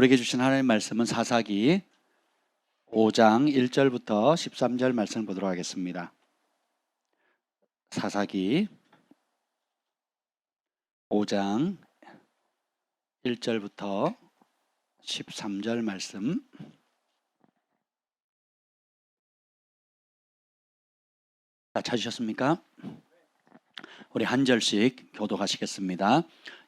우리에게 주신 하나님의 말씀은 사사기 5장 1절부터 13절 말씀을 보도록 하겠습니다. 사사기 5장 1절부터 13절 말씀. 다 찾으셨습니까? 우리 한 절씩 교독하시겠습니다.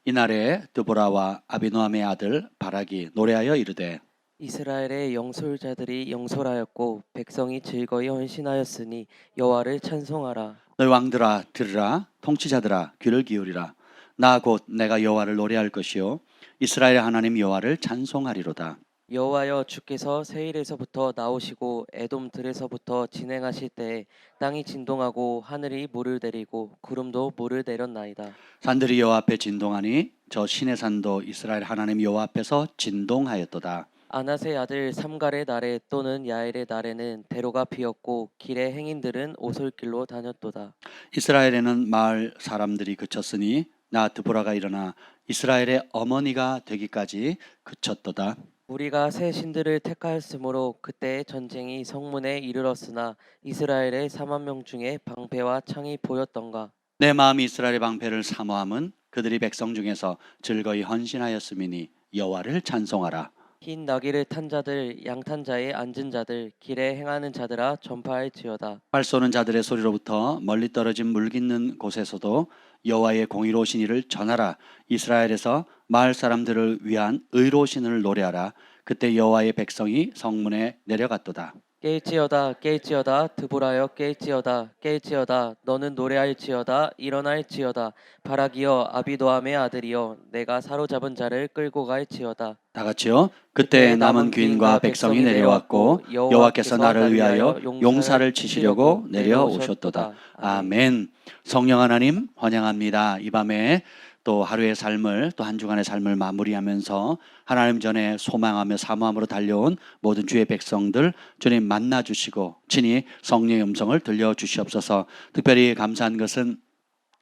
이날에 드보라와 아비노함의 아들 바락이 노래하여 이르되 이스라엘의 영솔자들이 영솔하였고 백성이 즐거이 헌신하였으니 여호와를 찬송하라. 너희 왕들아 들으라, 통치자들아 귀를 기울이라. 나 곧 내가 여호와를 노래할 것이요 이스라엘의 하나님 여호와를 찬송하리로다. 여호와여, 주께서 세일에서부터 나오시고 에돔 들에서부터 진행하실 때에 땅이 진동하고 하늘이 물을 내리고 구름도 물을 내렸나이다. 산들이 여호와 앞에 진동하니 저 신의 산도 이스라엘 하나님 여호와 앞에서 진동하였도다. 아낫의 아들 삼갈의 날에 또는 야엘의 날에는 대로가 비었고 길의 행인들은 오솔길로 다녔도다. 이스라엘에는 마을 사람들이 그쳤으니 나 드보라가 일어나 이스라엘의 어머니가 되기까지 그쳤도다. 우리가 새 신들을 택하였으므로 그때의 전쟁이 성문에 이르렀으나 이스라엘의 4만 명 중에 방패와 창이 보였던가. 내 마음이 이스라엘의 방패를 사모함은 그들이 백성 중에서 즐거이 헌신하였음이니 여호와를 찬송하라. 흰 나귀를 탄 자들, 양탄 자에 앉은 자들, 길에 행하는 자들아 전파할지어다. 활 쏘는 자들의 소리로부터 멀리 떨어진 물 깃는 곳에서도 여호와의 공의로우신 이를 전하라. 이스라엘에서 마을 사람들을 위한 의로우신 이를 노래하라. 그때 여호와의 백성이 성문에 내려갔도다. 깰지어다, 깰지어다, 드보라여 깰지어다, 깰지어다. 너는 노래할지어다, 일어날지어다. 바락이여, 아비노함의 아들이여, 내가 사로잡은 자를 끌고 갈지어다. 다 같이요. 그때 남은 귀인과 백성이 내려왔고 여호와께서 나를 위하여 용사를 치시려고 내려오셨도다. 아멘. 성령 하나님 환영합니다. 이 밤에 또 하루의 삶을 또 한 주간의 삶을 마무리하면서 하나님 전에 소망하며 사모함으로 달려온 모든 주의 백성들 주님 만나 주시고 친히 성령의 음성을 들려 주시옵소서. 특별히 감사한 것은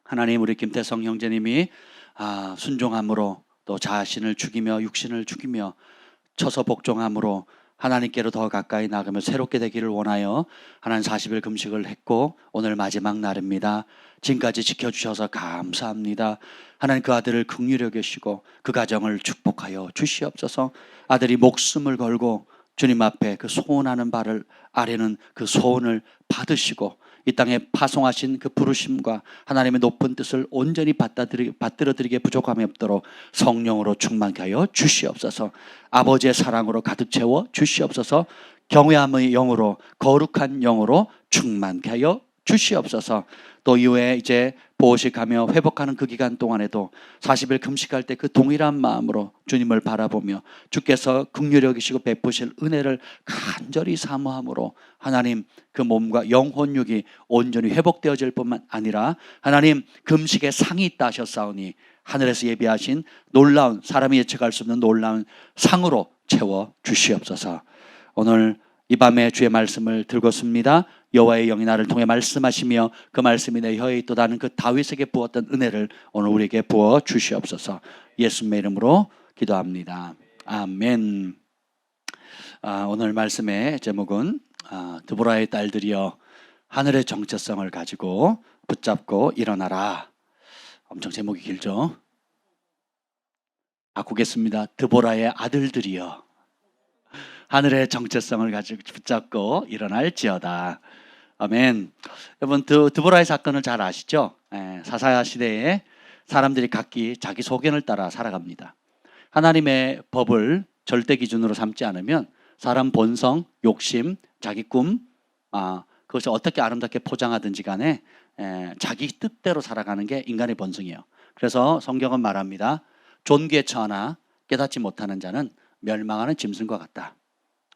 하나님 우리 김태성 형제님이 순종함으로 또 자신을 죽이며 육신을 죽이며 쳐서 복종함으로 하나님께로 더 가까이 나가며 새롭게 되기를 원하여 하나님 40일 금식을 했고 오늘 마지막 날입니다. 지금까지 지켜주셔서 감사합니다. 하나님 그 아들을 긍휼히 여기시고 그 가정을 축복하여 주시옵소서. 아들이 목숨을 걸고 주님 앞에 그 소원하는 바를 아뢰는 그 소원을 받으시고 이 땅에 파송하신 그 부르심과 하나님의 높은 뜻을 온전히 받들어드리게 부족함이 없도록 성령으로 충만케 하여 주시옵소서. 아버지의 사랑으로 가득 채워 주시옵소서. 경외함의 영으로 거룩한 영으로 충만케 하여 주시옵소서. 또 이후에 이제 보호식하며 회복하는 그 기간 동안에도 40일 금식할 때 그 동일한 마음으로 주님을 바라보며 주께서 긍휼히 여기시고 베푸실 은혜를 간절히 사모함으로 하나님 그 몸과 영혼육이 온전히 회복되어질 뿐만 아니라 하나님 금식에 상이 있다 하셨사오니 하늘에서 예비하신 놀라운 사람이 예측할 수 없는 놀라운 상으로 채워 주시옵소서. 오늘 이 밤에 주의 말씀을 들었습니다. 여호와의 영이 나를 통해 말씀하시며 그 말씀이 내 혀에 있도다는 그 다윗에게 부었던 은혜를 오늘 우리에게 부어 주시옵소서. 예수님의 이름으로 기도합니다. 아멘. 오늘 말씀의 제목은 드보라의 딸들이여 하늘의 정체성을 가지고 붙잡고 일어나라. 엄청 제목이 길죠? 바꾸겠습니다. 드보라의 아들들이여 하늘의 정체성을 가지고 붙잡고 일어날지어다. 아멘. 여러분 드보라의 사건을 잘 아시죠? 사사 시대에 사람들이 각기 자기 소견을 따라 살아갑니다. 하나님의 법을 절대 기준으로 삼지 않으면 사람 본성, 욕심, 자기 꿈 그것을 어떻게 아름답게 포장하든지 간에 자기 뜻대로 살아가는 게 인간의 본성이에요. 그래서 성경은 말합니다. 존귀에 처하나 깨닫지 못하는 자는 멸망하는 짐승과 같다.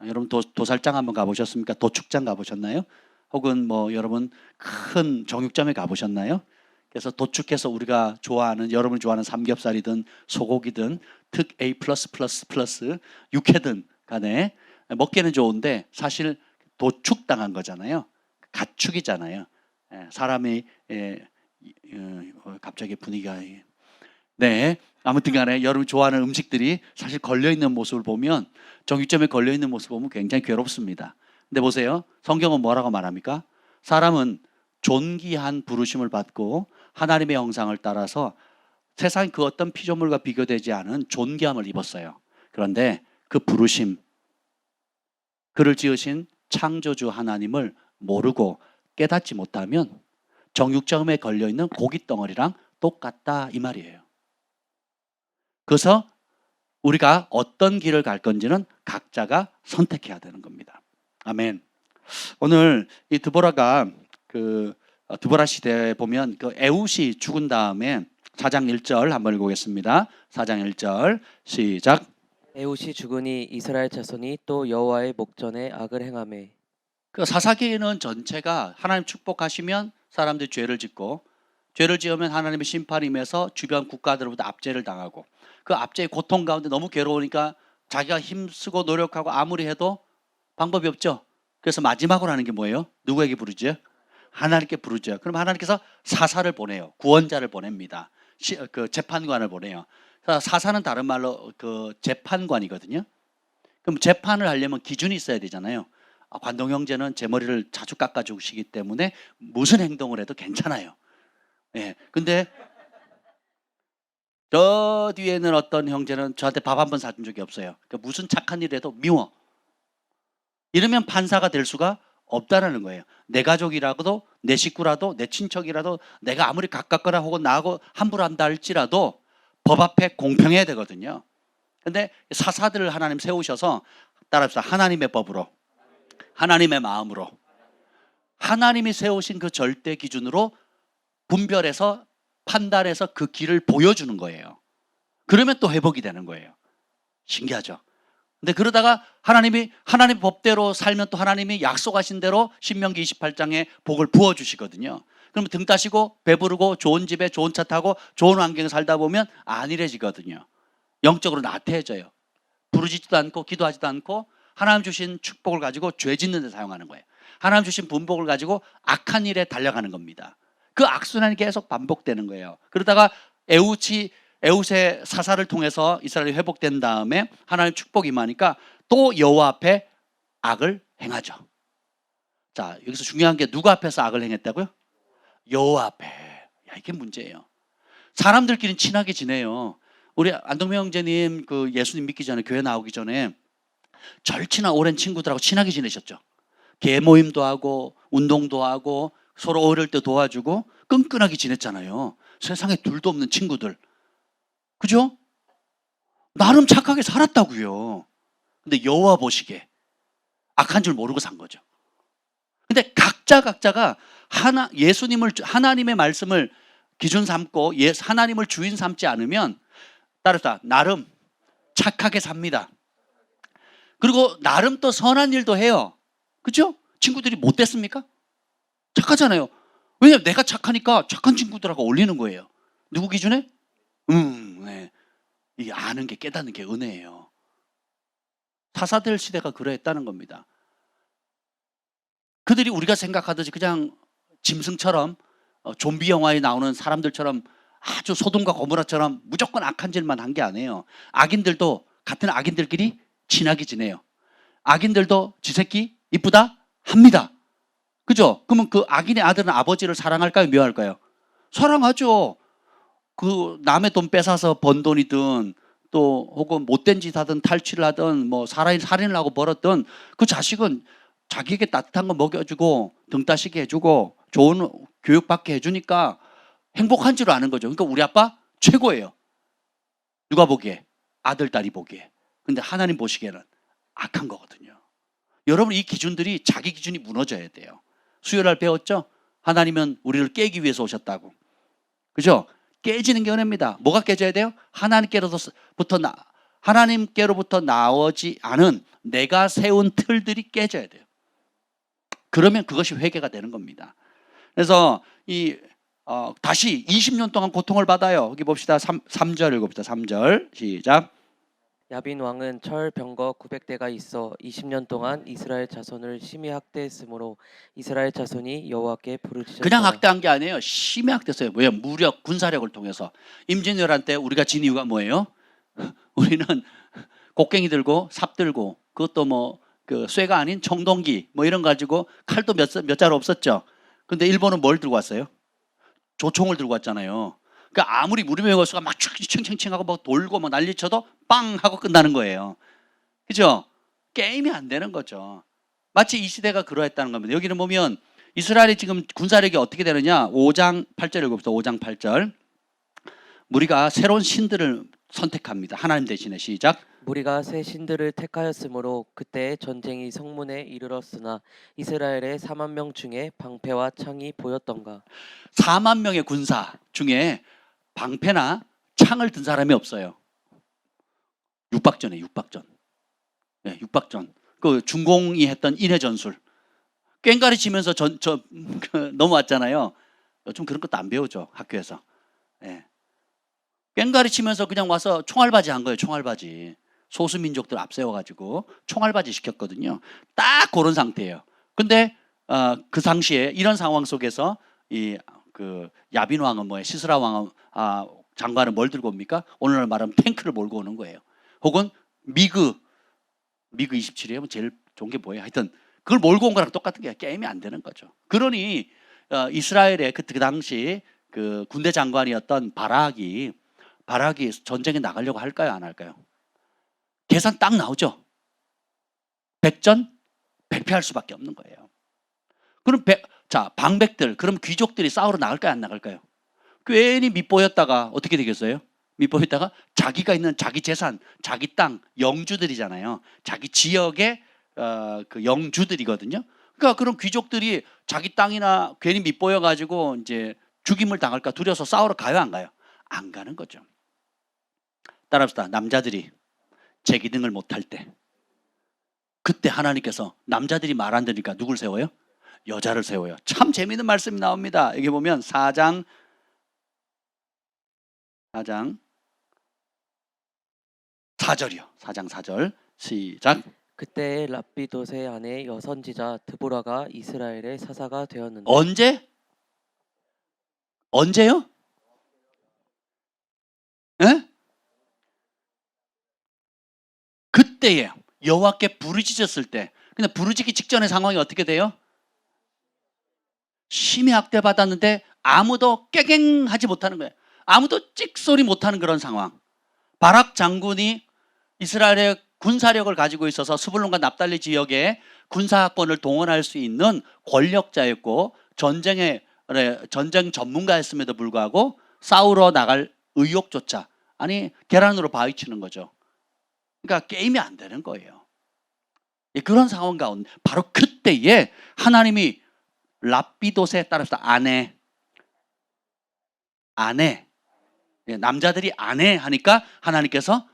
여러분 도살장 한번 가보셨습니까? 도축장 가보셨나요? 혹은 여러분 큰 정육점에 가보셨나요? 그래서 도축해서 우리가 좋아하는 여러분이 좋아하는 삼겹살이든 소고기든 특 A+++ 육회든 간에 먹기는 좋은데 사실 도축당한 거잖아요. 가축이잖아요. 사람이 갑자기 분위기가 네. 아무튼 간에 여러분이 좋아하는 음식들이 사실 걸려있는 모습을 보면, 정육점에 걸려있는 모습을 보면 굉장히 괴롭습니다. 근데 보세요. 성경은 뭐라고 말합니까? 사람은 존귀한 부르심을 받고 하나님의 형상을 따라서 세상 그 어떤 피조물과 비교되지 않은 존귀함을 입었어요. 그런데 그 부르심, 그를 지으신 창조주 하나님을 모르고 깨닫지 못하면 정육점에 걸려있는 고깃 덩어리랑 똑같다 이 말이에요. 그래서 우리가 어떤 길을 갈 건지는 각자가 선택해야 되는 겁니다. 아멘. 오늘 이 드보라가 드보라 시대에 보면 그 에훗이 죽은 다음에 4장 1절 한번 읽어보겠습니다. 4장 1절 시작. 에훗이 죽으니 이스라엘 자손이 또 여호와의 목전에 악을 행하매. 그 사사기는 전체가 하나님 축복하시면 사람들이 죄를 짓고, 죄를 지으면 하나님의 심판이 임해서 주변 국가들로부터 압제를 당하고, 그 압제의 고통 가운데 너무 괴로우니까 자기가 힘쓰고 노력하고 아무리 해도 방법이 없죠. 그래서 마지막으로 하는 게 뭐예요? 누구에게 부르죠? 하나님께 부르죠. 그럼 하나님께서 사사를 보내요. 구원자를 보냅니다. 그 재판관을 보내요. 사사는 다른 말로 그 재판관이거든요. 그럼 재판을 하려면 기준이 있어야 되잖아요. 관동 형제는 제 머리를 자주 깎아 주시기 때문에 무슨 행동을 해도 괜찮아요. 예. 근데 저 뒤에는 어떤 형제는 저한테 밥 한 번 사준 적이 없어요. 그러니까 무슨 착한 일 해도 미워. 이러면 판사가 될 수가 없다라는 거예요. 내 가족이라도, 내 식구라도, 내 친척이라도, 내가 아무리 가깝거나 혹은 나하고 함부로 한다 할지라도 법 앞에 공평해야 되거든요. 근데 사사들을 하나님 세우셔서, 따라합시다. 하나님의 법으로, 하나님의 마음으로, 하나님이 세우신 그 절대 기준으로 분별해서 판단해서 그 길을 보여주는 거예요. 그러면 또 회복이 되는 거예요. 신기하죠? 근데 그러다가 하나님 법대로 살면 또 하나님이 약속하신 대로 신명기 28장에 복을 부어주시거든요. 그러면 등 따시고 배부르고 좋은 집에 좋은 차 타고 좋은 환경에 살다 보면 안일해지거든요. 영적으로 나태해져요. 부르짖지도 않고 기도하지도 않고 하나님 주신 축복을 가지고 죄 짓는 데 사용하는 거예요. 하나님 주신 분복을 가지고 악한 일에 달려가는 겁니다. 그 악순환이 계속 반복되는 거예요. 그러다가 에훗의 사사를 통해서 이스라엘이 회복된 다음에 하나님 축복이 임하니까 또 여호와 앞에 악을 행하죠. 자, 여기서 중요한 게 누구 앞에서 악을 행했다고요? 여호와 앞에. 야, 이게 문제예요. 사람들끼리는 친하게 지내요. 우리 안동명 형제님 그 예수님 믿기 전에, 교회 나오기 전에 절친한 오랜 친구들하고 친하게 지내셨죠. 개 모임도 하고 운동도 하고 서로 어릴 때 도와주고 끈끈하게 지냈잖아요. 세상에 둘도 없는 친구들. 그죠? 나름 착하게 살았다고요. 근데 여호와 보시기에 악한 줄 모르고 산 거죠. 근데 각자가 예수님을, 하나님의 말씀을 기준 삼고 하나님을 주인 삼지 않으면, 따라서 나름 착하게 삽니다. 그리고 나름 또 선한 일도 해요. 그죠? 친구들이 못 됐습니까? 착하잖아요. 왜냐면 내가 착하니까 착한 친구들하고 어울리는 거예요. 누구 기준에? 네. 이게 아는 게, 깨닫는 게 은혜예요. 사사들 시대가 그러했다는 겁니다. 그들이 우리가 생각하듯이 그냥 짐승처럼, 좀비 영화에 나오는 사람들처럼 아주 소돔과 고모라처럼 무조건 악한 짓만 한 게 아니에요. 악인들도 같은 악인들끼리 친하게 지내요. 악인들도 지 새끼 이쁘다 합니다. 그죠? 그러면 그 악인의 아들은 아버지를 사랑할까요? 미워할까요? 사랑하죠. 그 남의 돈 뺏어서 번 돈이든 또 혹은 못된 짓 하든 탈취를 하든 뭐 살인을 하고 벌었든 그 자식은 자기에게 따뜻한 거 먹여주고 등 따시게 해주고 좋은 교육받게 해주니까 행복한 줄 아는 거죠. 그러니까 우리 아빠 최고예요. 누가 보기에? 아들, 딸이 보기에. 근데 하나님 보시기에는 악한 거거든요. 여러분, 이 기준들이, 자기 기준이 무너져야 돼요. 수요일날 배웠죠? 하나님은 우리를 깨기 위해서 오셨다고. 그죠? 깨지는 게 은혜입니다. 뭐가 깨져야 돼요? 하나님께로부터 나오지 않은 내가 세운 틀들이 깨져야 돼요. 그러면 그것이 회개가 되는 겁니다. 그래서 다시 20년 동안 고통을 받아요. 여기 봅시다. 3절 읽어봅시다. 3절 시작. 야빈 왕은 철 병거 900대가 있어 20년 동안 이스라엘 자손을 심히 학대했으므로 이스라엘 자손이 여호와께 그냥 부르짖었더라. 학대한 게 아니에요. 심히 학대했어요. 뭐예요? 무력, 군사력을 통해서. 임진왜란 때 우리가 진 이유가 뭐예요? 우리는 곡괭이 들고 삽 들고 그것도 뭐 그 쇠가 아닌 청동기 뭐 이런 거 가지고 칼도 몇 자루 없었죠. 근데 일본은 뭘 들고 왔어요? 조총을 들고 왔잖아요. 그러니까 아무리 무릎에 걸수가 막 칭칭칭하고 막 돌고 막 난리쳐도 빵 하고 끝나는 거예요. 그죠? 게임이 안 되는 거죠. 마치 이 시대가 그러했다는 겁니다. 여기는 보면 이스라엘이 지금 군사력이 어떻게 되느냐? 5장 8절 읽어봅시다. 5장 8절. 우리가 새로운 신들을 선택합니다. 하나님 대신에 시작. 무리가 새 신들을 택하였으므로 그때 전쟁이 성문에 이르렀으나 이스라엘의 4만 명 중에 방패와 창이 보였던가. 4만 명의 군사 중에 방패나 창을 든 사람이 없어요. 육박전에 육박전. 네, 육박전. 그 중공이 했던 인해 전술. 꽹가리 치면서 넘어왔잖아요. 요즘 그런 것도 안 배우죠, 학교에서. 네. 꽹가리 치면서 그냥 와서 총알바지 한 거예요, 총알바지. 소수민족들 앞세워가지고 총알바지 시켰거든요. 딱 그런 상태예요. 근데 그 당시에 이런 상황 속에서 그 야빈 왕은 뭐예요? 시스라 왕은 장관은 뭘 들고 옵니까? 오늘날 말하면 탱크를 몰고 오는 거예요. 혹은 미그 27이에요. 제일 좋은 게 뭐예요? 하여튼 그걸 몰고 온 거랑 똑같은 게 게임이 안 되는 거죠. 그러니 이스라엘의 그 당시 그 군대 장관이었던 바락이 전쟁에 나가려고 할까요? 안 할까요? 계산 딱 나오죠. 백전 백패할 수밖에 없는 거예요. 그럼 방백들, 그럼 귀족들이 싸우러 나갈까요? 안 나갈까요? 괜히 밉보였다가 어떻게 되겠어요? 밉보였다가 자기가 있는 자기 재산, 자기 땅, 영주들이잖아요. 자기 지역의 그 영주들이거든요. 그러니까 그런 귀족들이 자기 땅이나 괜히 밉보여가지고 이제 죽임을 당할까 두려워서 싸우러 가요, 안 가요? 안 가는 거죠. 따라합시다. 남자들이 제기등을 못할 때, 그때 하나님께서 남자들이 말 안 들으니까 누굴 세워요? 여자를 세워요. 참 재미있는 말씀이 나옵니다. 여기 보면 4장 4절이요. 4장 4절 시작. 그때 랍비돗의 아내 여선지자 드보라가 이스라엘의 사사가 되었는데. 언제요? 에? 그때에 여호와께 부르짖었을 때. 근데 부르짖기 직전의 상황이 어떻게 돼요? 심히 학대받았는데 아무도 깨갱하지 못하는 거예요. 아무도 찍소리 못하는 그런 상황. 바락 장군이 이스라엘의 군사력을 가지고 있어서 스불론과 납달리 지역에 군사학번을 동원할 수 있는 권력자였고 전쟁 전문가였음에도 불구하고 싸우러 나갈 의욕조차, 아니 계란으로 바위치는 거죠. 그러니까 게임이 안 되는 거예요. 그런 상황 가운데 바로 그때에 하나님이 랍비돗에 따라서 아내, 남자들이 아내 하니까 하나님께서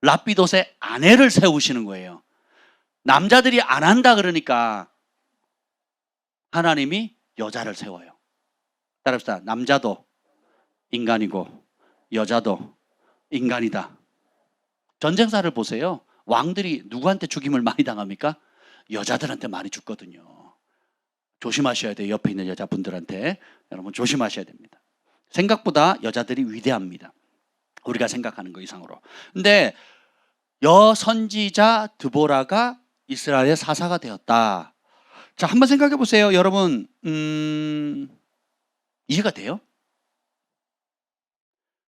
랍비돗의 아내를 세우시는 거예요. 남자들이 안 한다 그러니까 하나님이 여자를 세워요. 따라합시다. 남자도 인간이고 여자도 인간이다. 전쟁사를 보세요. 왕들이 누구한테 죽임을 많이 당합니까? 여자들한테 많이 죽거든요. 조심하셔야 돼요. 옆에 있는 여자분들한테. 여러분 조심하셔야 됩니다. 생각보다 여자들이 위대합니다. 우리가 생각하는 것 이상으로. 근데 여선지자 드보라가 이스라엘의 사사가 되었다. 자, 한번 생각해 보세요. 여러분, 이해가 돼요?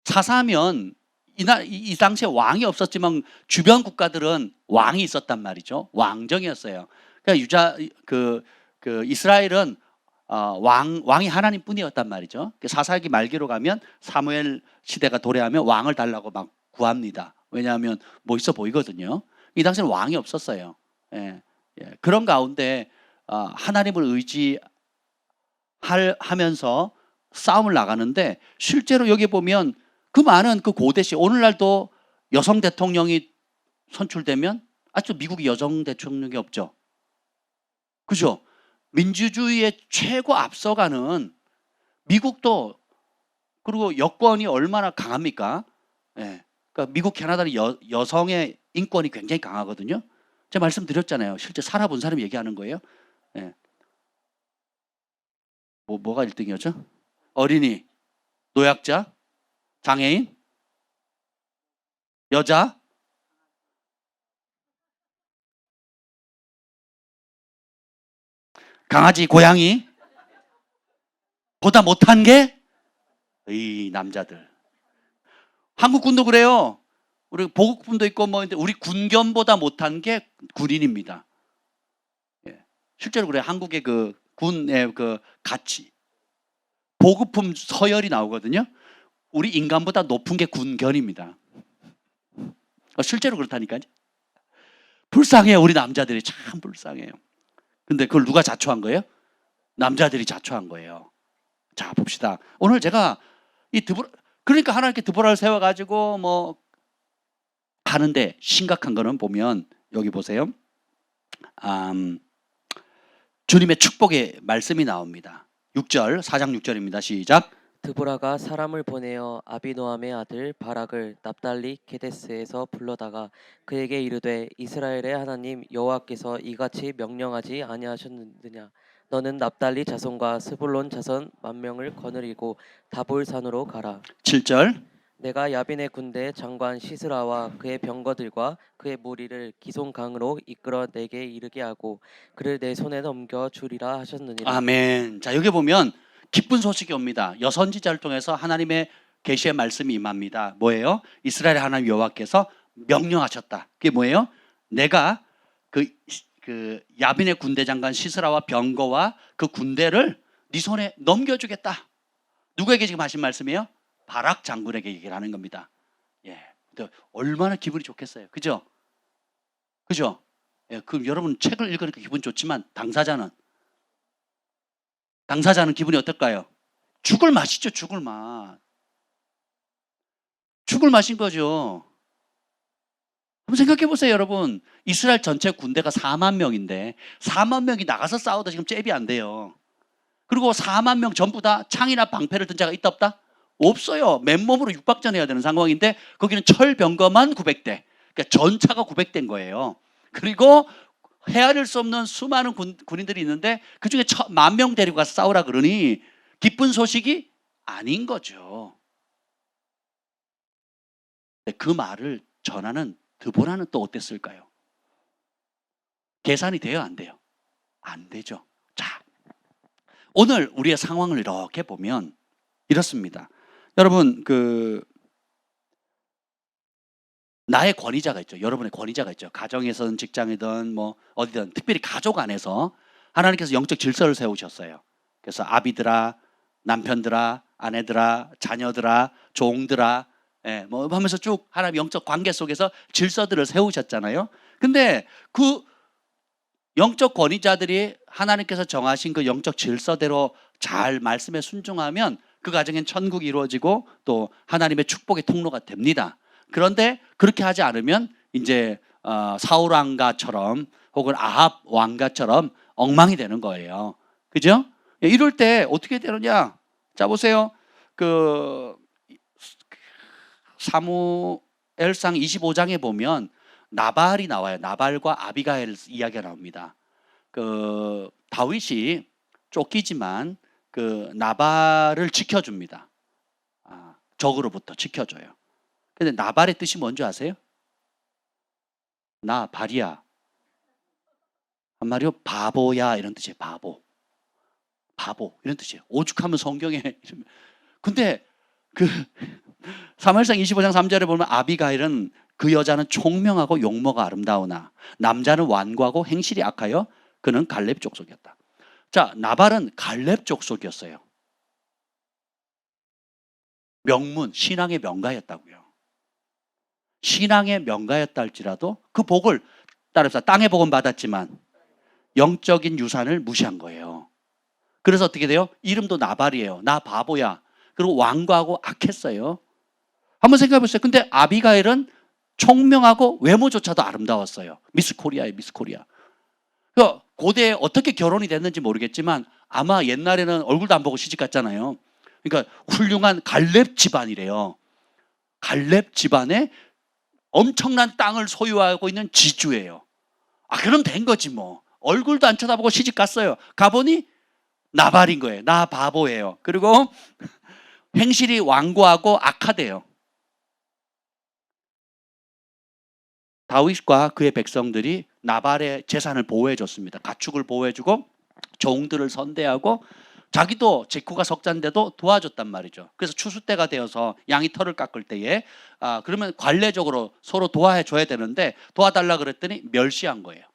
사사면 이 당시에 왕이 없었지만 주변 국가들은 왕이 있었단 말이죠. 왕정이었어요. 그러니까 이스라엘은 왕이 하나님뿐이었단 말이죠. 사사기 말기로 가면 사무엘 시대가 도래하면 왕을 달라고 막 구합니다. 왜냐하면 멋있어 보이거든요. 이 당시에는 왕이 없었어요. 예. 그런 가운데 하나님을 의지하면서 싸움을 나가는데, 실제로 여기 보면 그 많은 그 고대시, 오늘날도 여성 대통령이 선출되면 아직도 미국이 여성 대통령이 없죠. 그죠? 민주주의의 최고 앞서가는 미국도, 그리고 여권이 얼마나 강합니까? 예. 그러니까 미국, 캐나다는 여성의 인권이 굉장히 강하거든요. 제가 말씀드렸잖아요. 실제 살아본 사람이 얘기하는 거예요. 예. 뭐가 1등이었죠? 어린이, 노약자, 장애인, 여자, 강아지, 고양이 보다 못한 게 이 남자들. 한국 군도 그래요. 우리 보국군도 있고 뭐 우리 군견보다 못한 게 군인입니다. 예. 실제로 그래. 한국의 그 군의 그 가치, 보급품 서열이 나오거든요. 우리 인간보다 높은 게 군견입니다. 실제로 그렇다니까요. 불쌍해요. 우리 남자들이 참 불쌍해요. 근데 그걸 누가 자초한 거예요? 남자들이 자초한 거예요. 자, 봅시다. 오늘 제가 그러니까 하나님께 드보라를 세워가지고 뭐 하는데 심각한 거는 보면 여기 보세요. 주님의 축복의 말씀이 나옵니다. 6절, 4장 6절입니다. 시작. 드보라가 사람을 보내어 아비노함의 아들 바락을 납달리 게데스에서 불러다가 그에게 이르되 이스라엘의 하나님 여호와께서 이같이 명령하지 아니하셨느냐 너는 납달리 자손과 스불론 자손 10,000명을 거느리고 다볼 산으로 가라. 7절. 내가 야빈의 군대 장관 시스라와 그의 병거들과 그의 무리를 기손 강으로 이끌어 내게 이르게 하고 그를 내 손에 넘겨 주리라 하셨느니라. 아멘. 자, 여기 보면 기쁜 소식이 옵니다. 여선지자를 통해서 하나님의 계시의 말씀이 임합니다. 뭐예요? 이스라엘의 하나님 여호와께서 명령하셨다. 그게 뭐예요? 내가 그 야빈의 군대 장관 시스라와 병거와 그 군대를 네 손에 넘겨주겠다. 누구에게 지금 하신 말씀이에요? 바락 장군에게 얘기를 하는 겁니다. 예, 근데 얼마나 기분이 좋겠어요. 그죠? 그죠? 예, 그럼 여러분 책을 읽으니까 기분 좋지만 당사자는 기분이 어떨까요? 죽을 맛이죠. 죽을 맛. 죽을 맛인 거죠. 한번 생각해 보세요, 여러분. 이스라엘 전체 군대가 4만 명인데 4만 명이 나가서 싸워도 지금 잽이 안 돼요. 그리고 4만 명 전부 다 창이나 방패를 든 자가 있다 없다? 없어요. 맨몸으로 육박전해야 되는 상황인데 거기는 철병거만 900대. 그러니까 전차가 900대인 거예요. 그리고 헤아릴 수 없는 수많은 군인들이 있는데 그중에 10,000명 데리고 가서 싸우라 그러니 기쁜 소식이 아닌 거죠. 그 말을 전하는 드보라는 또 어땠을까요? 계산이 돼요, 안 돼요? 안 되죠. 자, 오늘 우리의 상황을 이렇게 보면 이렇습니다. 여러분, 나의 권위자가 있죠. 여러분의 권위자가 있죠. 가정에서든 직장이든 뭐 어디든 특별히 가족 안에서 하나님께서 영적 질서를 세우셨어요. 그래서 아비들아, 남편들아, 아내들아, 자녀들아, 종들아, 뭐 하면서 쭉 하나님 영적 관계 속에서 질서들을 세우셨잖아요. 근데 그 영적 권위자들이 하나님께서 정하신 그 영적 질서대로 잘 말씀에 순종하면 그 가정엔 천국이 이루어지고 또 하나님의 축복의 통로가 됩니다. 그런데 그렇게 하지 않으면 이제 사울 왕가처럼 혹은 아합 왕가처럼 엉망이 되는 거예요. 그죠? 이럴 때 어떻게 되느냐? 자, 보세요. 사무엘상 25장에 보면 나발이 나와요. 나발과 아비가일 이야기가 나옵니다. 다윗이 쫓기지만 나발을 지켜줍니다. 적으로부터 지켜줘요. 근데 나발의 뜻이 뭔지 아세요? 나 발이야. 한마디로 바보야 이런 뜻이에요. 바보 이런 뜻이에요. 오죽하면 성경에. 근데 사무엘상 25장 3절에 보면 아비가일은 그 여자는 총명하고 용모가 아름다우나 남자는 완고하고 행실이 악하여 그는 갈렙 족속이었다. 자, 나발은 갈렙 족속이었어요. 명문, 신앙의 명가였다고요. 신앙의 명가였다 할지라도 그 복을 따라서 땅의 복은 받았지만 영적인 유산을 무시한 거예요. 그래서 어떻게 돼요? 이름도 나발이에요. 나 바보야. 그리고 완고하고 악했어요. 한번 생각해 보세요. 근데 아비가일은 총명하고 외모조차도 아름다웠어요. 미스 코리아예요, 미스 코리아. 그러니까 고대에 어떻게 결혼이 됐는지 모르겠지만 아마 옛날에는 얼굴도 안 보고 시집 갔잖아요. 그러니까 훌륭한 갈렙 집안이래요. 갈렙 집안에 엄청난 땅을 소유하고 있는 지주예요. 그럼 된 거지 뭐. 얼굴도 안 쳐다보고 시집 갔어요. 가보니 나발인 거예요. 나 바보예요. 그리고 행실이 완고하고 악하대요. 다윗과 그의 백성들이 나발의 재산을 보호해 줬습니다. 가축을 보호해 주고 종들을 선대하고 자기도 직후가 석자인데도 도와줬단 말이죠. 그래서 추수 때가 되어서 양이 털을 깎을 때에 그러면 관례적으로 서로 도와해 줘야 되는데 도와달라 그랬더니 멸시한 거예요.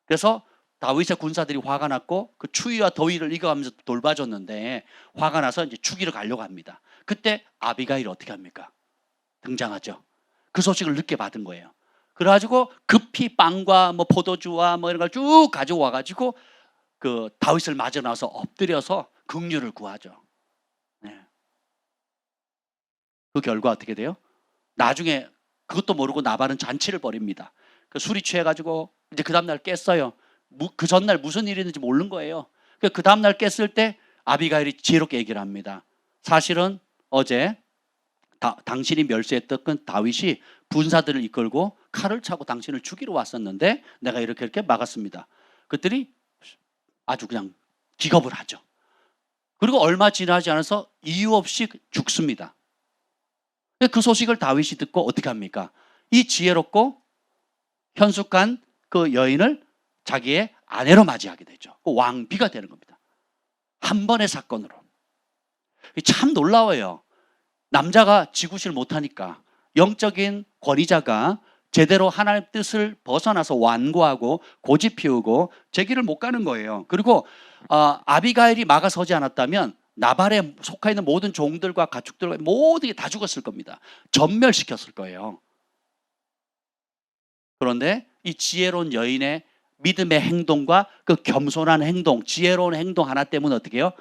그래서 다윗의 군사들이 화가 났고 그 추위와 더위를 이겨가면서 돌봐줬는데 화가 나서 이제 죽이러 가려고 합니다. 그때 아비가일이 어떻게 합니까? 등장하죠. 그 소식을 늦게 받은 거예요. 그래가지고 급히 빵과 뭐 포도주와 뭐 이런 걸 쭉 가져와 가지고 그 다윗을 맞아 나서 엎드려서 긍휼을 구하죠. 네. 그 결과 어떻게 돼요? 나중에 그것도 모르고 나발은 잔치를 벌입니다. 그 술이 취해가지고 이제 그 다음날 깼어요. 그 전날 무슨 일이 있는지 모르는 거예요. 그 다음날 깼을 때 아비가일이 지혜롭게 얘기를 합니다. 사실은 어제 당신이 멸시했던 그 다윗이 군사들을 이끌고 칼을 차고 당신을 죽이러 왔었는데 내가 이렇게 막았습니다. 그들이 아주 그냥 기겁을 하죠. 그리고 얼마 지나지 않아서 이유 없이 죽습니다. 그 소식을 다윗이 듣고 어떻게 합니까? 이 지혜롭고 현숙한 그 여인을 자기의 아내로 맞이하게 되죠. 그 왕비가 되는 겁니다. 한 번의 사건으로. 참 놀라워요. 남자가 지구실 못하니까 영적인 권위자가 제대로 하나님 뜻을 벗어나서 완고하고 고집 피우고 제 길을 못 가는 거예요. 그리고 아비가일이 막아서지 않았다면 나발에 속해 있는 모든 종들과 가축들과 모든 게 다 죽었을 겁니다. 전멸시켰을 거예요. 그런데 이 지혜로운 여인의 믿음의 행동과 그 겸손한 행동, 지혜로운 행동 하나 때문에 어떻게 해요?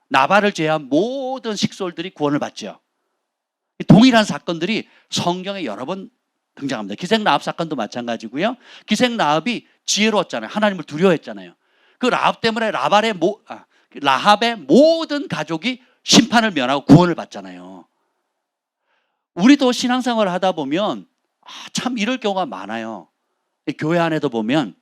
나발을 제외한 모든 식솔들이 구원을 받죠. 동일한 사건들이 성경에 여러 번 등장합니다. 기생라합 사건도 마찬가지고요. 기생라합이 지혜로웠잖아요. 하나님을 두려워했잖아요. 그 라합 때문에 라합의 모든 가족이 심판을 면하고 구원을 받잖아요. 우리도 신앙생활을 하다 보면 참 이럴 경우가 많아요. 교회 안에도 보면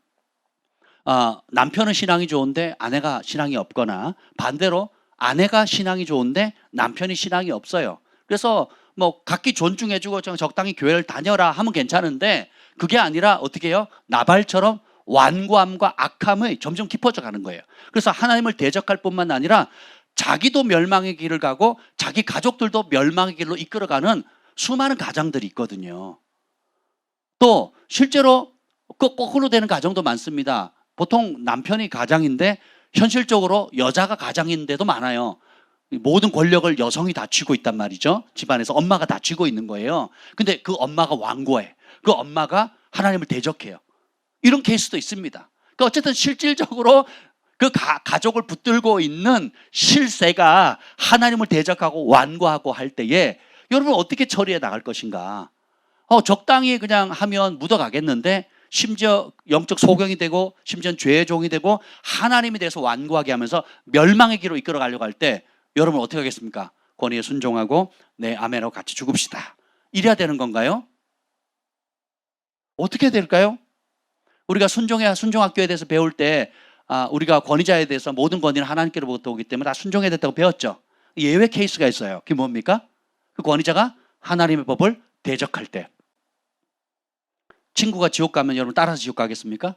남편은 신앙이 좋은데 아내가 신앙이 없거나 반대로 아내가 신앙이 좋은데 남편이 신앙이 없어요. 그래서 뭐 각기 존중해주고 적당히 교회를 다녀라 하면 괜찮은데 그게 아니라 어떻게 해요? 나발처럼 완고함과 악함이 점점 깊어져 가는 거예요. 그래서 하나님을 대적할 뿐만 아니라 자기도 멸망의 길을 가고 자기 가족들도 멸망의 길로 이끌어가는 수많은 가정들이 있거든요. 또 실제로 거꾸로 되는 가정도 많습니다. 보통 남편이 가장인데 현실적으로 여자가 가장인데도 많아요. 모든 권력을 여성이 다 쥐고 있단 말이죠. 집안에서 엄마가 다 쥐고 있는 거예요. 근데 그 엄마가 완고해. 그 엄마가 하나님을 대적해요. 이런 케이스도 있습니다. 그러니까 어쨌든 실질적으로 그 가족을 붙들고 있는 실세가 하나님을 대적하고 완고하고 할 때에 여러분 어떻게 처리해 나갈 것인가? 적당히 그냥 하면 묻어가겠는데 심지어 영적 소경이 되고 심지어 죄의 종이 되고 하나님에 대해서 완고하게 하면서 멸망의 길로 이끌어 가려고 할 때 여러분 어떻게 하겠습니까? 권위에 순종하고 네 아멘하고 같이 죽읍시다. 이래야 되는 건가요? 어떻게 될까요? 우리가 순종학교에 대해서 배울 때 우리가 권위자에 대해서 모든 권위는 하나님께로부터 오기 때문에 다 순종해야 된다고 배웠죠. 예외 케이스가 있어요. 그게 뭡니까? 그 권위자가 하나님의 법을 대적할 때. 친구가 지옥 가면 여러분 따라서 지옥 가겠습니까?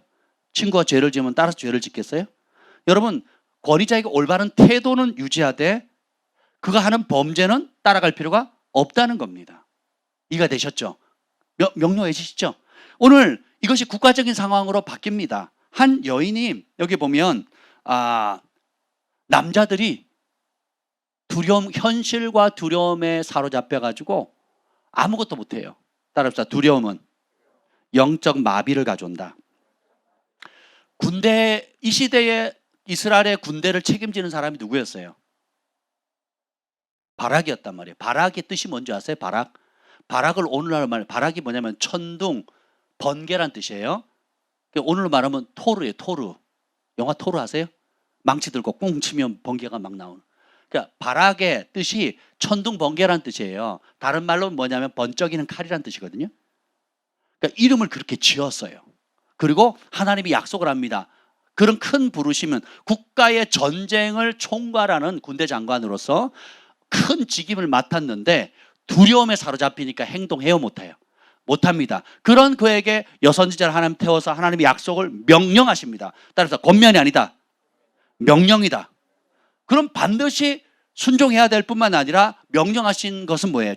친구가 죄를 지으면 따라서 죄를 짓겠어요? 여러분 권위자에게 올바른 태도는 유지하되 그가 하는 범죄는 따라갈 필요가 없다는 겁니다. 이해가 되셨죠? 명료해지시죠? 오늘 이것이 국가적인 상황으로 바뀝니다. 한 여인이 여기 보면 남자들이 현실과 두려움에 사로잡혀가지고 아무것도 못해요. 따라합시다. 두려움은 영적 마비를 가져온다. 이 시대에 이스라엘의 군대를 책임지는 사람이 누구였어요? 바락이었단 말이에요. 바락의 뜻이 뭔지 아세요? 바락을 오늘날 말하면 바락이 뭐냐면 천둥, 번개란 뜻이에요. 오늘로 말하면 토르예요. 토르. 영화 토르 아세요? 망치 들고 꽁 치면 번개가 막 나오는. 그러니까 바락의 뜻이 천둥 번개라는 뜻이에요. 다른 말로 뭐냐면 번쩍이는 칼이라는 뜻이거든요. 그러니까 이름을 그렇게 지었어요. 그리고 하나님이 약속을 합니다. 그런 큰 부르심은 국가의 전쟁을 총괄하는 군대 장관으로서 큰 직임을 맡았는데 두려움에 사로잡히니까 행동해요 못해요? 못합니다. 그런 그에게 여선지자를 하나님 태워서 하나님이 약속을 명령하십니다. 따라서 권면이 아니다. 명령이다. 그럼 반드시 순종해야 될 뿐만 아니라 명령하신 것은 뭐예요?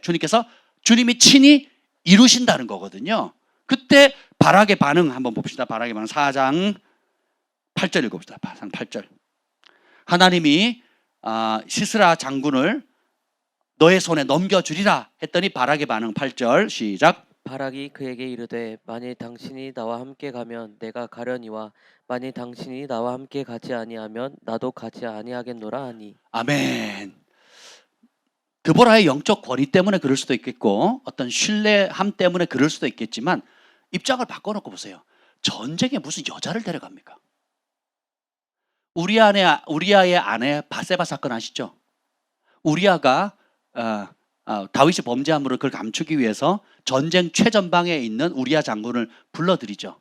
주님이 친히 이루신다는 거거든요. 그때 바락의 반응 한번 봅시다. 바락의 반응 4장 8절 읽어봅시다. 4장 8절. 하나님이 시스라 장군을 너의 손에 넘겨주리라 했더니 바락의 반응 8절 시작. 바락이 그에게 이르되 만일 당신이 나와 함께 가면 내가 가려니와 만일 당신이 나와 함께 가지 아니하면 나도 가지 아니하겠노라 하니. 아멘. 드보라의 영적 권위 때문에 그럴 수도 있겠고 어떤 신뢰함 때문에 그럴 수도 있겠지만 입장을 바꿔놓고 보세요. 전쟁에 무슨 여자를 데려갑니까? 우리아의 아내 바세바 사건 아시죠? 우리아가 다윗이 범죄함으로 그걸 감추기 위해서 전쟁 최전방에 있는 우리아 장군을 불러들이죠.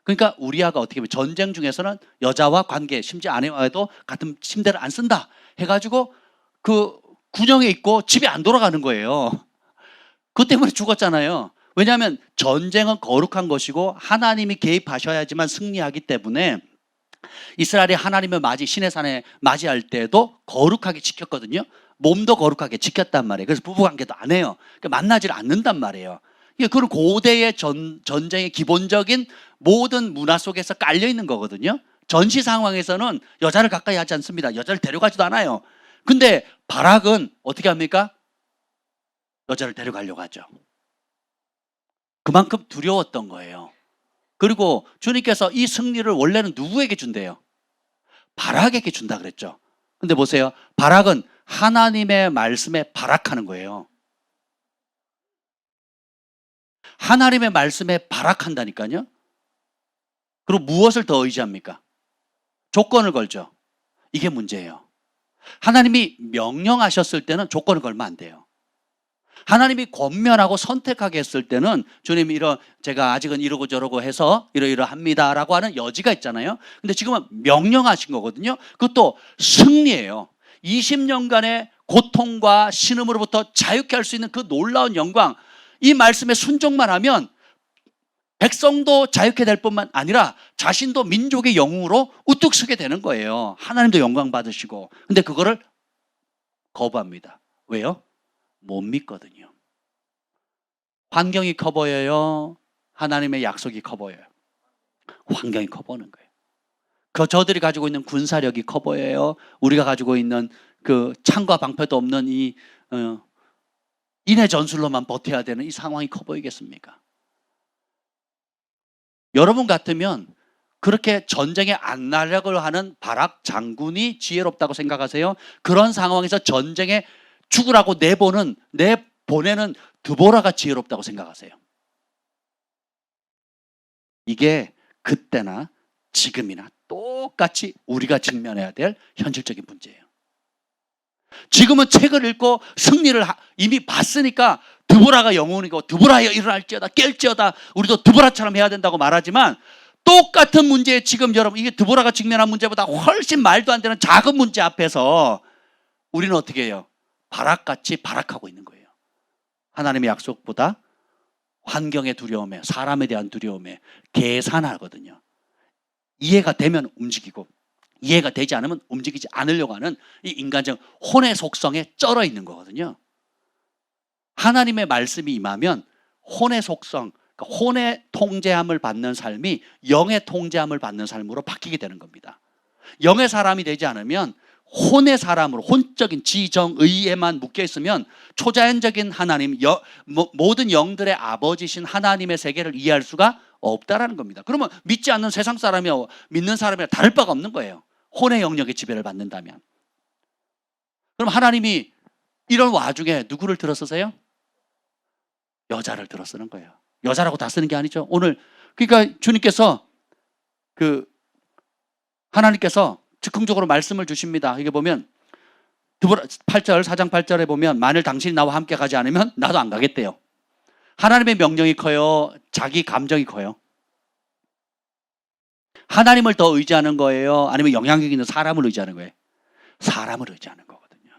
그러니까 우리아가 어떻게 보면 전쟁 중에서는 여자와 관계, 심지어 아내와도 같은 침대를 안 쓴다 해가지고 그 군영에 있고 집에 안 돌아가는 거예요. 그것 때문에 죽었잖아요. 왜냐하면 전쟁은 거룩한 것이고 하나님이 개입하셔야지만 승리하기 때문에 이스라엘이 하나님을 신의 산에 맞이할 때도 거룩하게 지켰거든요. 몸도 거룩하게 지켰단 말이에요. 그래서 부부관계도 안 해요. 그러니까 만나질 않는단 말이에요. 그런 고대의 전쟁의 기본적인 모든 문화 속에서 깔려 있는 거거든요. 전시 상황에서는 여자를 가까이 하지 않습니다. 여자를 데려가지도 않아요. 근데 바락은 어떻게 합니까? 여자를 데려가려고 하죠. 그만큼 두려웠던 거예요. 그리고 주님께서 이 승리를 원래는 누구에게 준대요? 바락에게 준다 그랬죠. 근데 보세요. 바락은 하나님의 말씀에 발악하는 거예요. 하나님의 말씀에 발악한다니까요. 그리고 무엇을 더 의지합니까? 조건을 걸죠. 이게 문제예요. 하나님이 명령하셨을 때는 조건을 걸면 안 돼요. 하나님이 권면하고 선택하게 했을 때는 주님이 제가 아직은 이러고 저러고 해서 이러이러합니다 라고 하는 여지가 있잖아요. 근데 지금은 명령하신 거거든요. 그것도 승리예요. 20년간의 고통과 신음으로부터 자유케 할 수 있는 그 놀라운 영광, 이 말씀에 순종만 하면 백성도 자유케 될 뿐만 아니라 자신도 민족의 영웅으로 우뚝 서게 되는 거예요. 하나님도 영광 받으시고. 근데 그거를 거부합니다. 왜요? 못 믿거든요. 환경이 커 보여요? 하나님의 약속이 커 보여요? 환경이 커 보는 거예요. 저들이 가지고 있는 군사력이 커 보여요? 우리가 가지고 있는 그 창과 방패도 없는 이 인해 전술로만 버텨야 되는 이 상황이 커 보이겠습니까? 여러분 같으면 그렇게 전쟁에 안 나려고 하는 바락 장군이 지혜롭다고 생각하세요? 그런 상황에서 전쟁에 죽으라고 내보내는 드보라가 지혜롭다고 생각하세요? 이게 그때나 지금이나 똑같이 우리가 직면해야 될 현실적인 문제예요. 지금은 책을 읽고 승리를 이미 봤으니까 드보라가 영웅이고 드보라여 일어날지어다 깰지어다 우리도 드보라처럼 해야 된다고 말하지만 똑같은 문제에 지금 여러분 이게 드보라가 직면한 문제보다 훨씬 말도 안 되는 작은 문제 앞에서 우리는 어떻게 해요? 바락같이 발악하고 있는 거예요. 하나님의 약속보다 환경의 두려움에 사람에 대한 두려움에 계산하거든요. 이해가 되면 움직이고 이해가 되지 않으면 움직이지 않으려고 하는 이 인간적 혼의 속성에 쩔어 있는 거거든요. 하나님의 말씀이 임하면 혼의 속성, 그러니까 혼의 통제함을 받는 삶이 영의 통제함을 받는 삶으로 바뀌게 되는 겁니다. 영의 사람이 되지 않으면 혼의 사람으로 혼적인 지정의에만 묶여 있으면 초자연적인 하나님, 모든 영들의 아버지신 하나님의 세계를 이해할 수가 없다라는 겁니다. 그러면 믿지 않는 세상 사람이와 믿는 사람이랑 다를 바가 없는 거예요. 혼의 영역의 지배를 받는다면. 그럼 하나님이 이런 와중에 누구를 들어 쓰세요? 여자를 들어 쓰는 거예요. 여자라고 다 쓰는 게 아니죠. 오늘 그러니까 주님께서 하나님께서 즉흥적으로 말씀을 주십니다. 이게 보면 드보라 8절 4장 8절에 보면 만일 당신이 나와 함께 가지 않으면 나도 안 가겠대요. 하나님의 명령이 커요? 자기 감정이 커요? 하나님을 더 의지하는 거예요? 아니면 영향력 있는 사람을 의지하는 거예요? 사람을 의지하는 거거든요.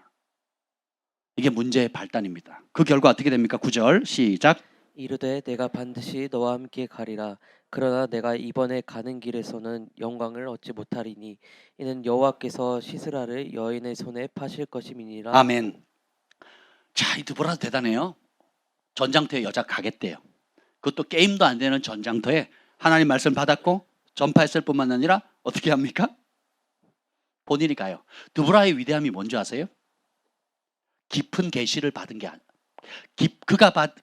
이게 문제의 발단입니다. 그 결과 어떻게 됩니까? 9절 시작. 이르되 내가 반드시 너와 함께 가리라. 그러나 내가 이번에 가는 길에서는 영광을 얻지 못하리니 이는 여호와께서 시스라를 여인의 손에 파실 것임이니라. 아멘. 자, 이 드보라 대단해요. 전장터에 여자 가겠대요. 그것도 게임도 안 되는 전장터에 하나님 말씀 받았고 전파했을 뿐만 아니라 어떻게 합니까? 본인이 가요. 드보라의 위대함이 뭔지 아세요? 깊은 계시를 받은 게 아니에요.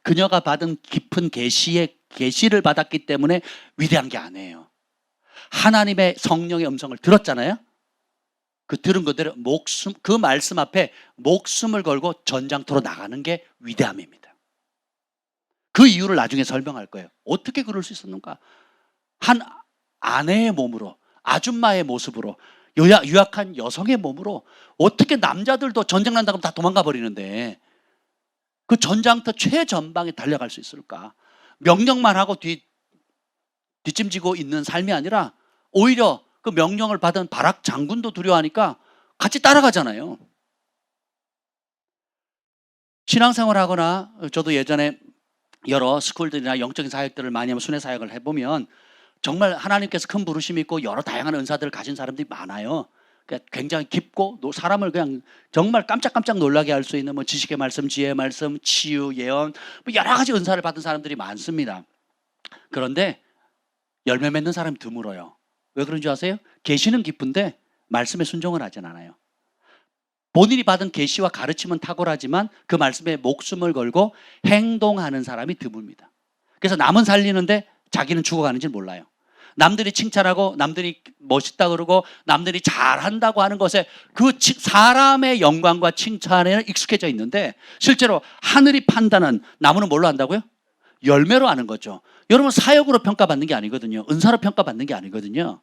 그녀가 받은 깊은 계시를 받았기 때문에 위대한 게 아니에요. 하나님의 성령의 음성을 들었잖아요. 그 들은 그대로 그 말씀 앞에 목숨을 걸고 전장터로 나가는 게 위대함입니다. 그 이유를 나중에 설명할 거예요. 어떻게 그럴 수 있었는가? 한 아내의 몸으로, 아줌마의 모습으로, 유약한 여성의 몸으로 어떻게 남자들도 전쟁 난다고 다 도망가 버리는데 그 전장터 최전방에 달려갈 수 있을까? 명령만 하고 뒷짐지고 있는 삶이 아니라 오히려 그 명령을 받은 바락 장군도 두려워하니까 같이 따라가잖아요. 신앙생활 하거나 저도 예전에 여러 스쿨들이나 영적인 사역들을 많이 하면 순회 사역을 해보면 정말 하나님께서 큰 부르심이 있고 여러 다양한 은사들을 가진 사람들이 많아요. 그러니까 굉장히 깊고 사람을 그냥 정말 깜짝깜짝 놀라게 할 수 있는 뭐 지식의 말씀, 지혜의 말씀, 치유, 예언, 뭐 여러 가지 은사를 받은 사람들이 많습니다. 그런데 열매 맺는 사람이 드물어요. 왜 그런 줄 아세요? 계시는 깊은데 말씀에 순종을 하진 않아요. 본인이 받은 계시와 가르침은 탁월하지만 그 말씀에 목숨을 걸고 행동하는 사람이 드뭅니다. 그래서 남은 살리는데 자기는 죽어가는지 몰라요. 남들이 칭찬하고 남들이 멋있다 그러고 남들이 잘한다고 하는 것에 그 사람의 영광과 칭찬에 익숙해져 있는데 실제로 하늘이 판단은 나무는 뭘로 한다고요? 열매로 하는 거죠. 여러분 사역으로 평가받는 게 아니거든요. 은사로 평가받는 게 아니거든요.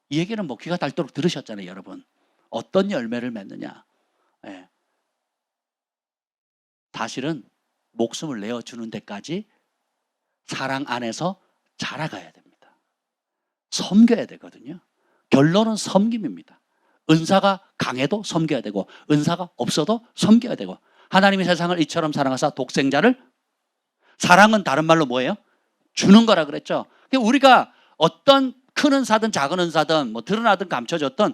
이 얘기는 뭐 귀가 닳도록 들으셨잖아요, 여러분. 어떤 열매를 맺느냐. 네. 사실은 목숨을 내어주는 데까지 사랑 안에서 자라가야 됩니다. 섬겨야 되거든요. 결론은 섬김입니다. 은사가 강해도 섬겨야 되고 은사가 없어도 섬겨야 되고 하나님이 세상을 이처럼 사랑하사 독생자를 사랑은 다른 말로 뭐예요? 주는 거라 그랬죠. 우리가 어떤 큰 은사든 작은 은사든 뭐 드러나든 감춰졌든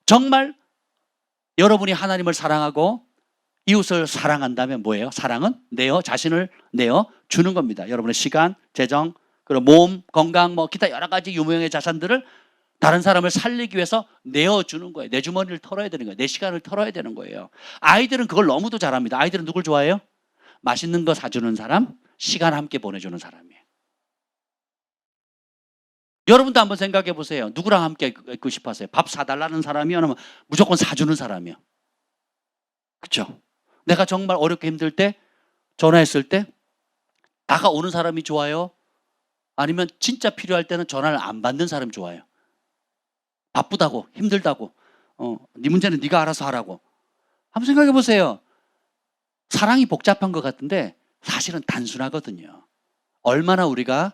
정말 여러분이 하나님을 사랑하고 이웃을 사랑한다면 뭐예요? 사랑은 자신을 내어 주는 겁니다. 여러분의 시간, 재정, 그리고 몸, 건강, 뭐 기타 여러 가지 유무형의 자산들을 다른 사람을 살리기 위해서 내어주는 거예요. 내 주머니를 털어야 되는 거예요. 내 시간을 털어야 되는 거예요. 아이들은 그걸 너무도 잘합니다. 아이들은 누굴 좋아해요? 맛있는 거 사주는 사람, 시간 함께 보내주는 사람이에요. 여러분도 한번 생각해 보세요. 누구랑 함께 있고 싶어 하세요? 밥 사달라는 사람이요? 아니면 무조건 사주는 사람이요? 그렇죠? 내가 정말 어렵게 힘들 때 전화했을 때 다가오는 사람이 좋아요? 아니면 진짜 필요할 때는 전화를 안 받는 사람이 좋아요? 바쁘다고 힘들다고 네 문제는 네가 알아서 하라고. 한번 생각해 보세요. 사랑이 복잡한 것 같은데 사실은 단순하거든요. 얼마나 우리가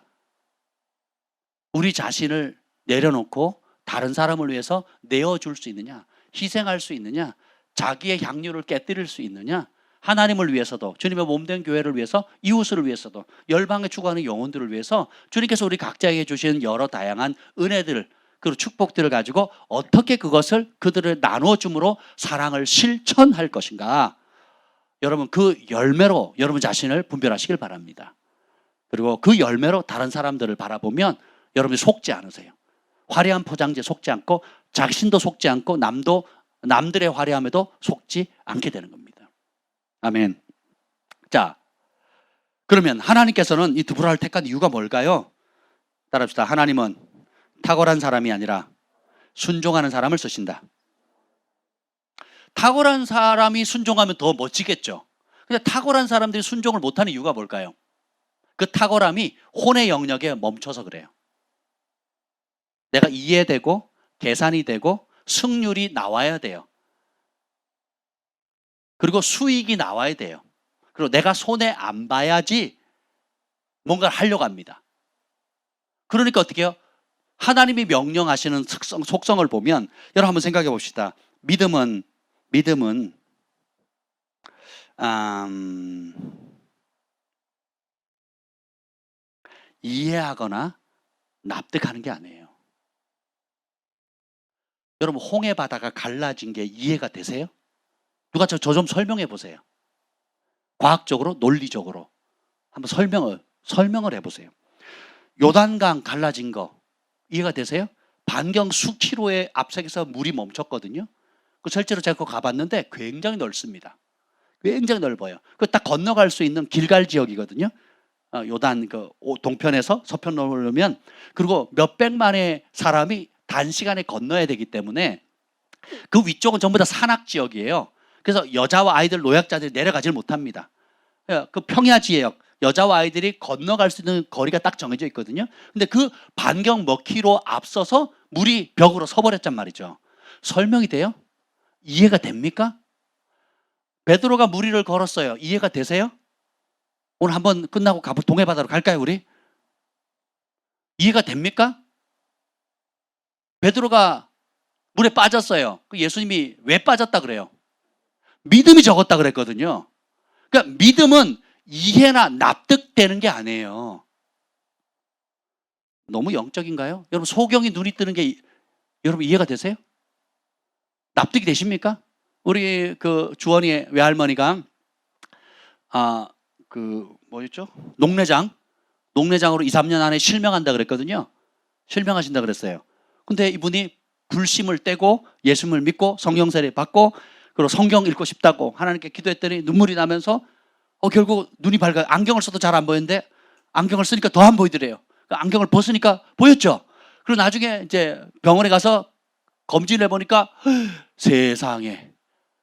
우리 자신을 내려놓고 다른 사람을 위해서 내어줄 수 있느냐, 희생할 수 있느냐, 자기의 향유를 깨뜨릴 수 있느냐, 하나님을 위해서도 주님의 몸된 교회를 위해서 이웃을 위해서도 열방에 추구하는 영혼들을 위해서 주님께서 우리 각자에게 주신 여러 다양한 은혜들 그리고 축복들을 가지고 어떻게 그것을 그들을 나눠줌으로 사랑을 실천할 것인가. 여러분 그 열매로 여러분 자신을 분별하시길 바랍니다. 그리고 그 열매로 다른 사람들을 바라보면 여러분이 속지 않으세요. 화려한 포장지에 속지 않고 자신도 속지 않고 남들의 화려함에도 속지 않게 되는 겁니다. 아멘. 자, 그러면 하나님께서는 이 드보라를 택한 이유가 뭘까요? 따라합시다. 하나님은 탁월한 사람이 아니라 순종하는 사람을 쓰신다. 탁월한 사람이 순종하면 더 멋지겠죠. 근데 탁월한 사람들이 순종을 못하는 이유가 뭘까요? 그 탁월함이 혼의 영역에 멈춰서 그래요. 내가 이해되고 계산이 되고 승률이 나와야 돼요. 그리고 수익이 나와야 돼요. 그리고 내가 손해 안 봐야지 뭔가를 하려고 합니다. 그러니까 어떻게 해요? 하나님이 명령하시는 속성을 보면 여러분 한번 생각해 봅시다. 믿음은 이해하거나 납득하는 게 아니에요. 여러분 홍해 바다가 갈라진 게 이해가 되세요? 누가 저 좀 설명해 보세요. 과학적으로 논리적으로 한번 설명을 해보세요. 요단강 갈라진 거 이해가 되세요? 반경 수킬로의 앞색에서 물이 멈췄거든요. 그 실제로 제가 그거 가봤는데 굉장히 넓습니다. 굉장히 넓어요. 그 딱 건너갈 수 있는 길갈 지역이거든요. 요단 그 동편에서 서편으로 오면 그리고 몇백만의 사람이 단시간에 건너야 되기 때문에 그 위쪽은 전부 다 산악 지역이에요. 그래서 여자와 아이들 노약자들이 내려가지를 못합니다. 그 평야 지역 여자와 아이들이 건너갈 수 있는 거리가 딱 정해져 있거든요. 근데 그 반경 몇 킬로 앞서서 물이 벽으로 서버렸단 말이죠. 설명이 돼요? 이해가 됩니까? 베드로가 무리를 걸었어요. 이해가 되세요? 오늘 한번 끝나고 동해바다로 갈까요, 우리? 이해가 됩니까? 베드로가 물에 빠졌어요. 그 예수님이 왜 빠졌다 그래요? 믿음이 적었다 그랬거든요. 그러니까 믿음은 이해나 납득되는 게 아니에요. 너무 영적인가요? 여러분 소경이 눈이 뜨는 게 여러분 이해가 되세요? 납득이 되십니까? 우리 그 주원이의 외할머니가 그 뭐였죠? 농내장으로 2, 3년 안에 실명한다 그랬거든요. 실명하신다 그랬어요. 근데 이분이 불심을 떼고 예수님을 믿고 성령 세례 받고 그리고 성경 읽고 싶다고 하나님께 기도했더니 눈물이 나면서 결국 눈이 밝아요. 안경을 써도 잘 안 보이는데 안경을 쓰니까 더 안 보이더래요. 안경을 벗으니까 보였죠. 그리고 나중에 이제 병원에 가서 검진을 해보니까 세상에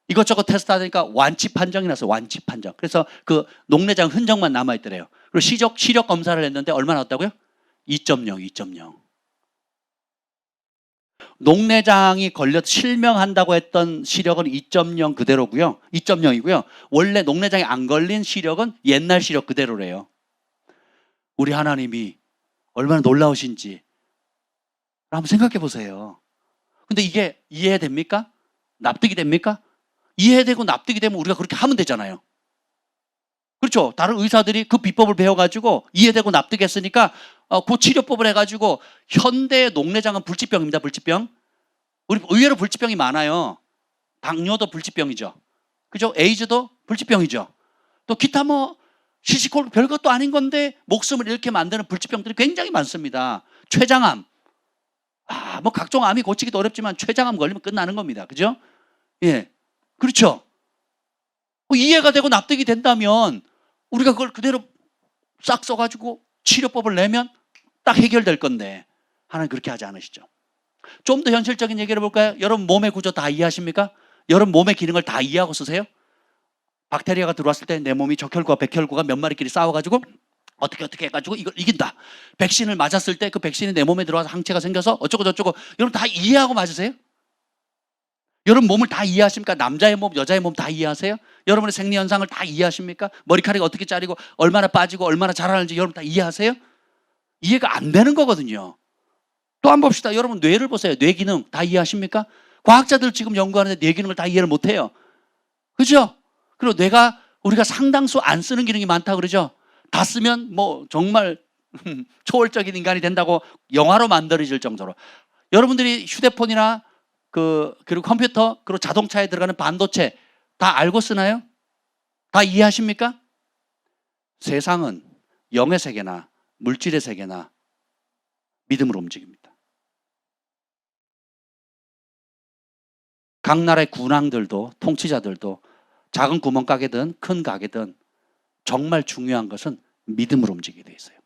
이것저것 테스트 하니까 완치 판정이 났어요. 완치 판정. 그래서 그 녹내장 흔적만 남아있더래요. 그리고 시력 검사를 했는데 얼마나 나왔다고요? 2.0. 녹내장이 걸려 실명한다고 했던 시력은 2.0 그대로고요. 2.0이고요. 원래 녹내장이 안 걸린 시력은 옛날 시력 그대로래요. 우리 하나님이 얼마나 놀라우신지 한번 생각해 보세요. 근데 이게 이해됩니까? 납득이 됩니까? 이해되고 납득이 되면 우리가 그렇게 하면 되잖아요. 그렇죠. 다른 의사들이 그 비법을 배워가지고 이해되고 납득했으니까 그 치료법을 해가지고 현대의 녹내장은 불치병입니다. 불치병. 우리 의외로 불치병이 많아요. 당뇨도 불치병이죠. 그죠? 에이즈도 불치병이죠. 또 기타 뭐 시시콜 별것도 아닌 건데 목숨을 잃게 만드는 불치병들이 굉장히 많습니다. 췌장암. 뭐 각종 암이 고치기도 어렵지만 췌장암 걸리면 끝나는 겁니다. 그죠? 예. 그렇죠. 이해가 되고 납득이 된다면 우리가 그걸 그대로 싹 써가지고 치료법을 내면 딱 해결될 건데 하나님 그렇게 하지 않으시죠. 좀 더 현실적인 얘기를 해볼까요? 여러분 몸의 구조 다 이해하십니까? 여러분 몸의 기능을 다 이해하고 쓰세요? 박테리아가 들어왔을 때 내 몸이 적혈구와 백혈구가 몇 마리끼리 싸워가지고 어떻게 해가지고 이걸 이긴다. 백신을 맞았을 때 그 백신이 내 몸에 들어와서 항체가 생겨서 어쩌고 저쩌고 여러분 다 이해하고 맞으세요? 여러분 몸을 다 이해하십니까? 남자의 몸, 여자의 몸 다 이해하세요? 여러분의 생리 현상을 다 이해하십니까? 머리카락이 어떻게 자리고 얼마나 빠지고 얼마나 자라는지 여러분 다 이해하세요? 이해가 안 되는 거거든요. 또 한 번 봅시다. 여러분 뇌를 보세요. 뇌 기능 다 이해하십니까? 과학자들 지금 연구하는데 뇌 기능을 다 이해를 못해요. 그죠? 그리고 뇌가 우리가 상당수 안 쓰는 기능이 많다 그러죠? 다 쓰면 뭐 정말 초월적인 인간이 된다고 영화로 만들어질 정도로 여러분들이 휴대폰이나 그리고 컴퓨터 그리고 자동차에 들어가는 반도체 다 알고 쓰나요? 다 이해하십니까? 세상은 영의 세계나 물질의 세계나 믿음으로 움직입니다. 각 나라의 군왕들도 통치자들도 작은 구멍가게든 큰 가게든 정말 중요한 것은 믿음으로 움직이게 돼 있어요.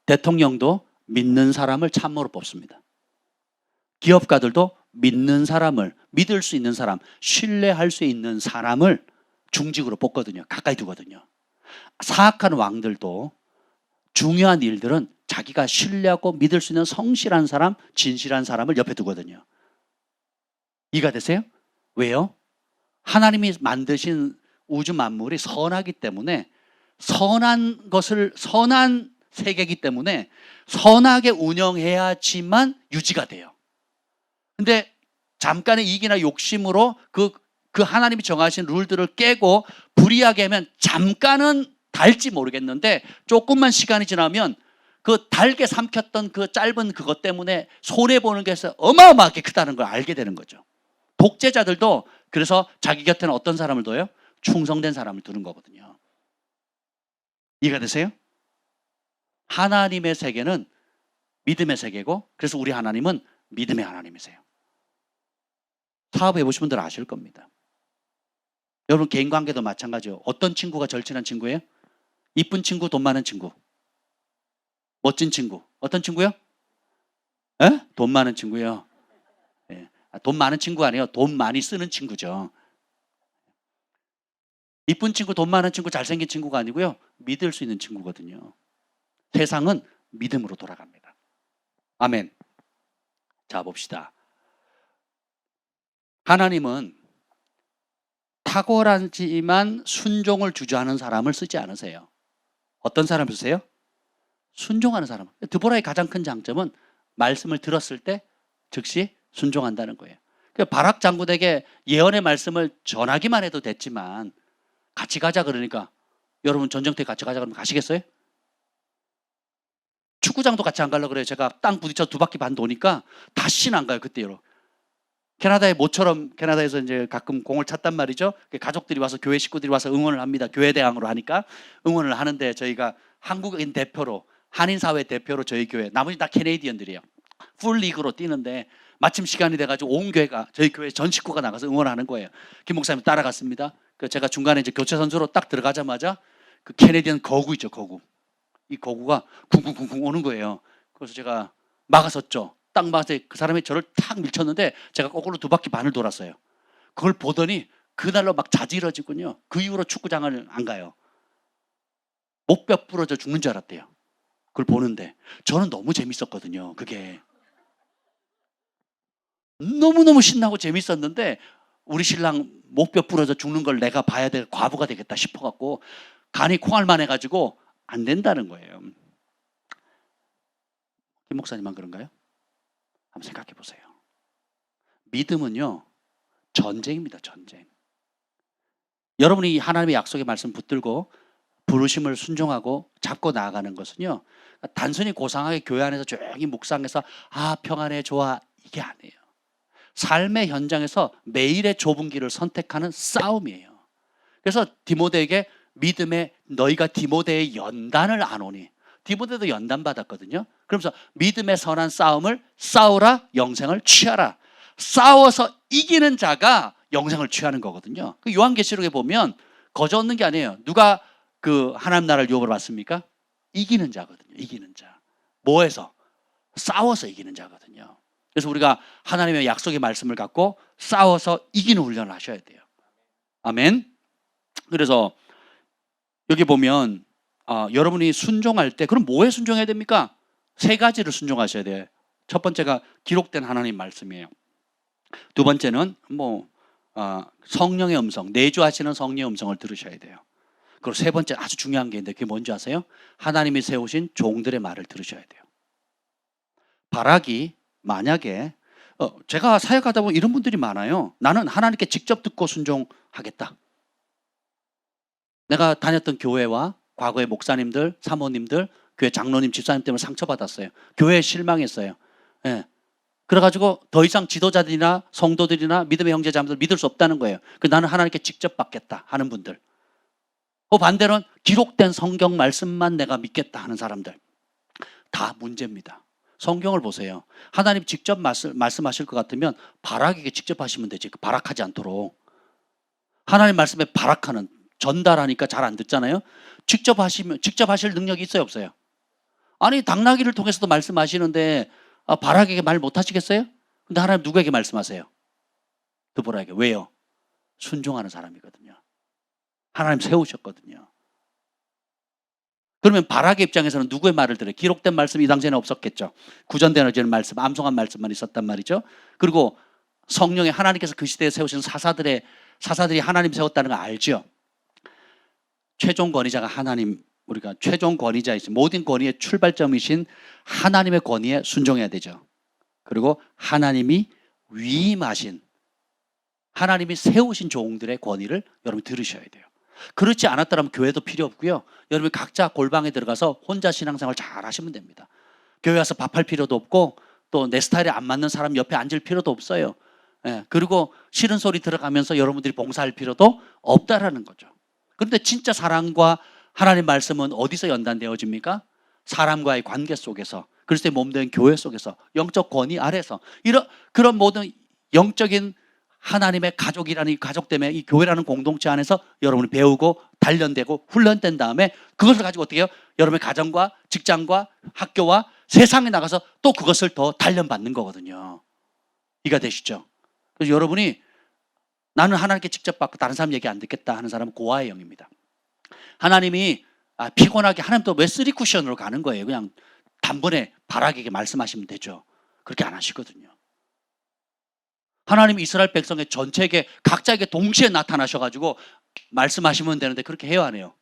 대통령도 믿는 사람을 참모로 뽑습니다. 기업가들도 믿는 사람을, 믿을 수 있는 사람, 신뢰할 수 있는 사람을 중직으로 뽑거든요. 가까이 두거든요. 사악한 왕들도 중요한 일들은 자기가 신뢰하고 믿을 수 있는 성실한 사람, 진실한 사람을 옆에 두거든요. 이해가 되세요? 왜요? 하나님이 만드신 우주 만물이 선하기 때문에 선한 세계이기 때문에 선하게 운영해야지만 유지가 돼요. 근데 잠깐의 이익이나 욕심으로 그 하나님이 정하신 룰들을 깨고 불이하게 하면 잠깐은 달지 모르겠는데 조금만 시간이 지나면 그 달게 삼켰던 그 짧은 그것 때문에 손해보는 게 어마어마하게 크다는 걸 알게 되는 거죠. 독재자들도 그래서 자기 곁에는 어떤 사람을 둬요? 충성된 사람을 두는 거거든요. 이해가 되세요? 하나님의 세계는 믿음의 세계고, 그래서 우리 하나님은 믿음의 하나님이세요. 사업해 보신 분들 아실 겁니다. 여러분 개인 관계도 마찬가지예요. 어떤 친구가 절친한 친구예요? 이쁜 친구, 돈 많은 친구, 멋진 친구. 어떤 친구요? 에? 돈 많은 친구요. 예. 돈 많은 친구 아니에요. 돈 많이 쓰는 친구죠. 이쁜 친구, 돈 많은 친구, 잘생긴 친구가 아니고요. 믿을 수 있는 친구거든요. 세상은 믿음으로 돌아갑니다. 아멘. 자, 봅시다. 하나님은 탁월하지만 순종을 주저하는 사람을 쓰지 않으세요. 어떤 사람을 쓰세요? 순종하는 사람. 드보라의 가장 큰 장점은 말씀을 들었을 때 즉시 순종한다는 거예요. 바락 장군에게 예언의 말씀을 전하기만 해도 됐지만 같이 가자 그러니까, 여러분 전쟁터에 같이 가자 그러면 가시겠어요? 축구장도 같이 안 가려고 그래요. 제가 땅 부딪혀 2바퀴 반 도니까 다시는 안 가요. 그때요. 캐나다의 모처럼 캐나다에서 이제 가끔 공을 찼단 말이죠. 가족들이 와서, 교회 식구들이 와서 응원을 합니다. 교회 대항으로 하니까 응원을 하는데, 저희가 한국인 대표로, 한인사회 대표로 저희 교회, 나머지 다 캐네디언들이에요. 풀 리그로 뛰는데 마침 시간이 돼가지고 온 교회가, 저희 교회 전 식구가 나가서 응원하는 거예요. 김 목사님 따라갔습니다. 제가 중간에 이제 교체 선수로 딱 들어가자마자 그 캐네디언 거구 있죠, 거구. 이 거구가 쿵쿵쿵쿵 오는 거예요. 그래서 제가 막아섰죠. 딱 막아서 그 사람이 저를 탁 밀쳤는데 제가 거꾸로 2바퀴 반을 돌았어요. 그걸 보더니 그날로 막 자지러지군요. 그 이후로 축구장을 안 가요. 목뼈 부러져 죽는 줄 알았대요. 그걸 보는데 저는 너무 재밌었거든요. 그게 너무너무 신나고 재밌었는데, 우리 신랑 목뼈 부러져 죽는 걸 내가 봐야 될 과부가 되겠다 싶어갖고 간이 콩알만 해가지고 안 된다는 거예요. 김 목사님만 그런가요? 한번 생각해 보세요. 믿음은요, 전쟁입니다. 전쟁. 여러분이 하나님의 약속의 말씀 붙들고 부르심을 순종하고 잡고 나아가는 것은요, 단순히 고상하게 교회 안에서 조용히 묵상해서 평안해 좋아, 이게 아니에요. 삶의 현장에서 매일의 좁은 길을 선택하는 싸움이에요. 그래서 디모데에게 믿음의, 너희가 디모데의 연단을 안 오니, 디모데도 연단 받았거든요. 그러면서 믿음의 선한 싸움을 싸우라, 영생을 취하라. 싸워서 이기는 자가 영생을 취하는 거거든요. 그 요한계시록에 보면 거저 얻는 게 아니에요. 누가 그 하나님 나라를 유업으로 받습니까? 이기는 자거든요. 이기는 자. 뭐해서? 싸워서 이기는 자거든요. 그래서 우리가 하나님의 약속의 말씀을 갖고 싸워서 이기는 훈련을 하셔야 돼요. 아멘. 그래서 여기 보면 여러분이 순종할 때, 그럼 뭐에 순종해야 됩니까? 3가지를 순종하셔야 돼요. 첫 번째가 기록된 하나님 말씀이에요. 두 번째는 성령의 음성, 내주하시는 성령의 음성을 들으셔야 돼요. 그리고 세 번째 아주 중요한 게 있는데, 그게 뭔지 아세요? 하나님이 세우신 종들의 말을 들으셔야 돼요. 바락이 만약에 제가 사역하다 보면 이런 분들이 많아요. 나는 하나님께 직접 듣고 순종하겠다. 내가 다녔던 교회와 과거의 목사님들, 사모님들, 교회 장로님, 집사님 때문에 상처받았어요. 교회에 실망했어요. 예. 그래가지고 더 이상 지도자들이나 성도들이나 믿음의 형제자매들 믿을 수 없다는 거예요. 나는 하나님께 직접 받겠다 하는 분들. 반대로는 기록된 성경 말씀만 내가 믿겠다 하는 사람들. 다 문제입니다. 성경을 보세요. 하나님 직접 말씀하실 것 같으면 바락에게 직접 하시면 되지. 바락하지 않도록. 하나님 말씀에 바락하는, 전달하니까 잘 안 듣잖아요. 직접 하실 능력이 있어요, 없어요? 아니, 당나귀를 통해서도 말씀하시는데 바락에게 말 못 하시겠어요? 근데 하나님 누구에게 말씀하세요? 드보라에게. 왜요? 순종하는 사람이거든요. 하나님 세우셨거든요. 그러면 바락의 입장에서는 누구의 말을 들어요? 기록된 말씀이 이 당시에는 없었겠죠. 구전되어지는 말씀, 암송한 말씀만 있었단 말이죠. 그리고 성령의, 하나님께서 그 시대에 세우신 사사들의 사사들이 하나님 세웠다는 거 알죠? 최종 권위자가 하나님, 우리가 최종 권위자이신, 모든 권위의 출발점이신 하나님의 권위에 순종해야 되죠. 그리고 하나님이 위임하신, 하나님이 세우신 종들의 권위를 여러분 들으셔야 돼요. 그렇지 않았더라면 교회도 필요 없고요. 여러분 각자 골방에 들어가서 혼자 신앙생활 잘 하시면 됩니다. 교회 와서 밥할 필요도 없고 또 내 스타일에 안 맞는 사람 옆에 앉을 필요도 없어요. 예, 그리고 싫은 소리 들어가면서 여러분들이 봉사할 필요도 없다라는 거죠. 그런데 진짜 사랑과 하나님 말씀은 어디서 연단되어집니까? 사람과의 관계 속에서, 그리스도의 몸된 교회 속에서, 영적 권위 아래서, 그런 모든 영적인 하나님의 가족이라는 이 가족 때문에 이 교회라는 공동체 안에서 여러분이 배우고 단련되고 훈련된 다음에 그것을 가지고 어떻게 해요? 여러분의 가정과 직장과 학교와 세상에 나가서 또 그것을 더 단련받는 거거든요. 이해가 되시죠? 그래서 여러분이 나는 하나님께 직접 받고 다른 사람 얘기 안 듣겠다 하는 사람은 고아의 영입니다. 하나님이 피곤하게 하나님 또 왜 쓰리 쿠션으로 가는 거예요? 그냥 단번에 바라게게 말씀하시면 되죠. 그렇게 안 하시거든요. 하나님 이스라엘 백성의 전체에게 각자에게 동시에 나타나셔가지고 말씀하시면 되는데 그렇게 해요, 안 해요?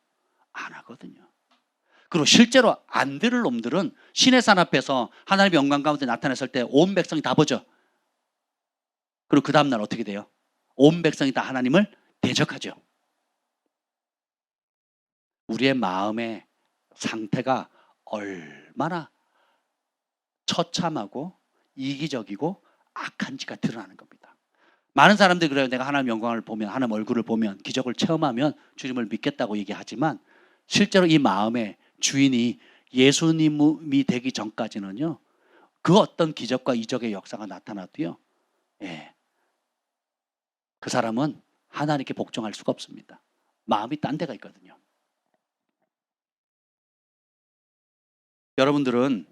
안 하거든요. 그리고 실제로 안 들을 놈들은 신의 산 앞에서 하나님의 영광 가운데 나타났을 때 온 백성이 다 보죠. 그리고 그 다음날 어떻게 돼요? 온 백성이 다 하나님을 대적하죠. 우리의 마음의 상태가 얼마나 처참하고 이기적이고 악한지가 드러나는 겁니다. 많은 사람들이 그래요. 내가 하나님 영광을 보면, 하나님 얼굴을 보면, 기적을 체험하면 주님을 믿겠다고 얘기하지만 실제로 이 마음의 주인이 예수님이 되기 전까지는요, 그 어떤 기적과 이적의 역사가 나타나도요, 그 사람은 하나님께 복종할 수가 없습니다. 마음이 딴 데가 있거든요. 여러분들은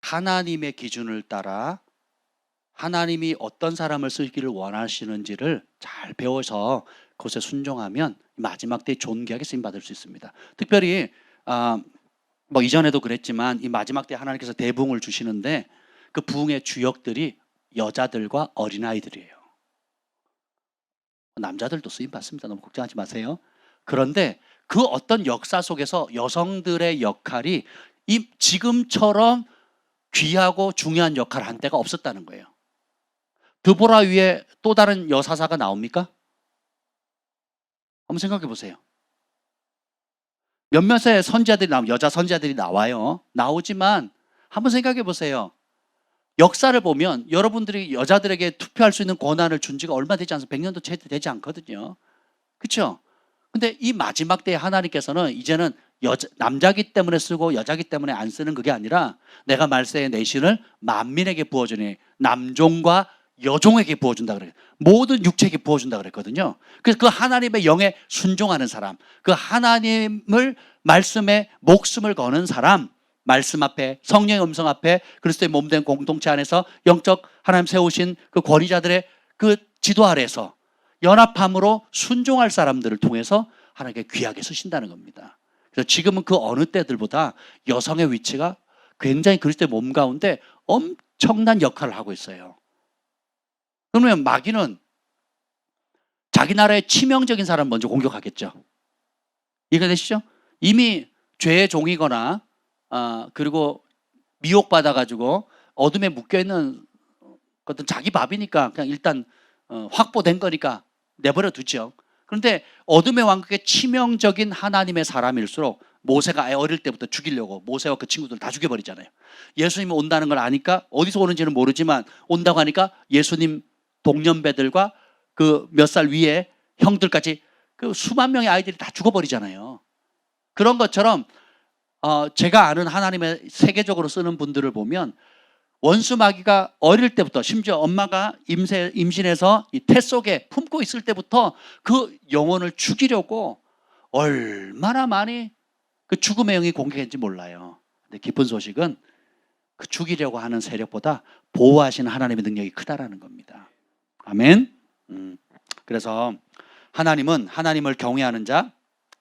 하나님의 기준을 따라 하나님이 어떤 사람을 쓰기를 원하시는지를 잘 배워서 그것에 순종하면 마지막 때에 존귀하게 쓰임받을 수 있습니다. 특별히 뭐 이전에도 그랬지만 이 마지막 때에 하나님께서 대부흥을 주시는데 그 부흥의 주역들이 여자들과 어린아이들이에요. 남자들도 쓰임받습니다. 너무 걱정하지 마세요. 그런데 그 어떤 역사 속에서 여성들의 역할이 지금처럼 귀하고 중요한 역할을 한 때가 없었다는 거예요. 드보라 위에 또 다른 여사사가 나옵니까? 한번 생각해 보세요. 몇몇의 선지자들이 여자 선지자들이 나와요. 나오지만 한번 생각해 보세요. 역사를 보면 여러분들이 여자들에게 투표할 수 있는 권한을 준 지가 얼마 되지 않아서 100년도 채 되지 않거든요. 그렇죠? 근데 이 마지막 때에 하나님께서는 이제는 남자기 때문에 쓰고 여자기 때문에 안 쓰는 그게 아니라 내가 말세에 내 신을 만민에게 부어주니 남종과 여종에게 부어준다 그래요. 모든 육체에게 부어준다 그랬거든요. 그래서 그 하나님의 영에 순종하는 사람, 그 하나님을 말씀에 목숨을 거는 사람, 말씀 앞에, 성령의 음성 앞에, 그리스도의 몸된 공동체 안에서 영적 하나님 세우신 그 권위자들의 그 지도 아래에서 연합함으로 순종할 사람들을 통해서 하나님께 귀하게 쓰신다는 겁니다. 그래서 지금은 그 어느 때들보다 여성의 위치가 굉장히 그리스도의 몸 가운데 엄청난 역할을 하고 있어요. 그러면 마귀는 자기 나라의 치명적인 사람 먼저 공격하겠죠. 이해가 되시죠? 이미 죄의 종이거나 그리고 미혹받아가지고 어둠에 묶여있는 어떤 자기 밥이니까 그냥 일단 확보된 거니까 내버려 두죠. 그런데 어둠의 왕국의 치명적인 하나님의 사람일수록 모세가 어릴 때부터 죽이려고 모세와 그 친구들 다 죽여버리잖아요. 예수님이 온다는 걸 아니까 어디서 오는지는 모르지만 온다고 하니까 예수님 동년배들과 그 몇 살 위에 형들까지 그 수만 명의 아이들이 다 죽어버리잖아요. 그런 것처럼 제가 아는 하나님의 세계적으로 쓰는 분들을 보면 원수 마귀가 어릴 때부터 심지어 엄마가 임신해서 이 태 속에 품고 있을 때부터 그 영혼을 죽이려고 얼마나 많이 그 죽음의 영이 공격했는지 몰라요. 근데 기쁜 소식은 그 죽이려고 하는 세력보다 보호하시는 하나님의 능력이 크다라는 겁니다. 아멘. 그래서 하나님은 하나님을 경외하는 자,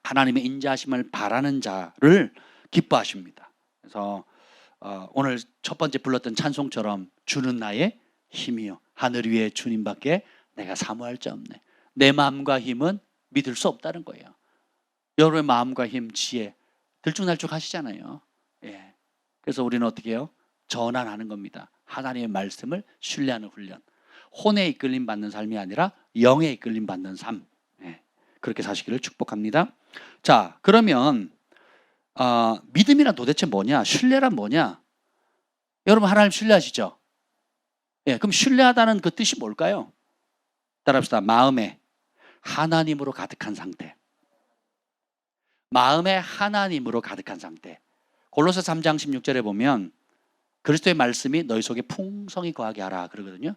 하나님의 인자하심을 바라는 자를 기뻐하십니다. 그래서 오늘 첫 번째 불렀던 찬송처럼 주는 나의 힘이요 하늘 위에 주님밖에 내가 사모할 자 없네. 내 마음과 힘은 믿을 수 없다는 거예요. 여러분의 마음과 힘, 지혜 들쭉날쭉 하시잖아요. 예. 그래서 우리는 어떻게 해요? 전환하는 겁니다. 하나님의 말씀을 신뢰하는 훈련. 혼에 이끌림 받는 삶이 아니라 영에 이끌림 받는 삶. 예. 그렇게 사시기를 축복합니다. 자, 그러면 믿음이란 도대체 뭐냐? 신뢰란 뭐냐? 여러분 하나님 신뢰하시죠? 예, 그럼 신뢰하다는 그 뜻이 뭘까요? 따라합시다. 마음에 하나님으로 가득한 상태. 마음에 하나님으로 가득한 상태. 골로새 3장 16절에 보면 그리스도의 말씀이 너희 속에 풍성히 거하게 하라 그러거든요.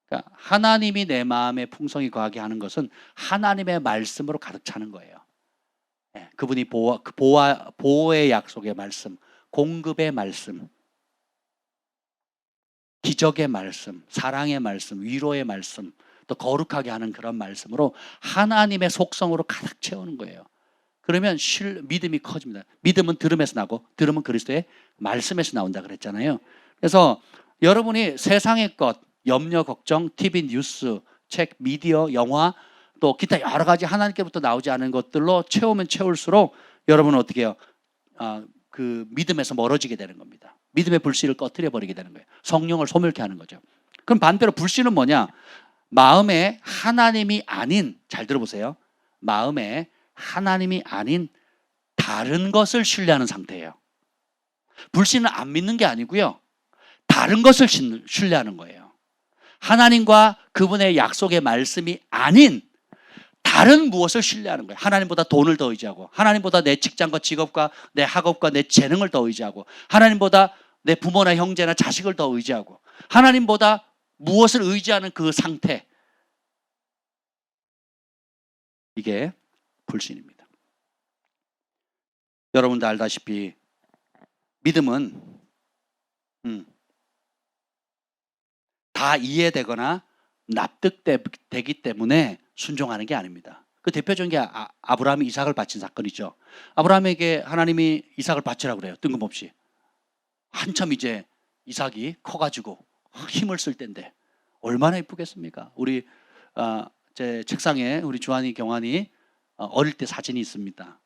그러니까 하나님이 내 마음에 풍성히 거하게 하는 것은 하나님의 말씀으로 가득 차는 거예요. 예, 그분이 보호의 약속의 말씀, 공급의 말씀, 기적의 말씀, 사랑의 말씀, 위로의 말씀, 또 거룩하게 하는 그런 말씀으로 하나님의 속성으로 가득 채우는 거예요. 그러면 믿음이 커집니다. 믿음은 들음에서 나고 들음은 그리스도의 말씀에서 나온다 그랬잖아요. 그래서 여러분이 세상의 것, 염려, 걱정, TV, 뉴스, 책, 미디어, 영화 또 기타 여러 가지 하나님께부터 나오지 않은 것들로 채우면 채울수록 여러분은 어떻게 해요? 그 믿음에서 멀어지게 되는 겁니다. 믿음의 불씨를 꺼뜨려 버리게 되는 거예요. 성령을 소멸케 하는 거죠. 그럼 반대로 불씨는 뭐냐? 마음에 하나님이 아닌, 잘 들어보세요. 마음에 하나님이 아닌 다른 것을 신뢰하는 상태예요. 불신은 안 믿는 게 아니고요. 다른 것을 신뢰하는 거예요. 하나님과 그분의 약속의 말씀이 아닌 다른 무엇을 신뢰하는 거예요. 하나님보다 돈을 더 의지하고, 하나님보다 내 직장과 직업과 내 학업과 내 재능을 더 의지하고, 하나님보다 내 부모나 형제나 자식을 더 의지하고, 하나님보다 무엇을 의지하는 그 상태. 이게 불신입니다. 여러분도 알다시피 믿음은 다 이해되거나 납득되기 때문에 순종하는 게 아닙니다. 그 대표적인 게 아브라함이 이삭을 바친 사건이죠. 아브라함에게 하나님이 이삭을 바치라고 그래요. 뜬금없이. 한참 이제 이삭이 커가지고 힘을 쓸 때인데 얼마나 이쁘겠습니까? 우리 제 책상에 우리 주한이 경환이 어릴 때 사진이 있습니다.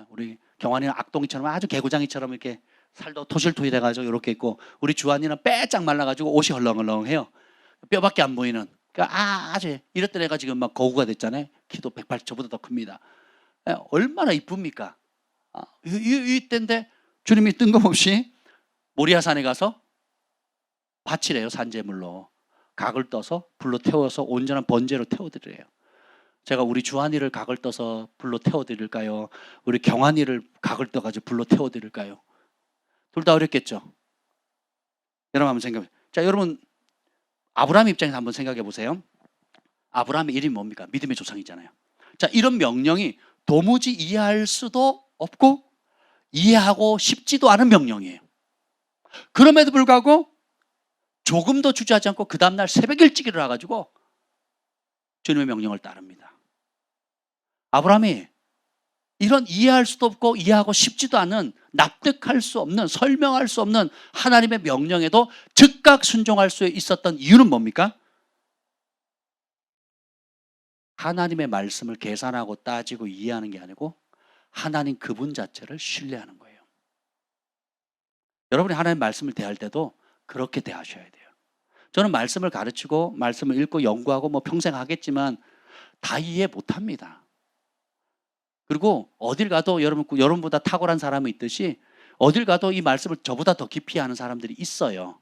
우리 경환이는 악동이처럼 아주 개구장이처럼 이렇게 살도 토실토실 돼가지고 이렇게 있고, 우리 주한이는 빼짝 말라가지고 옷이 헐렁헐렁해요. 뼈밖에 안 보이는. 그러니까 아주 이랬던 애가 지금 막 거구가 됐잖아요. 키도 180, 저보다 더 큽니다. 얼마나 이쁩니까? 이때인데 주님이 뜬금없이 모리아산에 가서 바치래요. 산재물로 각을 떠서 불로 태워서 온전한 번제로 태워드려요. 제가 우리 주한이를 각을 떠서 불로 태워드릴까요? 우리 경한이를 각을 떠가지고 불로 태워드릴까요? 둘 다 어렵겠죠. 여러분 한번 생각해. 자, 여러분 아브라함 입장에서 한번 생각해 보세요. 아브라함의 이름이 뭡니까? 믿음의 조상이잖아요. 자, 이런 명령이 도무지 이해할 수도 없고 이해하고 싶지도 않은 명령이에요. 그럼에도 불구하고 조금도 주저하지 않고 그 다음날 새벽 일찍 일어나가지고 주님의 명령을 따릅니다. 아브라함이 이런 이해할 수도 없고 이해하고 싶지도 않은, 납득할 수 없는, 설명할 수 없는 하나님의 명령에도 즉각 순종할 수 있었던 이유는 뭡니까? 하나님의 말씀을 계산하고 따지고 이해하는 게 아니고 하나님 그분 자체를 신뢰하는 거예요. 여러분이 하나님 말씀을 대할 때도 그렇게 대하셔야 돼요. 저는 말씀을 가르치고 말씀을 읽고 연구하고 뭐 평생 하겠지만 다 이해 못합니다. 그리고 어딜 가도 여러분보다 탁월한 사람이 있듯이 어딜 가도 이 말씀을 저보다 더 깊이 아는 사람들이 있어요.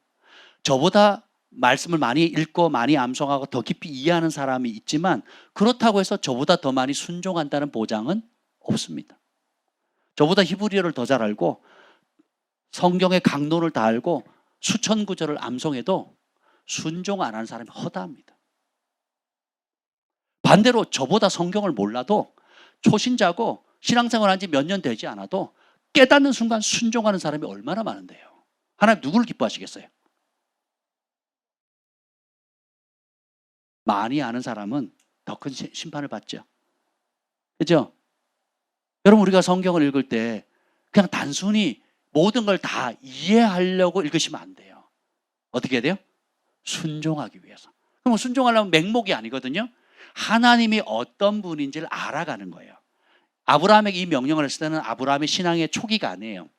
저보다 말씀을 많이 읽고 많이 암송하고 더 깊이 이해하는 사람이 있지만 그렇다고 해서 저보다 더 많이 순종한다는 보장은 없습니다. 저보다 히브리어를 더 잘 알고 성경의 강론을 다 알고 수천 구절을 암송해도 순종 안 하는 사람이 허다합니다. 반대로 저보다 성경을 몰라도 초신자고 신앙생활 한 지 몇 년 되지 않아도 깨닫는 순간 순종하는 사람이 얼마나 많은데요. 하나님 누구를 기뻐하시겠어요? 많이 아는 사람은 더 큰 심판을 받죠. 그렇죠? 여러분 우리가 성경을 읽을 때 그냥 단순히 모든 걸 다 이해하려고 읽으시면 안 돼요. 어떻게 해야 돼요? 순종하기 위해서. 그럼 순종하려면 맹목이 아니거든요. 하나님이 어떤 분인지를 알아가는 거예요. 아브라함에게 이 명령을 했을 때는 아브라함의 신앙의 초기가 아니에요.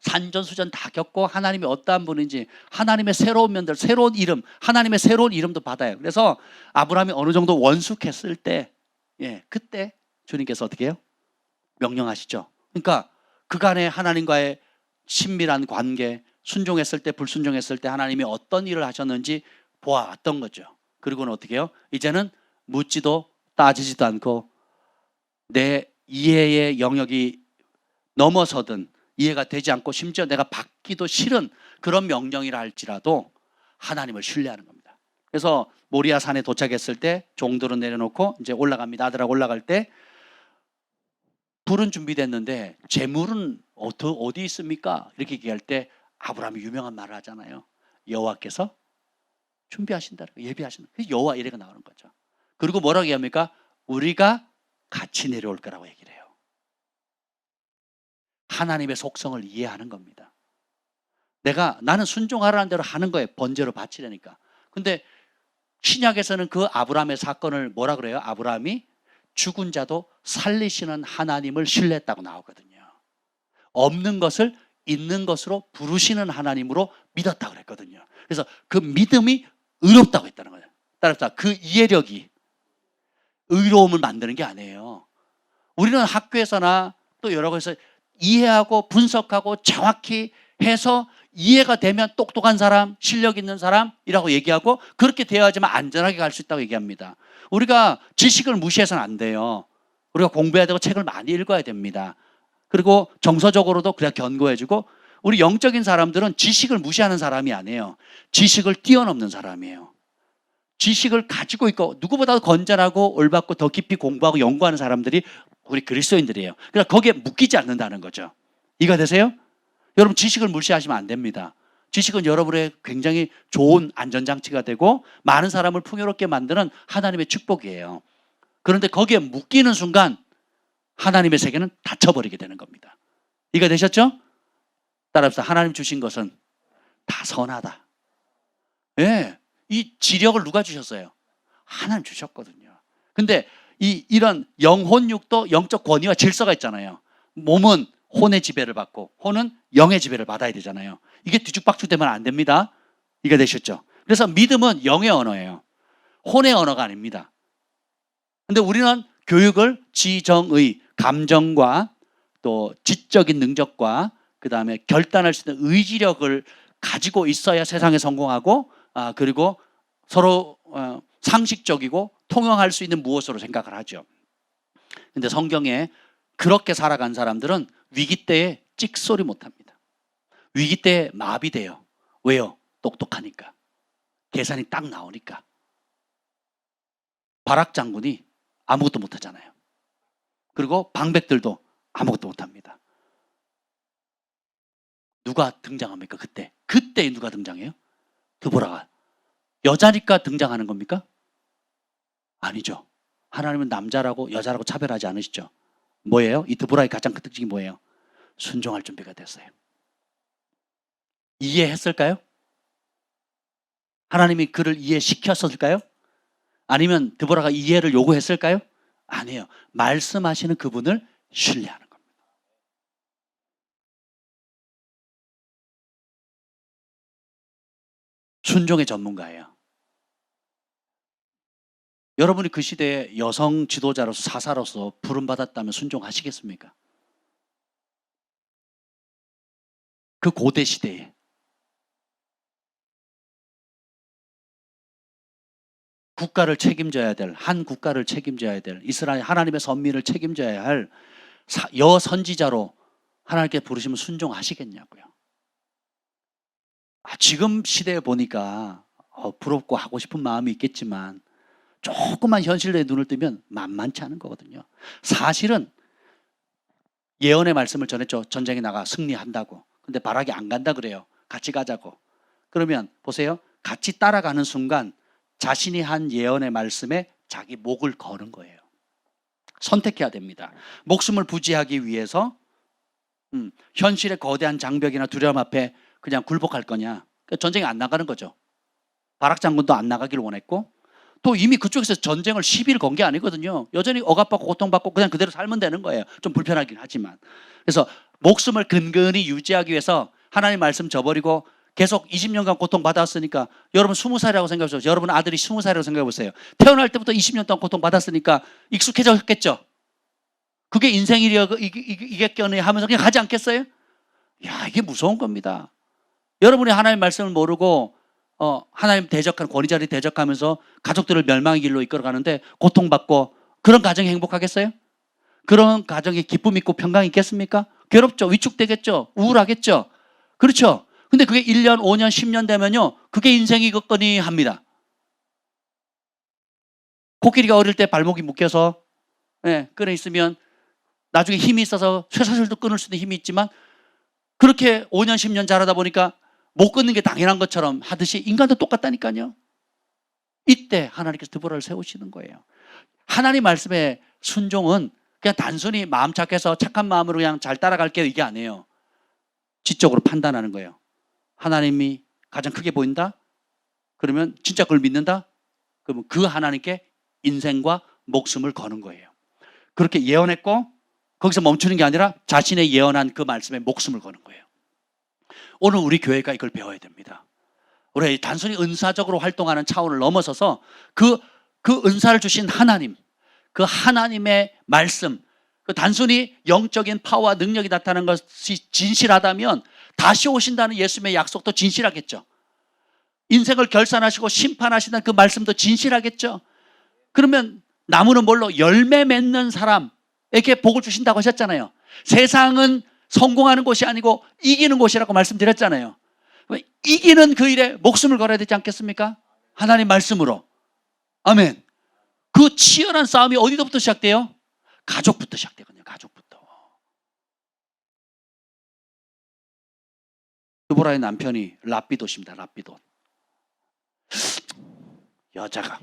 산전수전 다 겪고 하나님이 어떠한 분인지, 하나님의 새로운 면들, 새로운 이름, 하나님의 새로운 이름도 받아요. 그래서 아브라함이 어느 정도 원숙했을 때, 그때 주님께서 어떻게 해요? 명령하시죠. 그러니까 그간의 하나님과의 친밀한 관계, 순종했을 때, 불순종했을 때 하나님이 어떤 일을 하셨는지 보아왔던 거죠. 그리고는 어떻게 해요? 이제는 묻지도 따지지도 않고 내 이해의 영역이 넘어서든 이해가 되지 않고 심지어 내가 받기도 싫은 그런 명령이라 할지라도 하나님을 신뢰하는 겁니다. 그래서 모리아 산에 도착했을 때 종들은 내려놓고 이제 올라갑니다. 아들하고 올라갈 때 불은 준비됐는데 재물은 어디 있습니까? 이렇게 얘기할 때 아브라함이 유명한 말을 하잖아요. 여호와께서 준비하신다, 예비하신다. 여호와 이래가 나오는 거죠. 그리고 뭐라고 얘기합니까? 우리가 같이 내려올 거라고 얘기를 해요. 하나님의 속성을 이해하는 겁니다. 나는 순종하라는 대로 하는 거예요. 번제로 바치려니까. 근데 신약에서는 그 아브라함의 사건을 뭐라 그래요? 아브라함이 죽은 자도 살리시는 하나님을 신뢰했다고 나오거든요. 없는 것을 있는 것으로 부르시는 하나님으로 믿었다고 그랬거든요. 그래서 그 믿음이 의롭다고 했다는 거예요. 따라서 그 이해력이 의로움을 만드는 게 아니에요. 우리는 학교에서나 또 여러 곳에서 이해하고 분석하고 정확히 해서 이해가 되면 똑똑한 사람, 실력 있는 사람이라고 얘기하고 그렇게 되어야지만 안전하게 갈 수 있다고 얘기합니다. 우리가 지식을 무시해서는 안 돼요. 우리가 공부해야 되고 책을 많이 읽어야 됩니다. 그리고 정서적으로도 그래야 견고해지고, 우리 영적인 사람들은 지식을 무시하는 사람이 아니에요. 지식을 뛰어넘는 사람이에요. 지식을 가지고 있고 누구보다도 건전하고 올바르고 더 깊이 공부하고 연구하는 사람들이 우리 그리스도인들이에요. 그러니까 거기에 묶이지 않는다는 거죠. 이해가 되세요? 여러분, 지식을 무시하시면 안 됩니다. 지식은 여러분의 굉장히 좋은 안전장치가 되고 많은 사람을 풍요롭게 만드는 하나님의 축복이에요. 그런데 거기에 묶이는 순간 하나님의 세계는 닫혀버리게 되는 겁니다. 이해가 되셨죠? 따라합시다. 하나님 주신 것은 다 선하다. 이 지력을 누가 주셨어요? 하나님 주셨거든요. 근데 이런 영혼육도 영적 권위와 질서가 있잖아요. 몸은 혼의 지배를 받고 혼은 영의 지배를 받아야 되잖아요. 이게 뒤죽박죽되면 안 됩니다. 이해가 되셨죠? 그래서 믿음은 영의 언어예요. 혼의 언어가 아닙니다. 근데 우리는 교육을 지정의, 감정과 또 지적인 능력과 그 다음에 결단할 수 있는 의지력을 가지고 있어야 세상에 성공하고, 그리고 서로 상식적이고 통용할 수 있는 무엇으로 생각을 하죠. 근데 성경에 그렇게 살아간 사람들은 위기 때에 찍소리 못합니다. 위기 때에 마비돼요. 왜요? 똑똑하니까. 계산이 딱 나오니까. 바락 장군이 아무것도 못하잖아요. 그리고 방백들도 아무것도 못합니다. 누가 등장합니까? 그때 누가 등장해요? 드보라가. 여자니까 등장하는 겁니까? 아니죠. 하나님은 남자라고 여자라고 차별하지 않으시죠. 뭐예요? 이 드보라의 가장 큰 특징이 뭐예요? 순종할 준비가 됐어요. 이해했을까요? 하나님이 그를 이해시켰을까요? 아니면 드보라가 이해를 요구했을까요? 아니에요. 말씀하시는 그분을 신뢰하는 겁니다. 순종의 전문가예요. 여러분이 그 시대에 여성 지도자로서 사사로서 부름받았다면 순종하시겠습니까? 그 고대 시대에 국가를 책임져야 될, 한 국가를 책임져야 될, 이스라엘 하나님의 선민을 책임져야 할 여선지자로 하나님께 부르시면 순종하시겠냐고요. 지금 시대에 보니까 부럽고 하고 싶은 마음이 있겠지만 조금만 현실에 눈을 뜨면 만만치 않은 거거든요. 사실은 예언의 말씀을 전했죠. 전쟁에 나가 승리한다고. 근데 바락이 안 간다 그래요. 같이 가자고. 그러면 보세요. 같이 따라가는 순간 자신이 한 예언의 말씀에 자기 목을 거는 거예요. 선택해야 됩니다. 목숨을 부지하기 위해서 현실의 거대한 장벽이나 두려움 앞에 그냥 굴복할 거냐. 전쟁에 안 나가는 거죠. 바락 장군도 안 나가기를 원했고, 또 이미 그쪽에서 전쟁을 시비를 건 게 아니거든요. 여전히 억압받고 고통받고 그냥 그대로 살면 되는 거예요. 좀 불편하긴 하지만. 그래서 목숨을 근근히 유지하기 위해서 하나님 말씀 저버리고 계속 20년간 고통받았으니까, 여러분 20살이라고 생각해 보세요. 여러분 아들이 20살이라고 생각해 보세요. 태어날 때부터 20년 동안 고통받았으니까 익숙해졌겠죠. 그게 인생이겠거니 하면서 그냥 가지 않겠어요? 야, 이게 무서운 겁니다. 여러분이 하나님 말씀을 모르고 하나님 대적하는 권위자리 대적하면서 가족들을 멸망의 길로 이끌어가는데 고통받고, 그런 가정이 행복하겠어요? 그런 가정에 기쁨 있고 평강이 있겠습니까? 괴롭죠. 위축되겠죠. 우울하겠죠. 그렇죠. 근데 그게 1년, 5년, 10년 되면요, 그게 인생이겠거니 합니다. 코끼리가 어릴 때 발목이 묶여서 끈에 있으면 나중에 힘이 있어서 쇠사슬도 끊을 수도 힘이 있지만, 그렇게 5년, 10년 자라다 보니까 못 끊는 게 당연한 것처럼 하듯이 인간도 똑같다니까요. 이때 하나님께서 드보라를 세우시는 거예요. 하나님 말씀의 순종은 그냥 단순히 마음 착해서 착한 마음으로 그냥 잘 따라갈게요, 이게 아니에요. 지적으로 판단하는 거예요. 하나님이 가장 크게 보인다? 그러면 진짜 그걸 믿는다? 그러면 그 하나님께 인생과 목숨을 거는 거예요. 그렇게 예언했고 거기서 멈추는 게 아니라 자신의 예언한 그 말씀에 목숨을 거는 거예요. 오늘 우리 교회가 이걸 배워야 됩니다. 우리 단순히 은사적으로 활동하는 차원을 넘어서서 그 은사를 주신 하나님, 그 하나님의 말씀, 그 단순히 영적인 파워와 능력이 나타나는 것이 진실하다면 다시 오신다는 예수님의 약속도 진실하겠죠. 인생을 결산하시고 심판하신다는 그 말씀도 진실하겠죠. 그러면 나무는 뭘로? 열매 맺는 사람에게 복을 주신다고 하셨잖아요. 세상은 성공하는 곳이 아니고 이기는 곳이라고 말씀드렸잖아요. 이기는 그 일에 목숨을 걸어야 되지 않겠습니까? 하나님 말씀으로. 아멘. 그 치열한 싸움이 어디서부터 시작돼요? 가족부터 시작되거든요. 가족부터. 드보라의 남편이 랍비돗입니다. 랍비돗. 여자가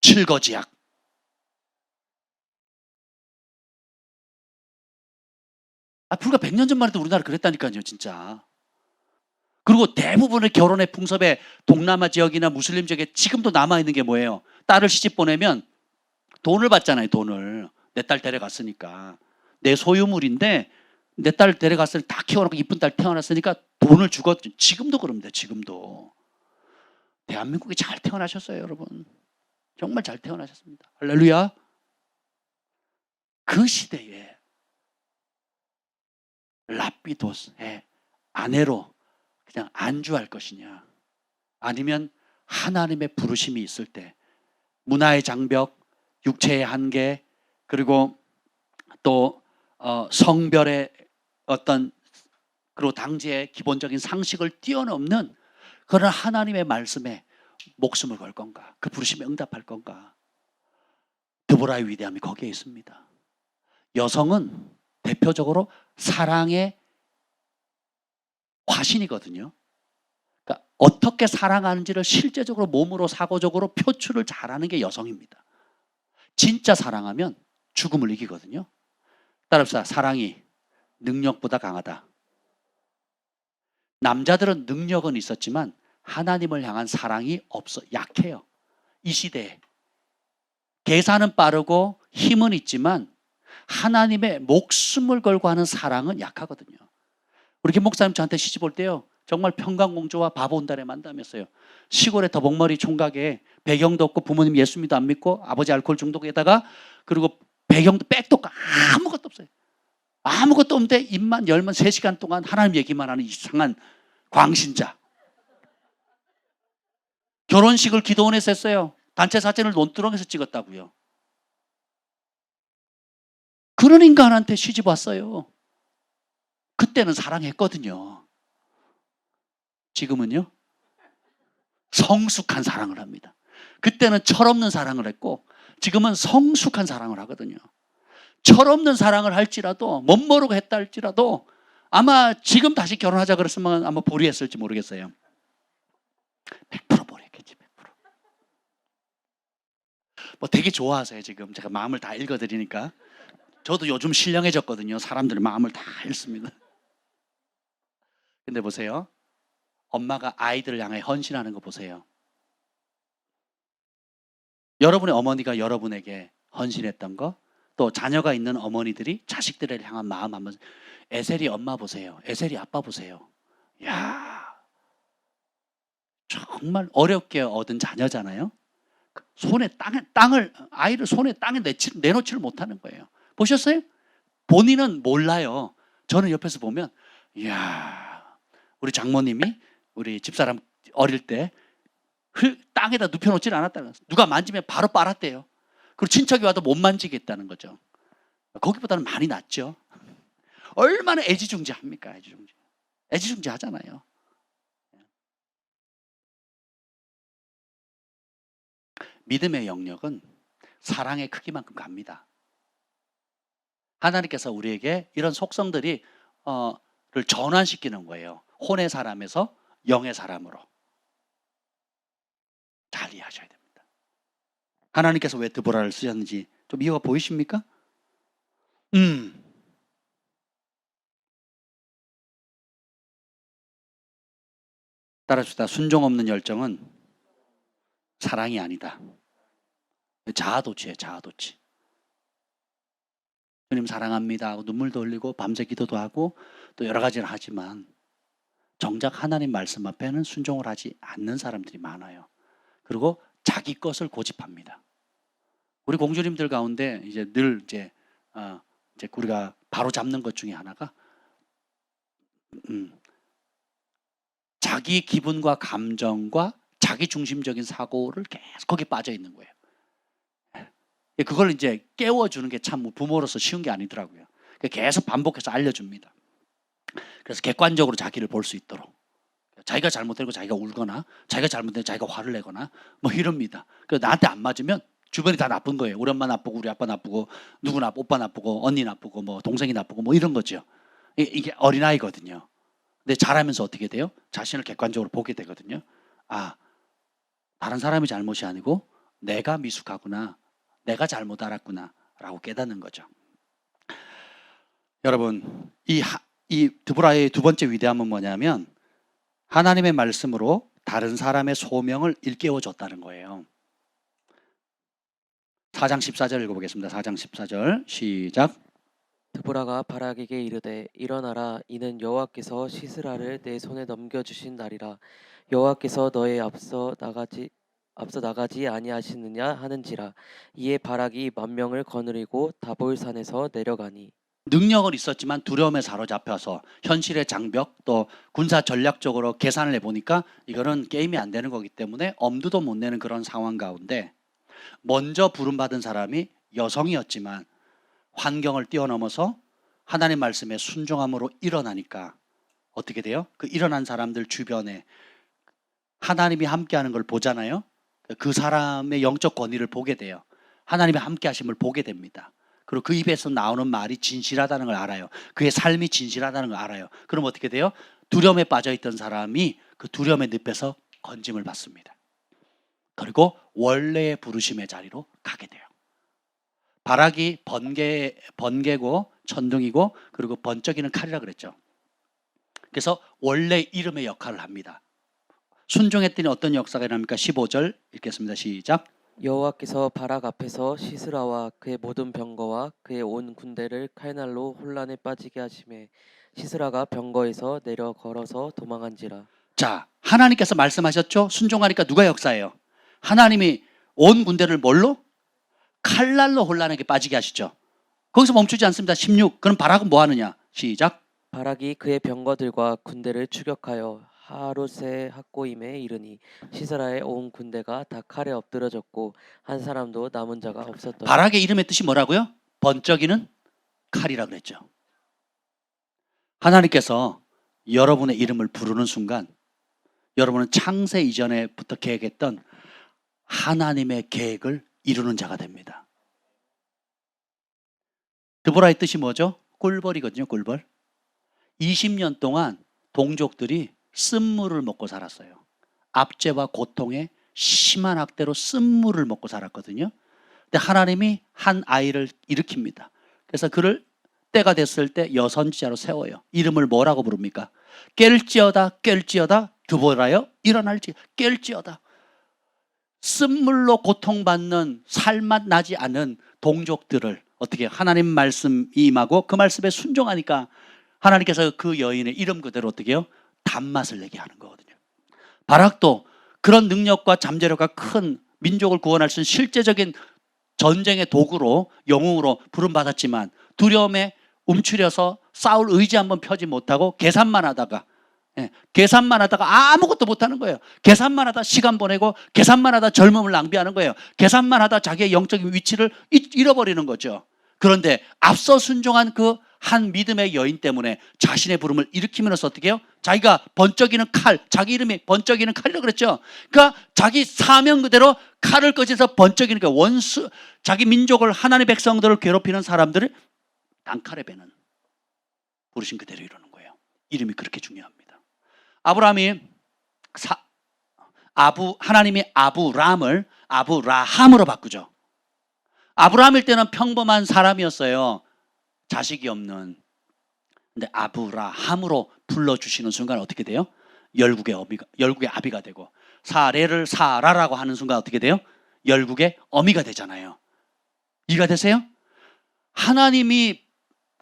칠거지약. 불과 100년 전만 해도 우리나라 그랬다니까요, 진짜. 그리고 대부분의 결혼의 풍습에 동남아 지역이나 무슬림 지역에 지금도 남아있는 게 뭐예요? 딸을 시집 보내면 돈을 받잖아요, 돈을. 내 딸 데려갔으니까. 내 소유물인데 내 딸 데려갔으니 다 키워놓고 이쁜 딸 태어났으니까 돈을 주거든요. 지금도 그럽니다, 지금도. 대한민국이 잘 태어나셨어요, 여러분. 정말 잘 태어나셨습니다. 할렐루야. 그 시대에 랍비돗의 아내로 그냥 안주할 것이냐, 아니면 하나님의 부르심이 있을 때 문화의 장벽, 육체의 한계, 그리고 또 성별의 어떤, 그리고 당시의 기본적인 상식을 뛰어넘는 그런 하나님의 말씀에 목숨을 걸 건가, 그 부르심에 응답할 건가. 드보라의 위대함이 거기에 있습니다. 여성은 대표적으로 사랑의 화신이거든요. 그러니까 어떻게 사랑하는지를 실제적으로 몸으로 사고적으로 표출을 잘하는 게 여성입니다. 진짜 사랑하면 죽음을 이기거든요. 따라합시다. 사랑이 능력보다 강하다. 남자들은 능력은 있었지만 하나님을 향한 사랑이 약해요. 이 시대에 계산은 빠르고 힘은 있지만 하나님의 목숨을 걸고 하는 사랑은 약하거든요. 우리 김 목사님 저한테 시집 올 때요, 정말 평강공주와 바보온달에 만나면서요, 시골의 더벅머리 총각에 배경도 없고 부모님 예수 믿도 안 믿고 아버지 알코올 중독에다가, 그리고 배경도 백도 없고 아무것도 없어요. 아무것도 없는데 입만 열면 3시간 동안 하나님 얘기만 하는 이상한 광신자. 결혼식을 기도원에서 했어요. 단체 사진을 논두렁에서 찍었다고요. 그런 인간한테 시집 왔어요. 그때는 사랑했거든요. 지금은요, 성숙한 사랑을 합니다. 그때는 철없는 사랑을 했고 지금은 성숙한 사랑을 하거든요. 철없는 사랑을 할지라도, 못 모르고 했다 할지라도 아마 지금 다시 결혼하자 그랬으면 아마 보리했을지 모르겠어요. 100% 보리했겠지. 100%. 뭐 되게 좋아하세요. 지금 제가 마음을 다 읽어드리니까. 저도 요즘 신령해졌거든요. 사람들의 마음을 다 읽습니다. 근데 보세요. 엄마가 아이들을 향해 헌신하는 거 보세요. 여러분의 어머니가 여러분에게 헌신했던 거, 또 자녀가 있는 어머니들이 자식들을 향한 마음 한번, 에셀이 엄마 보세요. 에셀이 아빠 보세요. 야, 정말 어렵게 얻은 자녀잖아요. 아이를 손에 땅에 내놓지를 못하는 거예요. 보셨어요? 본인은 몰라요. 저는 옆에서 보면, 이야, 우리 장모님이 우리 집사람 어릴 때 땅에다 눕혀놓지는 않았다는 거예요. 누가 만지면 바로 빨았대요. 그리고 친척이 와도 못 만지겠다는 거죠. 거기보다는 많이 낫죠. 얼마나 애지중지합니까? 애지중지 하잖아요. 믿음의 영역은 사랑의 크기만큼 갑니다. 하나님께서 우리에게 이런 속성들이 를 전환시키는 거예요. 혼의 사람에서 영의 사람으로. 잘 이해하셔야 됩니다. 하나님께서 왜 드보라를 쓰셨는지 좀 이유가 보이십니까? 따라합시다. 순종 없는 열정은 사랑이 아니다. 자아도취예요. 자아도취. 주님 사랑합니다 하고 눈물도 흘리고 밤새 기도도 하고 또 여러 가지를 하지만 정작 하나님 말씀 앞에는 순종을 하지 않는 사람들이 많아요. 그리고 자기 것을 고집합니다. 우리 공주님들 가운데 이제 늘 이제 우리가 바로 잡는 것 중에 하나가 자기 기분과 감정과 자기 중심적인 사고를 계속 거기에 빠져 있는 거예요. 그걸 이제 깨워주는 게 참 부모로서 쉬운 게 아니더라고요. 계속 반복해서 알려줍니다. 그래서 객관적으로 자기를 볼 수 있도록. 자기가 잘못되고 자기가 울거나 자기가 잘못되고 자기가 화를 내거나 뭐 이럽니다. 그래서 나한테 안 맞으면 주변이 다 나쁜 거예요. 우리 엄마 나쁘고 우리 아빠 나쁘고 오빠 나쁘고 언니 나쁘고 뭐 동생이 나쁘고 뭐 이런 거죠. 이게 어린아이거든요. 근데 자라면서 어떻게 돼요? 자신을 객관적으로 보게 되거든요. 아, 다른 사람이 잘못이 아니고 내가 미숙하구나. 내가 잘못 알았구나 라고 깨닫는 거죠. 여러분, 이 드보라의 두 번째 위대함은 뭐냐면 하나님의 말씀으로 다른 사람의 소명을 일깨워 줬다는 거예요. 4장 14절 읽어보겠습니다. 4장 14절 시작. 드보라가 바락에게 이르되 일어나라 이는 여호와께서 시스라를 내 손에 넘겨주신 날이라. 여호와께서 너의 앞서 나가지 아니하시느냐 하는지라. 이에 바락이 10,000명을 거느리고 다볼산에서 내려가니. 능력은 있었지만 두려움에 사로잡혀서 현실의 장벽 또 군사 전략적으로 계산을 해보니까 이거는 게임이 안 되는 거기 때문에 엄두도 못 내는 그런 상황 가운데 먼저 부름받은 사람이 여성이었지만 환경을 뛰어넘어서 하나님 말씀에 순종함으로 일어나니까 어떻게 돼요? 그 일어난 사람들 주변에 하나님이 함께하는 걸 보잖아요. 그 사람의 영적 권위를 보게 돼요. 하나님의 함께하심을 보게 됩니다. 그리고 그 입에서 나오는 말이 진실하다는 걸 알아요. 그의 삶이 진실하다는 걸 알아요. 그럼 어떻게 돼요? 두려움에 빠져있던 사람이 그 두려움의 늪에서 건짐을 받습니다. 그리고 원래의 부르심의 자리로 가게 돼요. 바락이 번개고 천둥이고 그리고 번쩍이는 칼이라 그랬죠. 그래서 원래 이름의 역할을 합니다. 순종했더니 어떤 역사가 일어납니까? 15절 읽겠습니다. 시작. 여호와께서 바락 앞에서 시스라와 그의 모든 병거와 그의 온 군대를 칼날로 혼란에 빠지게 하심에 시스라가 병거에서 내려 걸어서 도망한지라. 자, 하나님께서 말씀하셨죠? 순종하니까 누가 역사해요? 하나님이 온 군대를 뭘로? 칼날로 혼란에게 빠지게 하시죠. 거기서 멈추지 않습니다. 16. 그럼 바락은 뭐 하느냐? 시작. 바락이 그의 병거들과 군대를 추격하여 하롯의 학고임에 이르니 시스라의 온 군대가 다 칼에 엎드러졌고 한 사람도 남은 자가 없었더라. 바락의 이름의 뜻이 뭐라고요? 번쩍이는 칼이라 그랬죠. 하나님께서 여러분의 이름을 부르는 순간 여러분은 창세 이전에부터 계획했던 하나님의 계획을 이루는 자가 됩니다. 드보라의 뜻이 뭐죠? 꿀벌이거든요. 꿀벌. 20년 동안 동족들이 쓴물을 먹고 살았어요. 압제와 고통에 심한 학대로 쓴물을 먹고 살았거든요. 근데 하나님이 한 아이를 일으킵니다. 그래서 그를 때가 됐을 때 여선지자로 세워요. 이름을 뭐라고 부릅니까? 깰지어다 드보라여 일어날지. 깰지어다. 쓴물로 고통받는 살맛 나지 않은 동족들을 어떻게 하나님 말씀이 임하고 그 말씀에 순종하니까 하나님께서 그 여인의 이름 그대로 어떻게 해요? 단맛을 내게 하는 거거든요. 바락도 그런 능력과 잠재력과 큰 민족을 구원할 수 있는 실제적인 전쟁의 도구로 영웅으로 부름받았지만 두려움에 움츠려서 싸울 의지 한번 펴지 못하고 계산만 하다가 아무것도 못하는 거예요. 계산만 하다 시간 보내고 계산만 하다 젊음을 낭비하는 거예요. 계산만 하다 자기의 영적인 위치를 잃어버리는 거죠. 그런데 앞서 순종한 그 한 믿음의 여인 때문에 자신의 부름을 일으키면서 어떻게 해요? 자기가 번쩍이는 칼, 자기 이름이 번쩍이는 칼이라고 그랬죠. 그러니까 자기 사명 그대로 칼을 꺼내서 번쩍이는 거예요. 원수, 자기 민족을 하나님의 백성들을 괴롭히는 사람들을 단칼에 베는 부르신 그대로 이루는 거예요. 이름이 그렇게 중요합니다. 아브라함이 하나님이 아브람을 아브라함으로 바꾸죠. 아브라함일 때는 평범한 사람이었어요. 자식이 없는. 근데 아브라함으로 불러주시는 순간 어떻게 돼요? 열국의 아비가 되고, 사례를 사라라고 하는 순간 어떻게 돼요? 열국의 어미가 되잖아요. 이해가 되세요? 하나님이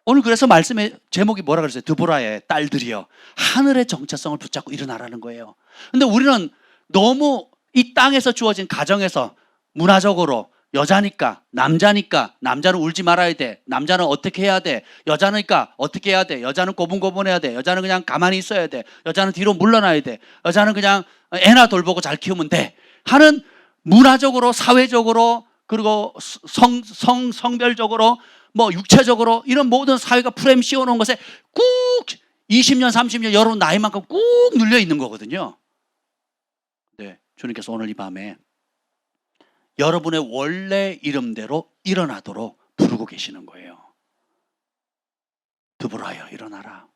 오늘 그래서 말씀의 제목이 뭐라 그랬어요? 드보라의 딸들이여 하늘의 정체성을 붙잡고 일어나라는 거예요. 근데 우리는 너무 이 땅에서 주어진 가정에서 문화적으로 여자니까 남자는 울지 말아야 돼, 남자는 어떻게 해야 돼, 여자니까 어떻게 해야 돼, 여자는 고분고분해야 돼, 여자는 그냥 가만히 있어야 돼, 여자는 뒤로 물러나야 돼, 여자는 그냥 애나 돌보고 잘 키우면 돼 하는 문화적으로, 사회적으로, 그리고 성별적으로, 뭐 육체적으로 이런 모든 사회가 프레임 씌워놓은 것에 꾹 20년 30년 여러분 나이만큼 꾹 눌려 있는 거거든요. 네, 주님께서 오늘 이 밤에 여러분의 원래 이름대로 일어나도록 부르고 계시는 거예요. 드보라여 일어나라.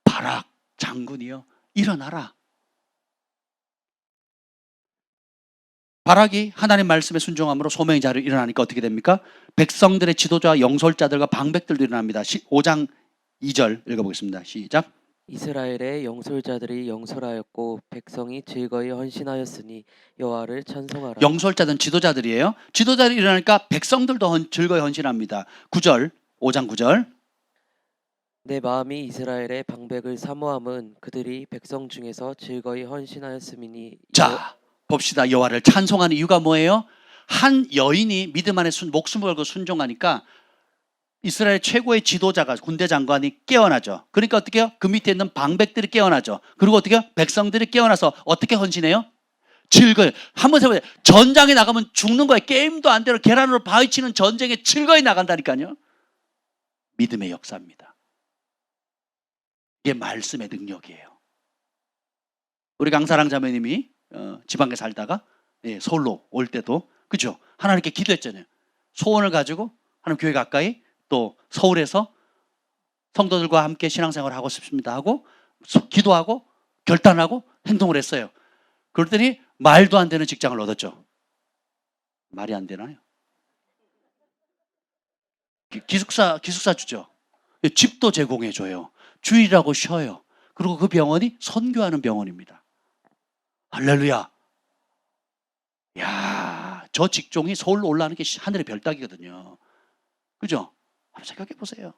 바락 장군이여 일어나라. 바락이 하나님 말씀에 순종함으로 소명의 자리로 일어나니까 어떻게 됩니까? 백성들의 지도자와 영솔자들과 방백들도 일어납니다. 5장 2절 읽어보겠습니다. 시작. 이스라엘의 영솔자들이 영솔하였고 백성이 즐거이 헌신하였으니 여호와를 찬송하라. 영솔자든 지도자들이에요. 지도자들이 일어나니까 백성들도 즐거이 헌신합니다. 9절, 5장 9절. 내 마음이 이스라엘의 방백을 사모함은 그들이 백성 중에서 즐거이 헌신하였음이니. 자, 봅시다. 여호와를 찬송하는 이유가 뭐예요? 한 여인이 믿음 안에 목숨을 걸고 순종하니까 이스라엘 최고의 지도자가, 군대 장관이 깨어나죠. 그러니까 어떻게 해요? 그 밑에 있는 방백들이 깨어나죠. 그리고 어떻게 해요? 백성들이 깨어나서 어떻게 헌신해요? 즐거이. 한번 해보세요. 전장에 나가면 죽는 거예요. 게임도 안 되고 계란으로 바위치는 전쟁에 즐거이 나간다니까요. 믿음의 역사입니다. 이게 말씀의 능력이에요. 우리 강사랑 자매님이 지방에 살다가 서울로 올 때도 그죠? 하나님께 기도했잖아요. 소원을 가지고 하나님 교회 가까이 또 서울에서 성도들과 함께 신앙생활을 하고 싶습니다 하고 기도하고 결단하고 행동을 했어요. 그랬더니 말도 안 되는 직장을 얻었죠. 말이 안 되나요? 기숙사 주죠. 집도 제공해줘요. 주일이라고 쉬어요. 그리고 그 병원이 선교하는 병원입니다. 할렐루야. 야, 저 직종이 서울로 올라가는 게 하늘의 별따기거든요. 그죠? 한번 생각해 보세요.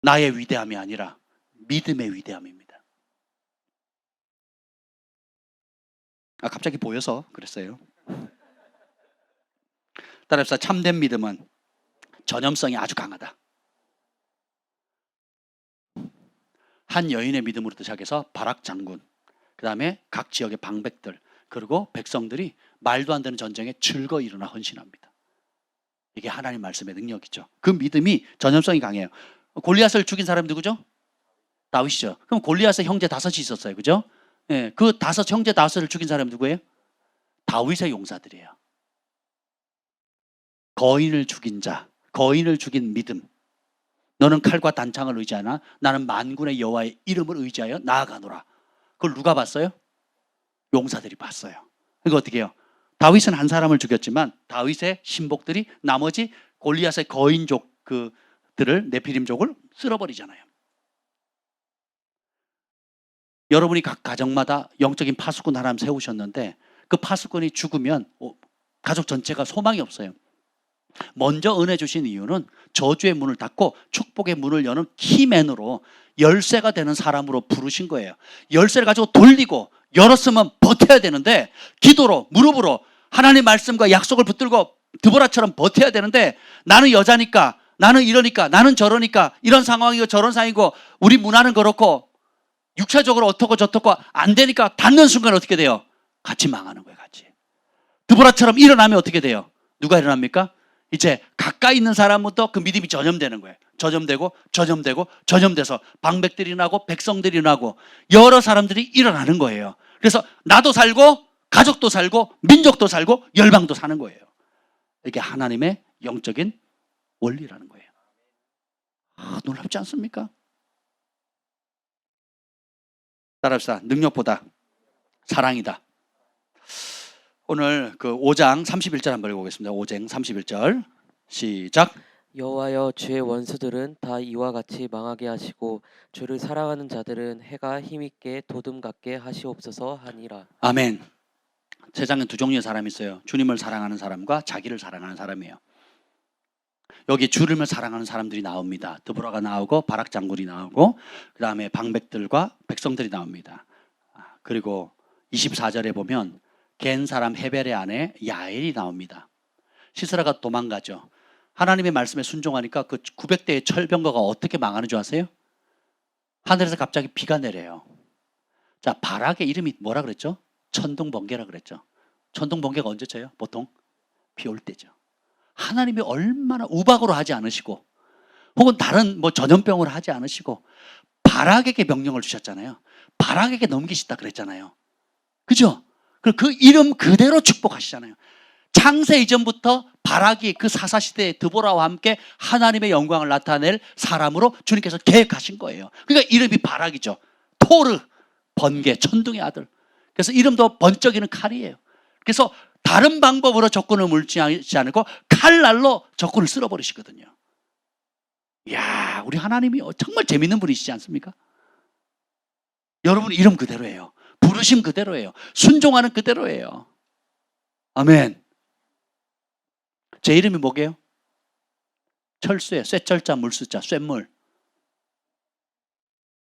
나의 위대함이 아니라 믿음의 위대함입니다. 갑자기 보여서 그랬어요. 따라합시다. 참된 믿음은 전염성이 아주 강하다. 한 여인의 믿음으로부터 시작해서 바락 장군, 그 다음에 각 지역의 방백들, 그리고 백성들이 말도 안 되는 전쟁에 즐거이 일어나 헌신합니다. 이게 하나님 말씀의 능력이죠. 그 믿음이 전염성이 강해요. 골리앗을 죽인 사람이 누구죠? 다윗이죠. 그럼 골리앗의 형제 5이 있었어요. 그죠? 예, 그 형제 5을 죽인 사람이 누구예요? 다윗의 용사들이에요. 거인을 죽인 자, 거인을 죽인 믿음. 너는 칼과 단창을 의지하나 나는 만군의 여호와의 이름을 의지하여 나아가노라. 그걸 누가 봤어요? 용사들이 봤어요. 그러니까 어떻게 해요? 다윗은 한 사람을 죽였지만 다윗의 신복들이 나머지 골리앗의 거인족 그들을 네피림족을 쓸어버리잖아요. 여러분이 각 가정마다 영적인 파수꾼 하나님 세우셨는데 그 파수꾼이 죽으면 가족 전체가 소망이 없어요. 먼저 은혜 주신 이유는 저주의 문을 닫고 축복의 문을 여는 키맨으로 열쇠가 되는 사람으로 부르신 거예요. 열쇠를 가지고 돌리고 열었으면 버텨야 되는데 기도로 무릎으로 하나님 말씀과 약속을 붙들고 드보라처럼 버텨야 되는데 나는 여자니까 나는 이러니까 나는 저러니까 이런 상황이고 저런 상황이고 우리 문화는 그렇고 육체적으로 어떻고 저떻고 안 되니까 닫는 순간 어떻게 돼요? 같이 망하는 거예요. 같이. 드보라처럼 일어나면 어떻게 돼요? 누가 일어납니까? 이제 가까이 있는 사람부터 그 믿음이 전염되는 거예요. 전염돼서 방백들이 나고 백성들이 나고 여러 사람들이 일어나는 거예요. 그래서 나도 살고 가족도 살고 민족도 살고 열방도 사는 거예요. 이게 하나님의 영적인 원리라는 거예요. 놀랍지 않습니까? 따라합시다. 능력보다 사랑이다. 오늘 그 5장 31절 한번 읽어보겠습니다. 5장 31절 시작. 여호와여 주의 원수들은 다 이와 같이 망하게 하시고 주를 사랑하는 자들은 해가 힘있게 도둠 같게 하시옵소서 하니라. 아멘. 세상에 두 종류의 사람이 있어요. 주님을 사랑하는 사람과 자기를 사랑하는 사람이에요. 여기 주님을 사랑하는 사람들이 나옵니다. 드보라가 나오고 바락 장군이 나오고 그 다음에 방백들과 백성들이 나옵니다. 그리고 24절에 보면 겐 사람 헤벨의 아내 야엘이 나옵니다. 시스라가 도망가죠. 하나님의 말씀에 순종하니까 그 900대의 철병거가 어떻게 망하는 줄 아세요? 하늘에서 갑자기 비가 내려요. 자, 바락의 이름이 뭐라 그랬죠? 천둥번개라 그랬죠. 천둥번개가 언제 쳐요? 보통 비 올 때죠. 하나님이 얼마나 우박으로 하지 않으시고 혹은 다른 전염병으로 하지 않으시고 바락에게 명령을 주셨잖아요. 바락에게 넘기시다 그랬잖아요. 그죠? 그 이름 그대로 축복하시잖아요. 창세 이전부터 바락이 그 사사시대의 드보라와 함께 하나님의 영광을 나타낼 사람으로 주님께서 계획하신 거예요. 그러니까 이름이 바락이죠. 토르, 번개, 천둥의 아들. 그래서 이름도 번쩍이는 칼이에요. 그래서 다른 방법으로 적군을 물리치지 않고 칼날로 적군을 쓸어버리시거든요. 이야, 우리 하나님이 정말 재밌는 분이시지 않습니까? 여러분 이름 그대로예요. 부르심 그대로예요. 순종하는 그대로예요. 아멘. 제 이름이 뭐게요? 철수예요. 쇠철자 물수자 쇠물.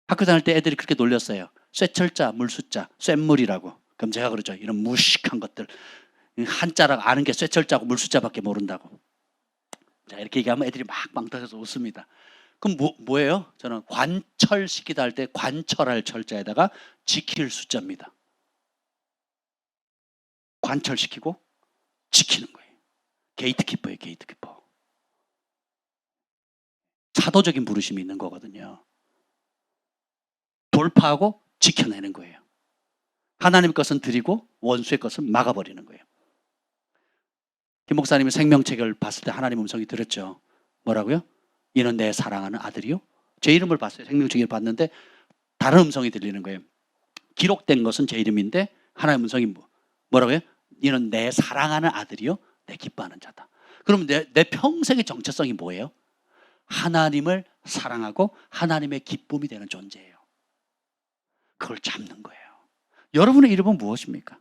학교 다닐 때 애들이 그렇게 놀렸어요. 쇠철자 물수자 쇠물이라고. 그럼 제가 그러죠. 이런 무식한 것들. 한자랑 아는 게 쇠철자고 물수자밖에 모른다고. 자, 이렇게 얘기하면 애들이 막 빵터져서 웃습니다. 그럼 뭐예요? 저는 관철시키다 할 때 관철할 철자에다가 지킬 숫자입니다. 관철시키고 지키는 거예요. 게이트키퍼예요. 게이트키퍼. 사도적인 부르심이 있는 거거든요. 돌파하고 지켜내는 거예요. 하나님의 것은 드리고 원수의 것은 막아버리는 거예요. 김 목사님이 생명책을 봤을 때 하나님 음성이 들었죠. 뭐라고요? 이는 내 사랑하는 아들이요. 제 이름을 봤어요. 생명책을 봤는데 다른 음성이 들리는 거예요. 기록된 것은 제 이름인데 하나님 음성이 뭐라고요? 이는 내 사랑하는 아들이요. 내 기뻐하는 자다. 그럼 내 평생의 정체성이 뭐예요? 하나님을 사랑하고 하나님의 기쁨이 되는 존재예요. 그걸 잡는 거예요. 여러분의 이름은 무엇입니까?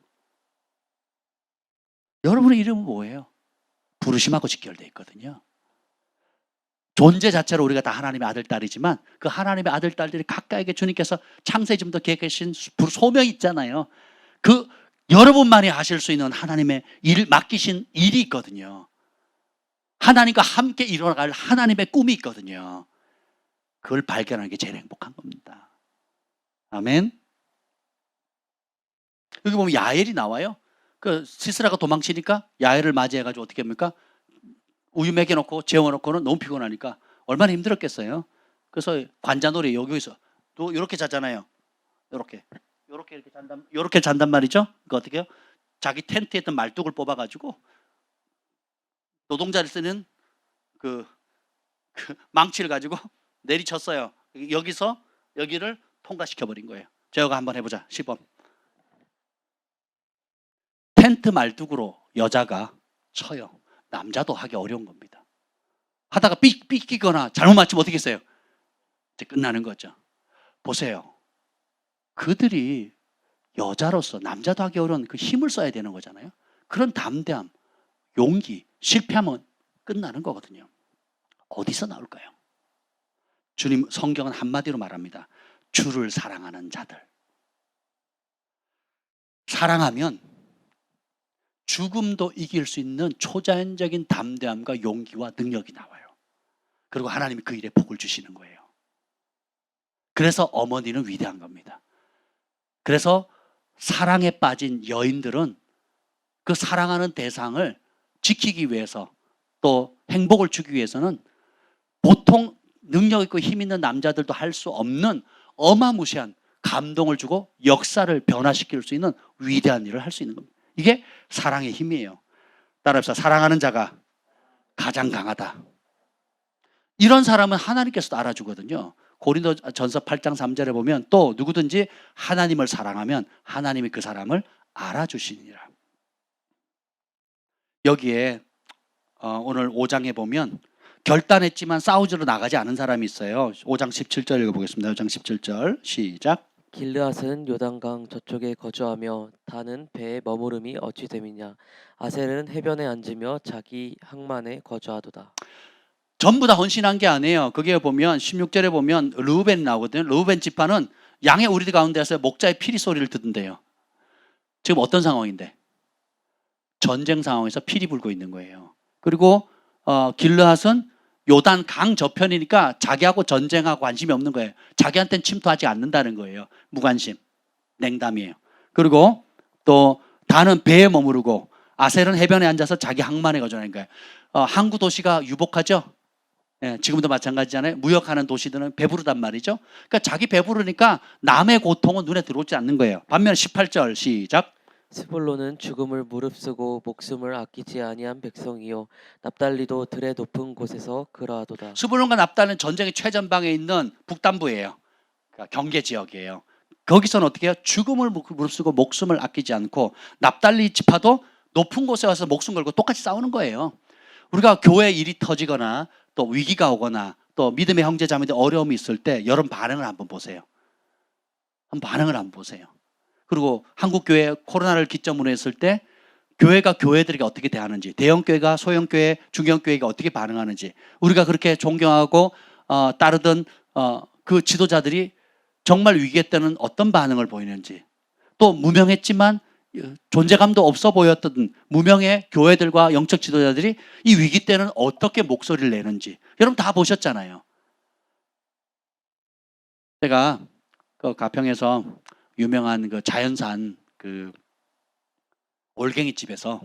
여러분의 이름은 뭐예요? 부르심하고 직결되어 있거든요. 존재 자체로 우리가 다 하나님의 아들, 딸이지만 그 하나님의 아들, 딸들이 각각에게 주님께서 창세전부터 계획하신 소명이 있잖아요. 그 여러분만이 하실 수 있는 하나님의 맡기신 일이 있거든요. 하나님과 함께 일어나갈 하나님의 꿈이 있거든요. 그걸 발견하는 게 제일 행복한 겁니다. 아멘. 여기 보면 야엘이 나와요. 그 시스라가 도망치니까 야엘을 맞이해가지고 어떻게 합니까? 우유 먹여놓고 재워놓고는 너무 피곤하니까 얼마나 힘들었겠어요. 그래서 관자놀이 여기서 또 이렇게 자잖아요. 이렇게 잔단 말이죠. 그러니까 어떻게 해요? 자기 텐트에 있던 말뚝을 뽑아가지고 노동자를 쓰는 그 망치를 가지고 내리쳤어요. 여기서 여기를 통과시켜버린 거예요. 제가 한번 해보자. 시범. 텐트 말뚝으로 여자가 쳐요. 남자도 하기 어려운 겁니다. 하다가 삐끼거나 잘못 맞추면 어떻게 했어요? 이제 끝나는 거죠. 보세요. 그들이 여자로서 남자도 하기 어려운 그 힘을 써야 되는 거잖아요. 그런 담대함, 용기, 실패하면 끝나는 거거든요. 어디서 나올까요? 주님 성경은 한마디로 말합니다. 주를 사랑하는 자들. 사랑하면 죽음도 이길 수 있는 초자연적인 담대함과 용기와 능력이 나와요. 그리고 하나님이 그 일에 복을 주시는 거예요. 그래서 어머니는 위대한 겁니다. 그래서 사랑에 빠진 여인들은 그 사랑하는 대상을 지키기 위해서 또 행복을 주기 위해서는 보통 능력 있고 힘 있는 남자들도 할 수 없는 어마무시한 감동을 주고 역사를 변화시킬 수 있는 위대한 일을 할 수 있는 겁니다. 이게 사랑의 힘이에요. 따라합시다. 사랑하는 자가 가장 강하다. 이런 사람은 하나님께서도 알아주거든요. 고린도전서 8장 3절에 보면 또 누구든지 하나님을 사랑하면 하나님이 그 사람을 알아주시니라. 여기에 오늘 5장에 보면 결단했지만 싸우지로 나가지 않은 사람이 있어요. 5장 17절 읽어보겠습니다. 5장 17절 시작. 길르앗은 요단강 저쪽에 거주하며 다는 배에 머무름이 어찌 됨이냐. 아셀은 해변에 앉으며 자기 항만에 거주하도다. 전부 다 헌신한 게 아니에요. 거기에 보면 16절에 보면 르우벤 나오거든요. 르우벤 지파는 양의 우리 가운데서 목자의 피리 소리를 듣는데요. 지금 어떤 상황인데? 전쟁 상황에서 피리 불고 있는 거예요. 그리고 길르앗은 요단 강 저편이니까 자기하고 전쟁하고 관심이 없는 거예요. 자기한테는 침투하지 않는다는 거예요. 무관심, 냉담이에요. 그리고 또 다는 배에 머무르고 아셀은 해변에 앉아서 자기 항만에 거주하는 거예요. 항구 도시가 유복하죠. 예, 지금도 마찬가지잖아요. 무역하는 도시들은 배부르단 말이죠. 그러니까 자기 배부르니까 남의 고통은 눈에 들어오지 않는 거예요. 반면 18절 시작. 스불론은 죽음을 무릅쓰고 목숨을 아끼지 아니한 백성이요 납달리도 들의 높은 곳에서 그러하도다. 스불론과 납달은 전쟁의 최전방에 있는 북단부예요. 그러니까 경계 지역이에요. 거기서는 어떻게 해요? 죽음을 무릅쓰고 목숨을 아끼지 않고 납달리 지파도 높은 곳에 와서 목숨 걸고 똑같이 싸우는 거예요. 우리가 교회 일이 터지거나 또 위기가 오거나 또 믿음의 형제 자매들 어려움이 있을 때 여러분 반응을 한번 보세요. 한번 반응을 한번 보세요. 그리고 한국교회 코로나를 기점으로 했을 때 교회가 교회들에게 어떻게 대하는지, 대형교회가 소형교회, 중형교회가 어떻게 반응하는지, 우리가 그렇게 존경하고 따르던 그 지도자들이 정말 위기에 때는 어떤 반응을 보이는지, 또 무명했지만 존재감도 없어 보였던 무명의 교회들과 영적 지도자들이 이 위기 때는 어떻게 목소리를 내는지 여러분 다 보셨잖아요. 제가 그 가평에서 유명한 그 자연산 그 올갱이 집에서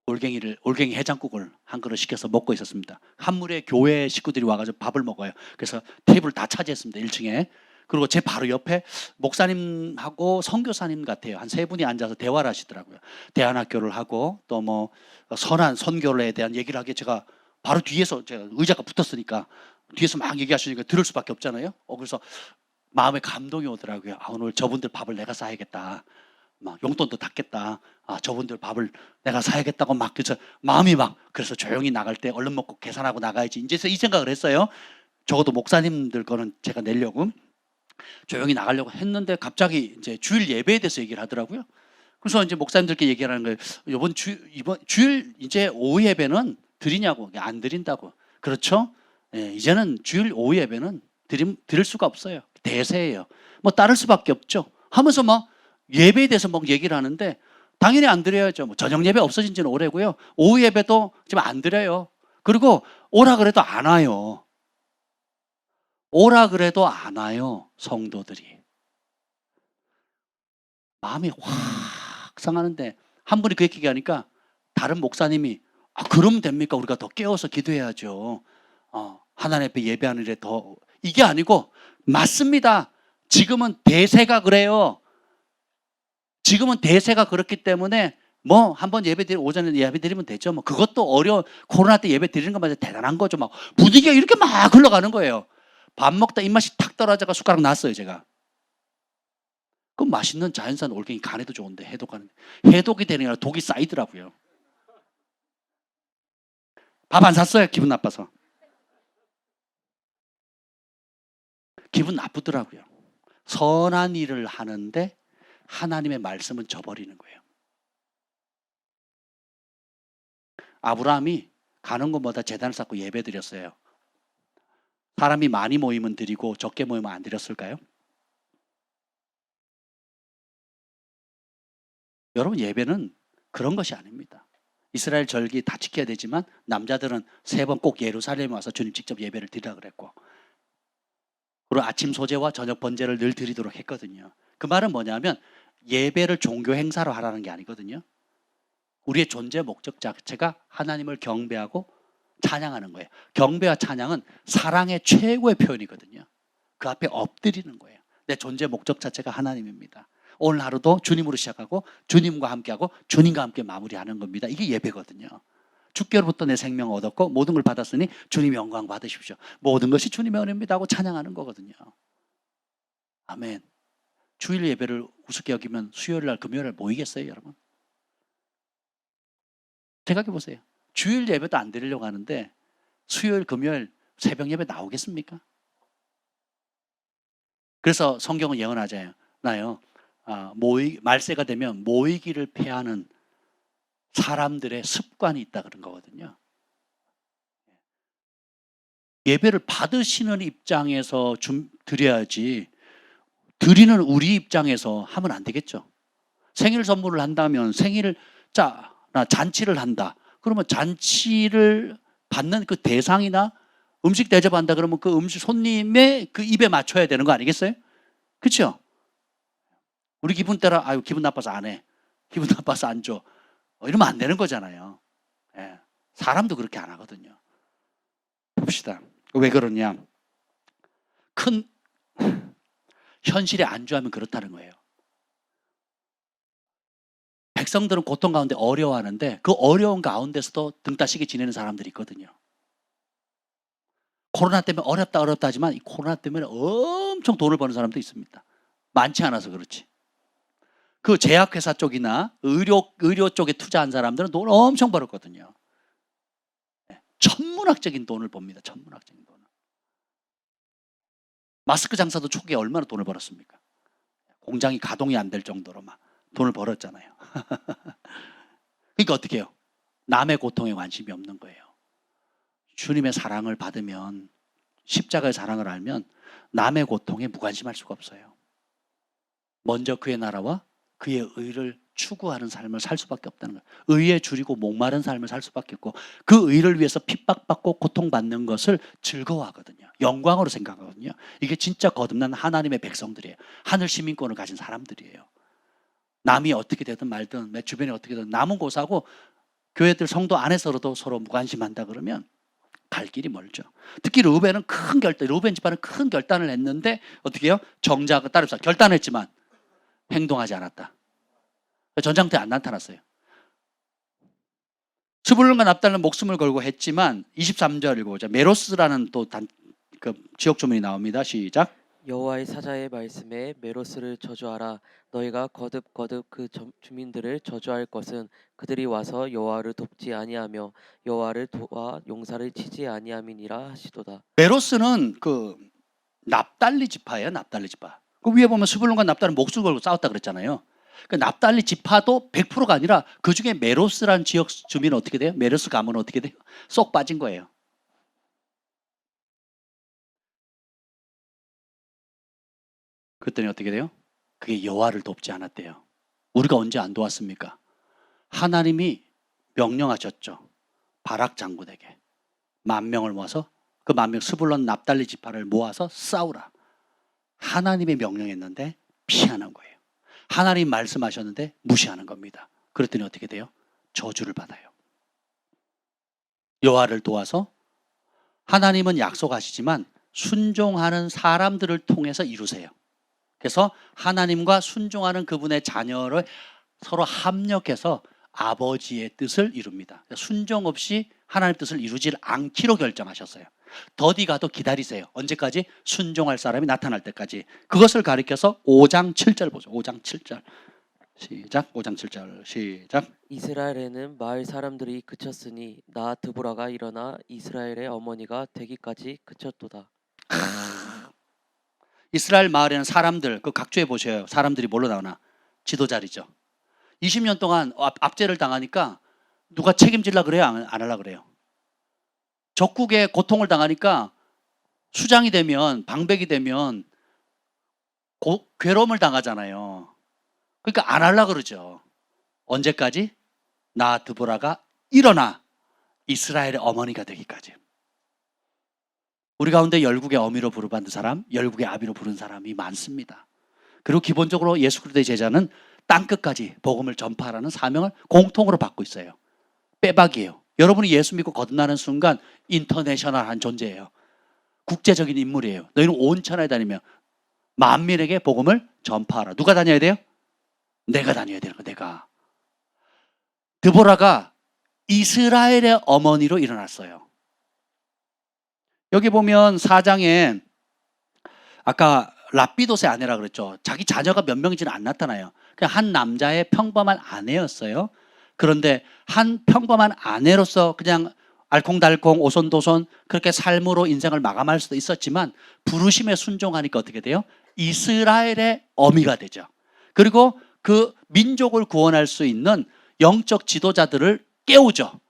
올갱이 해장국을 한 그릇 시켜서 먹고 있었습니다. 한물에 교회 식구들이 와가지고 밥을 먹어요. 그래서 테이블 다 차지했습니다. 1층에. 그리고 제 바로 옆에 목사님하고 선교사님 같아요. 한 세 분이 앉아서 대화를 하시더라고요. 대안학교를 하고 또 뭐 선한 선교에 대한 얘기를 하기에 제가 바로 뒤에서 제가 의자가 붙었으니까 뒤에서 막 얘기하시니까 들을 수밖에 없잖아요. 그래서 마음에 감동이 오더라고요. 오늘 저분들 밥을 내가 사야겠다. 막 용돈도 닫겠다. 저분들 밥을 내가 사야겠다고 막 그래서 마음이 막 그래서 조용히 나갈 때 얼른 먹고 계산하고 나가야지. 이제 이 생각을 했어요. 적어도 목사님들 거는 제가 내려고 조용히 나가려고 했는데 갑자기 이제 주일 예배에 대해서 얘기를 하더라고요. 그래서 이제 목사님들께 얘기를 하는 거예요. 이번 주일 이제 오후 예배는 드리냐고. 안 드린다고. 그렇죠? 예, 이제는 주일 오후 예배는 드릴 수가 없어요. 대세예요. 뭐 따를 수밖에 없죠. 하면서 막 예배에 대해서 막 얘기를 하는데 당연히 안 드려야죠. 뭐 저녁 예배 없어진 지는 오래고요. 오후 예배도 지금 안 드려요. 그리고 오라 그래도 안 와요. 오라 그래도 안 와요. 성도들이. 마음이 확 상하는데 한 분이 그렇게 얘기하니까 다른 목사님이 그러면 됩니까? 우리가 더 깨워서 기도해야죠. 하나님 앞에 예배하는 일에 더 이게 아니고 맞습니다. 지금은 대세가 그래요. 지금은 대세가 그렇기 때문에 뭐 한번 오전에 예배 드리면 되죠. 뭐 그것도 코로나 때 예배 드리는 것만 대단한 거죠. 막 분위기가 이렇게 막 흘러가는 거예요. 밥 먹다 입맛이 탁 떨어져가 숟가락 놨어요, 제가. 그 맛있는 자연산 올갱이 간에도 좋은데 해독이 되는 게 아니라 독이 쌓이더라고요. 밥 안 샀어요. 기분 나빠서. 기분 나쁘더라고요. 선한 일을 하는데 하나님의 말씀은 저버리는 거예요. 아브라함이 가는 곳마다 제단을 쌓고 예배 드렸어요. 사람이 많이 모이면 드리고 적게 모이면 안 드렸을까요? 여러분, 예배는 그런 것이 아닙니다. 이스라엘 절기 다 지켜야 되지만 남자들은 3번 꼭 예루살렘에 와서 주님 직접 예배를 드리라 그랬고, 그리고 아침 소제와 저녁 번제를 늘 드리도록 했거든요. 그 말은 뭐냐면 예배를 종교 행사로 하라는 게 아니거든요. 우리의 존재 목적 자체가 하나님을 경배하고 찬양하는 거예요. 경배와 찬양은 사랑의 최고의 표현이거든요. 그 앞에 엎드리는 거예요. 내 존재 목적 자체가 하나님입니다. 오늘 하루도 주님으로 시작하고 주님과 함께하고 주님과 함께 마무리하는 겁니다. 이게 예배거든요. 주께로부터 내 생명을 얻었고 모든 걸 받았으니 주님 영광 받으십시오. 모든 것이 주님의 은혜입니다 하고 찬양하는 거거든요. 아멘. 주일 예배를 우습게 여기면 수요일 날 금요일 날 모이겠어요, 여러분? 생각해 보세요. 주일 예배도 안 드리려고 하는데 수요일 금요일 새벽 예배 나오겠습니까? 그래서 성경은 예언하잖아요. 말세가 되면 모이기를 패하는 사람들의 습관이 있다 그런 거거든요. 예배를 받으시는 입장에서 드려야지 드리는 우리 입장에서 하면 안 되겠죠. 생일 선물을 한다면 나 잔치를 한다. 그러면 잔치를 받는 그 대상이나 음식 대접한다 그러면 그 음식 손님의 그 입에 맞춰야 되는 거 아니겠어요? 그렇죠? 우리 기분 따라 기분 나빠서 안 해. 기분 나빠서 안 줘. 이러면 안 되는 거잖아요. 예. 사람도 그렇게 안 하거든요. 봅시다. 왜 그러냐? 큰 현실에 안주하면 그렇다는 거예요. 백성들은 고통 가운데 어려워하는데 그 어려운 가운데서도 등 따시게 지내는 사람들이 있거든요. 코로나 때문에 어렵다 하지만 이 코로나 때문에 엄청 돈을 버는 사람도 있습니다. 많지 않아서 그렇지. 그 제약회사 쪽이나 의료 쪽에 투자한 사람들은 돈을 엄청 벌었거든요. 천문학적인 돈을 법니다. 천문학적인 돈을. 마스크 장사도 초기에 얼마나 돈을 벌었습니까? 공장이 가동이 안 될 정도로 막 돈을 벌었잖아요. 그러니까 어떻게 해요? 남의 고통에 관심이 없는 거예요. 주님의 사랑을 받으면, 십자가의 사랑을 알면 남의 고통에 무관심할 수가 없어요. 먼저 그의 나라와 그의 의를 추구하는 삶을 살 수밖에 없다는 거예요. 의에 줄이고 목마른 삶을 살 수밖에 없고 그 의를 위해서 핍박받고 고통받는 것을 즐거워하거든요. 영광으로 생각하거든요. 이게 진짜 거듭난 하나님의 백성들이에요. 하늘 시민권을 가진 사람들이에요. 남이 어떻게 되든 말든 내 주변이 어떻게 되든 남은 고사고 교회들 성도 안에서도 서로 무관심한다 그러면 갈 길이 멀죠. 특히 르우벤은 르우벤 집안은 큰 결단을 했는데 어떻게 해요? 정작은 따릅니다. 결단했지만 행동하지 않았다. 전장터에 안 나타났어요. 스불론과 납달은 목숨을 걸고 했지만 23절 읽어보자. 메로스라는 또 그 지역 주문이 나옵니다. 시작. 여호와의 사자의 말씀에 메로스를 저주하라. 너희가 거듭 그 주민들을 저주할 것은 그들이 와서 여호와를 돕지 아니하며 여호와를 도와 용사를 치지 아니함이니라 하시도다. 메로스는 그 납달리 지파예요. 납달리 지파. 그 위에 보면 스불론과 납달은 목숨을 걸고 싸웠다 그랬잖아요. 그 납달리 지파도 100%가 아니라 그 중에 메로스라는 지역 주민은 어떻게 돼요? 메로스 가문은 어떻게 돼요? 쏙 빠진 거예요. 그랬더니 어떻게 돼요? 그게 여호와를 돕지 않았대요. 우리가 언제 안 도왔습니까? 하나님이 명령하셨죠. 바락 장군에게 10,000명을 모아서 그 10,000명 스불론 납달리 지파를 모아서 싸우라. 하나님의 명령했는데 피하는 거예요. 하나님 말씀하셨는데 무시하는 겁니다. 그랬더니 어떻게 돼요? 저주를 받아요. 여호와를 도와서 하나님은 약속하시지만 순종하는 사람들을 통해서 이루세요. 그래서 하나님과 순종하는 그분의 자녀를 서로 합력해서 아버지의 뜻을 이룹니다. 순종 없이 하나님의 뜻을 이루지 않기로 결정하셨어요. 더디 가도 기다리세요. 언제까지? 순종할 사람이 나타날 때까지. 그것을 가리켜서 5장 7절 보죠. 5장 7절 시작. 5장 7절 시작. 이스라엘에는 마을 사람들이 그쳤으니 나 드보라가 일어나 이스라엘의 어머니가 되기까지 그쳤도다. 이스라엘 마을에는 사람들, 그 각주에 보셔요. 사람들이 뭘로 나오나? 지도자리죠. 20년 동안 압제를 당하니까 누가 책임질라 그래요? 안 하려 그래요? 적국의 고통을 당하니까 수장이 되면, 방백이 되면 괴로움을 당하잖아요. 그러니까 안 하려 그러죠. 언제까지? 나 드보라가 일어나 이스라엘의 어머니가 되기까지. 우리 가운데 열국의 어미로 부르받는 사람, 열국의 아비로 부른 사람이 많습니다. 그리고 기본적으로 예수 그리스도의 제자는 땅끝까지 복음을 전파하라는 사명을 공통으로 받고 있어요. 빼박이에요. 여러분이 예수 믿고 거듭나는 순간 인터내셔널한 존재예요. 국제적인 인물이에요. 너희는 온 천하에 다니며 만민에게 복음을 전파하라. 누가 다녀야 돼요? 내가 다녀야 되는 거. 내가. 드보라가 이스라엘의 어머니로 일어났어요. 여기 보면 4장에 아까 랍비돗의 아내라 그랬죠. 자기 자녀가 몇 명인지는 안 나타나요. 그냥 한 남자의 평범한 아내였어요. 그런데 한 평범한 아내로서 그냥 알콩달콩 오손도손 그렇게 삶으로 인생을 마감할 수도 있었지만 부르심에 순종하니까 어떻게 돼요? 이스라엘의 어미가 되죠. 그리고 그 민족을 구원할 수 있는 영적 지도자들을 깨우죠.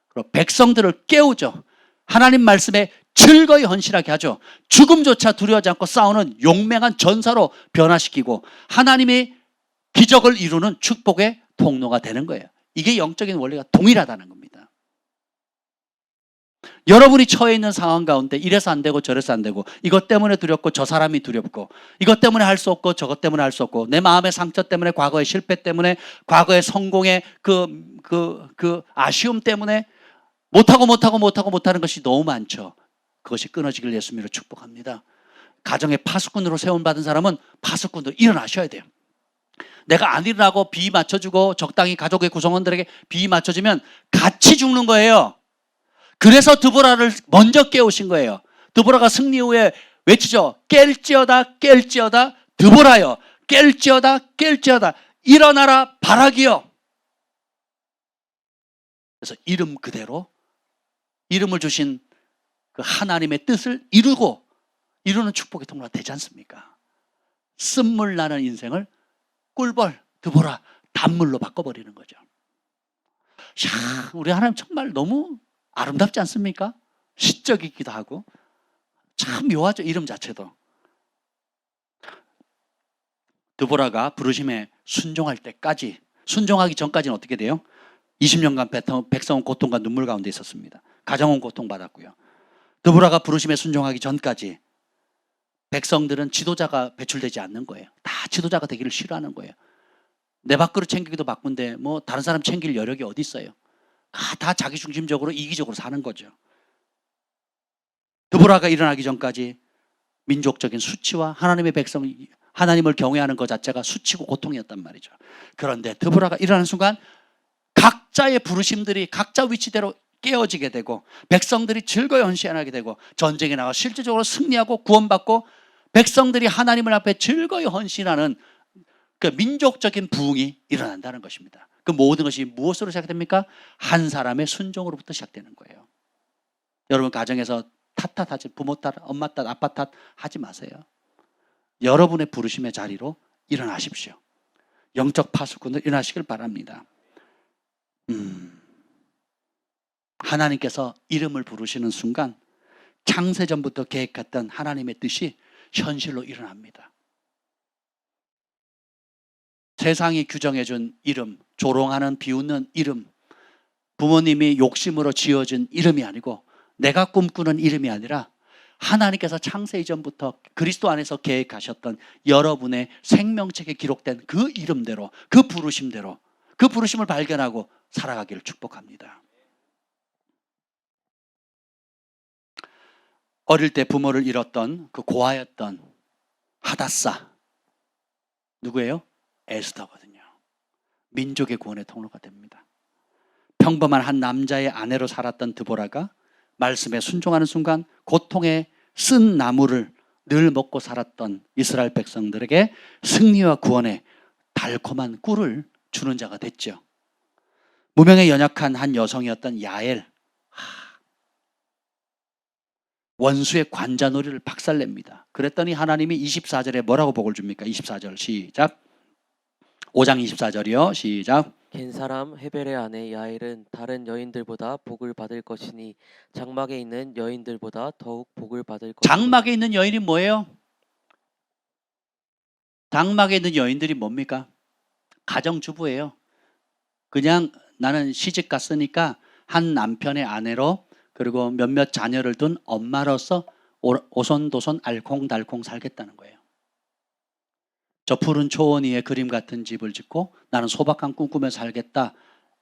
그리고 백성들을 깨우죠. 하나님 말씀에 즐거이 헌신하게 하죠. 죽음조차 두려워하지 않고 싸우는 용맹한 전사로 변화시키고 하나님의 기적을 이루는 축복의 통로가 되는 거예요. 이게 영적인 원리가 동일하다는 겁니다. 여러분이 처해 있는 상황 가운데 이래서 안 되고 저래서 안 되고 이것 때문에 두렵고 저 사람이 두렵고 이것 때문에 할 수 없고 저것 때문에 할 수 없고 내 마음의 상처 때문에 과거의 실패 때문에 과거의 성공의 그 아쉬움 때문에 못하는 것이 너무 많죠. 그것이 끊어지길 예수님으로 축복합니다. 가정의 파수꾼으로 세움받은 사람은 파수꾼으로 일어나셔야 돼요. 내가 안 일어나고 비 맞춰주고 적당히 가족의 구성원들에게 비 맞춰주면 같이 죽는 거예요. 그래서 드보라를 먼저 깨우신 거예요. 드보라가 승리 후에 외치죠. 깰지어다 깰지어다 드보라여 깰지어다 깰지어다 일어나라 바라기여. 그래서 이름 그대로 이름을 주신 그 하나님의 뜻을 이루는 축복의 통로가 되지 않습니까? 쓴물 나는 인생을 꿀벌, 드보라, 단물로 바꿔버리는 거죠. 야, 우리 하나님 정말 너무 아름답지 않습니까? 시적이기도 하고 참 묘하죠. 이름 자체도. 드보라가 부르심에 순종할 때까지, 순종하기 전까지는 어떻게 돼요? 20년간 백성은 고통과 눈물 가운데 있었습니다. 가정은 고통받았고요. 드보라가 부르심에 순종하기 전까지 백성들은 지도자가 배출되지 않는 거예요. 다 지도자가 되기를 싫어하는 거예요. 내 밥그릇 챙기기도 바쁜데 뭐 다른 사람 챙길 여력이 어디 있어요? 다 자기중심적으로 이기적으로 사는 거죠. 드보라가 일어나기 전까지 민족적인 수치와 하나님의 백성, 하나님을 경외하는 것 자체가 수치고 고통이었단 말이죠. 그런데 드보라가 일어나는 순간 각자의 부르심들이 각자 위치대로 깨어지게 되고 백성들이 즐거이 헌신하게 되고 전쟁에 나가 실질적으로 승리하고 구원받고 백성들이 하나님을 앞에 즐거이 헌신하는 그 민족적인 부흥이 일어난다는 것입니다. 그 모든 것이 무엇으로 시작됩니까? 한 사람의 순종으로부터 시작되는 거예요. 여러분 가정에서 탓하지 부모 탓, 엄마 탓, 아빠 탓 하지 마세요. 여러분의 부르심의 자리로 일어나십시오. 영적 파수꾼들 일어나시길 바랍니다. 하나님께서 이름을 부르시는 순간 창세전부터 계획했던 하나님의 뜻이 현실로 일어납니다. 세상이 규정해준 이름, 조롱하는 비웃는 이름, 부모님이 욕심으로 지어준 이름이 아니고 내가 꿈꾸는 이름이 아니라 하나님께서 창세 이전부터 그리스도 안에서 계획하셨던 여러분의 생명책에 기록된 그 이름대로, 그 부르심대로, 그 부르심을 발견하고 살아가기를 축복합니다. 어릴 때 부모를 잃었던 그 고아였던 하닷사 누구예요? 에스더거든요. 민족의 구원의 통로가 됩니다. 평범한 한 남자의 아내로 살았던 드보라가 말씀에 순종하는 순간 고통에 쓴 나무를 늘 먹고 살았던 이스라엘 백성들에게 승리와 구원의 달콤한 꿀을 주는 자가 됐죠. 무명에 연약한 한 여성이었던 야엘, 원수의 관자놀이를 박살냅니다. 그랬더니 하나님이 24절에 뭐라고 복을 줍니까? 24절 시작. 5장 24절이요. 시작. 겐 사람 헤벨의 아내 야엘은 다른 여인들보다 복을 받을 것이니 장막에 있는 여인들보다 더욱 복을 받을 것이다. 장막에 있는 여인이 뭐예요? 장막에 있는 여인들이 뭡니까? 가정주부예요. 그냥 나는 시집 갔으니까 한 남편의 아내로 그리고 몇몇 자녀를 둔 엄마로서 오손도손 알콩달콩 살겠다는 거예요. 저 푸른 초원 위에 그림 같은 집을 짓고 나는 소박한 꿈꾸며 살겠다.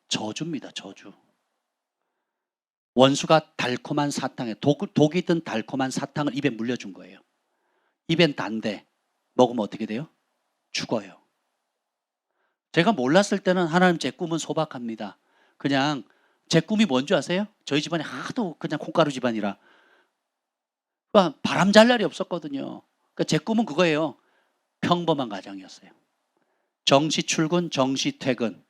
저주입니다. 저주. 원수가 달콤한 사탕에 독이 든 달콤한 사탕을 입에 물려준 거예요. 입엔 단데 먹으면 어떻게 돼요? 죽어요. 제가 몰랐을 때는 하나님 제 꿈은 소박합니다. 그냥 제 꿈이 뭔지 아세요? 저희 집안이 하도 그냥 콩가루 집안이라 그러니까 바람 잘 날이 없었거든요. 그러니까 제 꿈은 그거예요. 평범한 가정이었어요. 정시 출근, 정시 퇴근.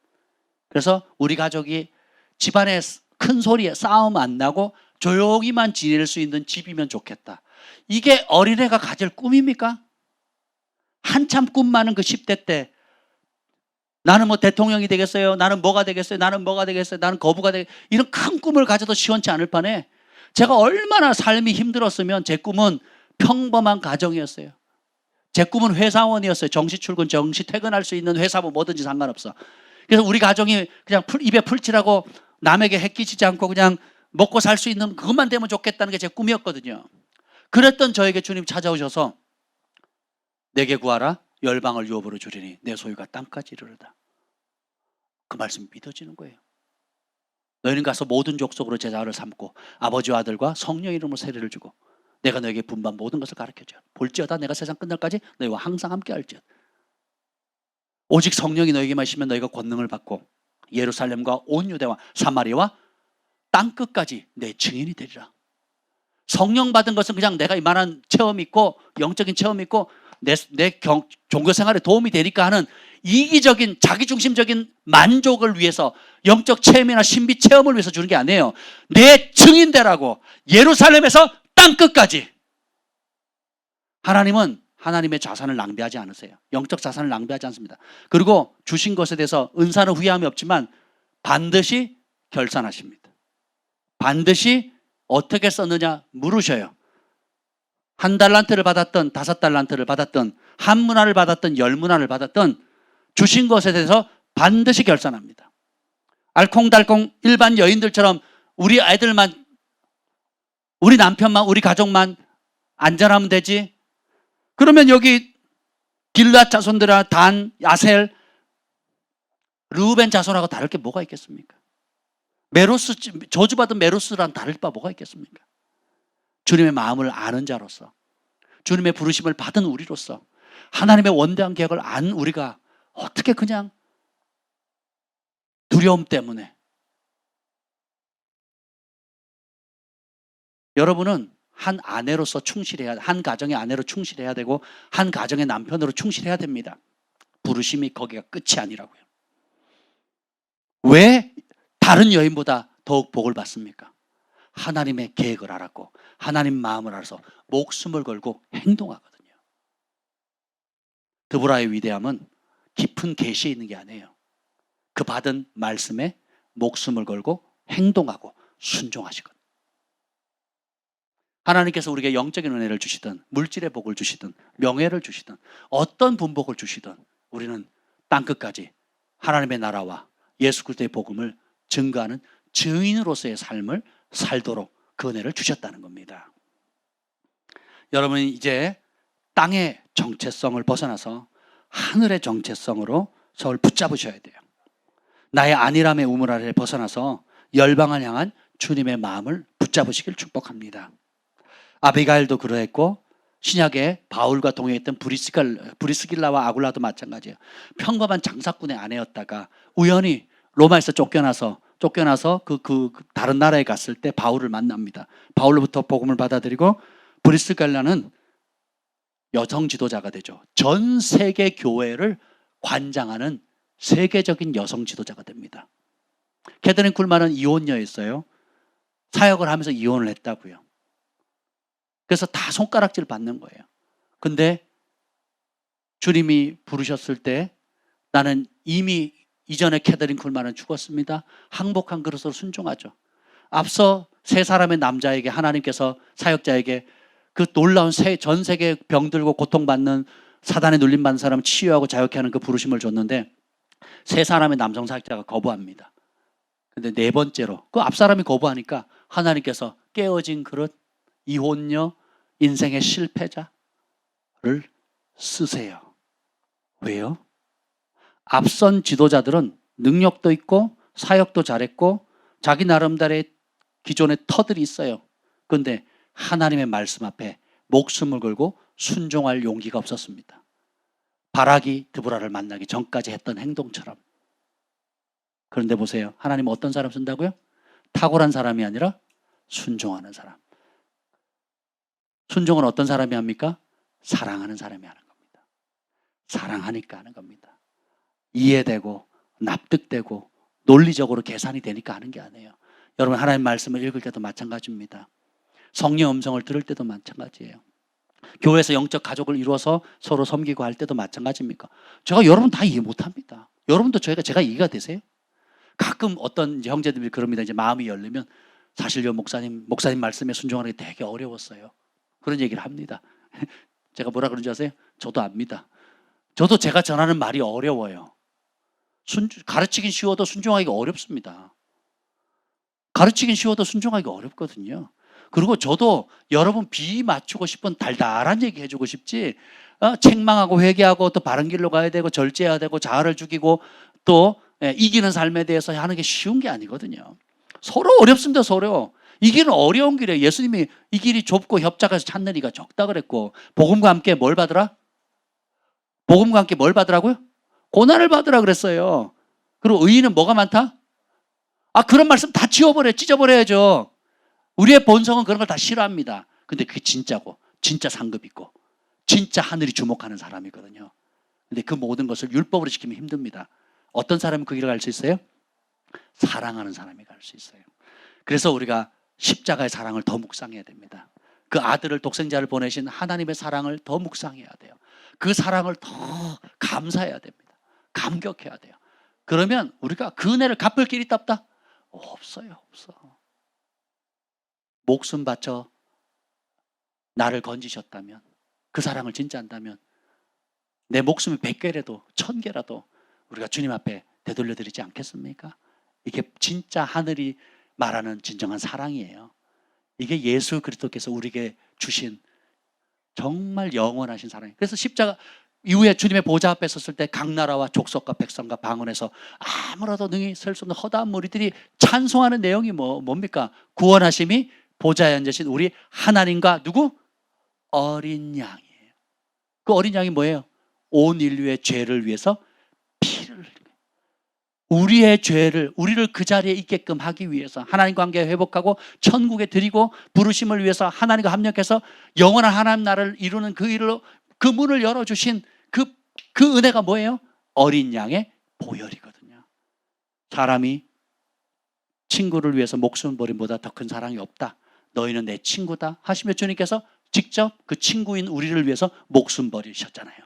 그래서 우리 가족이 집안에 큰 소리에 싸움 안 나고 조용히만 지낼 수 있는 집이면 좋겠다. 이게 어린애가 가질 꿈입니까? 한참 꿈 많은 그 10대 때 나는 뭐 대통령이 되겠어요? 나는 뭐가 되겠어요? 나는 뭐가 되겠어요? 나는 거부가 되겠어요? 이런 큰 꿈을 가져도 시원치 않을 판에 제가 얼마나 삶이 힘들었으면 제 꿈은 평범한 가정이었어요. 제 꿈은 회사원이었어요. 정시 출근, 정시 퇴근할 수 있는 회사고 뭐든지 상관없어. 그래서 우리 가정이 그냥 입에 풀칠하고 남에게 해끼치지 않고 그냥 먹고 살 수 있는 그것만 되면 좋겠다는 게 제 꿈이었거든요. 그랬던 저에게 주님 찾아오셔서 내게 구하라 열방을 유업으로 주리니 내 소유가 땅까지 이르르다. 그 말씀이 믿어지는 거예요. 너희는 가서 모든 족속으로 제자를 삼고 아버지와 아들과 성령 이름으로 세례를 주고 내가 너에게 분반 모든 것을 가르쳐줘. 볼지어다 내가 세상 끝날까지 너희와 항상 함께 할지어다. 오직 성령이 너에게만 있으면 너희가 권능을 받고 예루살렘과 온 유대와 사마리아와 땅끝까지 내 증인이 되리라. 성령 받은 것은 그냥 내가 이만한 체험이 있고 영적인 체험이 있고 내 종교 생활에 도움이 되니까 하는 이기적인 자기중심적인 만족을 위해서 영적 체험이나 신비 체험을 위해서 주는 게 아니에요. 내 증인 되라고 예루살렘에서 땅끝까지. 하나님은 하나님의 자산을 낭비하지 않으세요. 영적 자산을 낭비하지 않습니다. 그리고 주신 것에 대해서 은사는 후회함이 없지만 반드시 결산하십니다. 반드시 어떻게 썼느냐 물으셔요. 1달란트를 받았던 5달란트를 받았던 1문화를 받았던 10문화를 받았던 주신 것에 대해서 반드시 결산합니다. 알콩달콩 일반 여인들처럼 우리 아이들만 우리 남편만 우리 가족만 안전하면 되지. 그러면 여기 길앗 자손들아 단, 야셀, 르우벤 자손하고 다를 게 뭐가 있겠습니까? 메로스 저주받은 메로스랑 다를 바 뭐가 있겠습니까? 주님의 마음을 아는 자로서 주님의 부르심을 받은 우리로서 하나님의 원대한 계획을 안 우리가 어떻게 그냥 두려움 때문에 여러분은 한 아내로서 충실해야 한 가정의 아내로 충실해야 되고 한 가정의 남편으로 충실해야 됩니다. 부르심이 거기가 끝이 아니라고요. 왜 다른 여인보다 더욱 복을 받습니까? 하나님의 계획을 알았고 하나님 마음을 알아서 목숨을 걸고 행동하거든요. 드보라의 위대함은 깊은 계시에 있는 게 아니에요. 그 받은 말씀에 목숨을 걸고 행동하고 순종하시거든요. 하나님께서 우리에게 영적인 은혜를 주시든 물질의 복을 주시든 명예를 주시든 어떤 분복을 주시든 우리는 땅끝까지 하나님의 나라와 예수 그리스도의 복음을 증거하는 증인으로서의 삶을 살도록 그 은혜를 주셨다는 겁니다. 여러분이 이제 땅의 정체성을 벗어나서 하늘의 정체성으로 서울 붙잡으셔야 돼요. 나의 안일함의 우물 아래를 벗어나서 열방을 향한 주님의 마음을 붙잡으시길 축복합니다. 아비가일도 그러했고 신약에 바울과 동행했던 브리스길라와 아굴라도 마찬가지예요. 평범한 장사꾼의 아내였다가 우연히 로마에서 쫓겨나서 그 다른 나라에 갔을 때 바울을 만납니다. 바울로부터 복음을 받아들이고 브리스길라는 여성 지도자가 되죠. 전 세계 교회를 관장하는 세계적인 여성 지도자가 됩니다. 캐더린 쿨만은 이혼녀였어요. 사역을 하면서 이혼을 했다고요. 그래서 다 손가락질 받는 거예요. 근데 주님이 부르셨을 때 나는 이미 이전에 캐더린 쿨만은 죽었습니다. 항복한 그릇으로 순종하죠. 앞서 세 사람의 남자에게 하나님께서 사역자에게 그 놀라운 전 세계 병들고 고통받는 사단에 눌림받는 사람을 치유하고 자유케 하는 그 부르심을 줬는데 세 사람의 남성 사역자가 거부합니다. 근데 네 번째로 그 앞 사람이 거부하니까 하나님께서 깨어진 그릇, 이혼녀, 인생의 실패자를 쓰세요. 왜요? 앞선 지도자들은 능력도 있고 사역도 잘했고 자기 나름대로의 기존의 터들이 있어요. 그런데 하나님의 말씀 앞에 목숨을 걸고 순종할 용기가 없었습니다. 바락이 드보라를 만나기 전까지 했던 행동처럼. 그런데 보세요. 하나님은 어떤 사람 쓴다고요? 탁월한 사람이 아니라 순종하는 사람. 순종은 어떤 사람이 합니까? 사랑하는 사람이 하는 겁니다. 사랑하니까 하는 겁니다. 이해되고 납득되고 논리적으로 계산이 되니까 하는 게 아니에요. 여러분 하나님 말씀을 읽을 때도 마찬가지입니다. 성령 음성을 들을 때도 마찬가지예요. 교회에서 영적 가족을 이루어서 서로 섬기고 할 때도 마찬가지입니까? 제가 여러분 다 이해 못합니다. 여러분도 제가 이해가 되세요? 가끔 어떤 이제 형제들이 그럽니다. 이제 마음이 열리면 사실요 목사님 말씀에 순종하는 게 되게 어려웠어요. 그런 얘기를 합니다. 제가 뭐라 그런지 아세요? 저도 압니다. 저도 제가 전하는 말이 어려워요. 가르치긴 쉬워도 순종하기가 어렵습니다. 가르치긴 쉬워도 순종하기가 어렵거든요. 그리고 저도 여러분 비 맞추고 싶은 달달한 얘기 해주고 싶지 책망하고 회개하고 또 바른 길로 가야 되고 절제해야 되고 자아를 죽이고 또 이기는 삶에 대해서 하는 게 쉬운 게 아니거든요. 서로 어렵습니다. 서로. 이 길은 어려운 길이에요. 예수님이 이 길이 좁고 협착해서 찾는 이가 적다 그랬고 복음과 함께 뭘 받으라? 복음과 함께 뭘 받으라고요? 고난을 받으라 그랬어요. 그리고 의인은 뭐가 많다? 그런 말씀 다 지워버려요. 찢어버려야죠. 우리의 본성은 그런 걸 다 싫어합니다. 근데 그게 진짜고 진짜 상급 있고 진짜 하늘이 주목하는 사람이거든요. 근데 그 모든 것을 율법으로 지키면 힘듭니다. 어떤 사람이 그 길을 갈 수 있어요? 사랑하는 사람이 갈 수 있어요. 그래서 우리가 십자가의 사랑을 더 묵상해야 됩니다. 그 아들을 독생자를 보내신 하나님의 사랑을 더 묵상해야 돼요. 그 사랑을 더 감사해야 됩니다. 감격해야 돼요. 그러면 우리가 그 은혜를 갚을 길이 있다 없다? 없어요. 없어. 목숨 바쳐 나를 건지셨다면 그 사랑을 진짜 한다면 내 목숨이 100개라도 1000개라도 우리가 주님 앞에 되돌려 드리지 않겠습니까? 이게 진짜 하늘이 말하는 진정한 사랑이에요. 이게 예수 그리스도께서 우리에게 주신 정말 영원하신 사랑이에요. 그래서 십자가 이후에 주님의 보좌 앞에 섰을 때 각 나라와 족속과 백성과 방언에서 아무라도 능히 설 수 없는 허다한 무리들이 찬송하는 내용이 뭡니까? 구원하심이 보좌에 앉으신 우리 하나님과 누구? 어린 양이에요. 그 어린 양이 뭐예요? 온 인류의 죄를 위해서 피를 흘린 거예요. 우리의 죄를 우리를 그 자리에 있게끔 하기 위해서 하나님 관계 회복하고 천국에 드리고 부르심을 위해서 하나님과 합력해서 영원한 하나님 나라를 이루는 그 일로 그 문을 열어주신 그 은혜가 뭐예요? 어린 양의 보혈이거든요. 사람이 친구를 위해서 목숨을 버림보다 더 큰 사랑이 없다. 너희는 내 친구다 하시며 주님께서 직접 그 친구인 우리를 위해서 목숨 버리셨잖아요.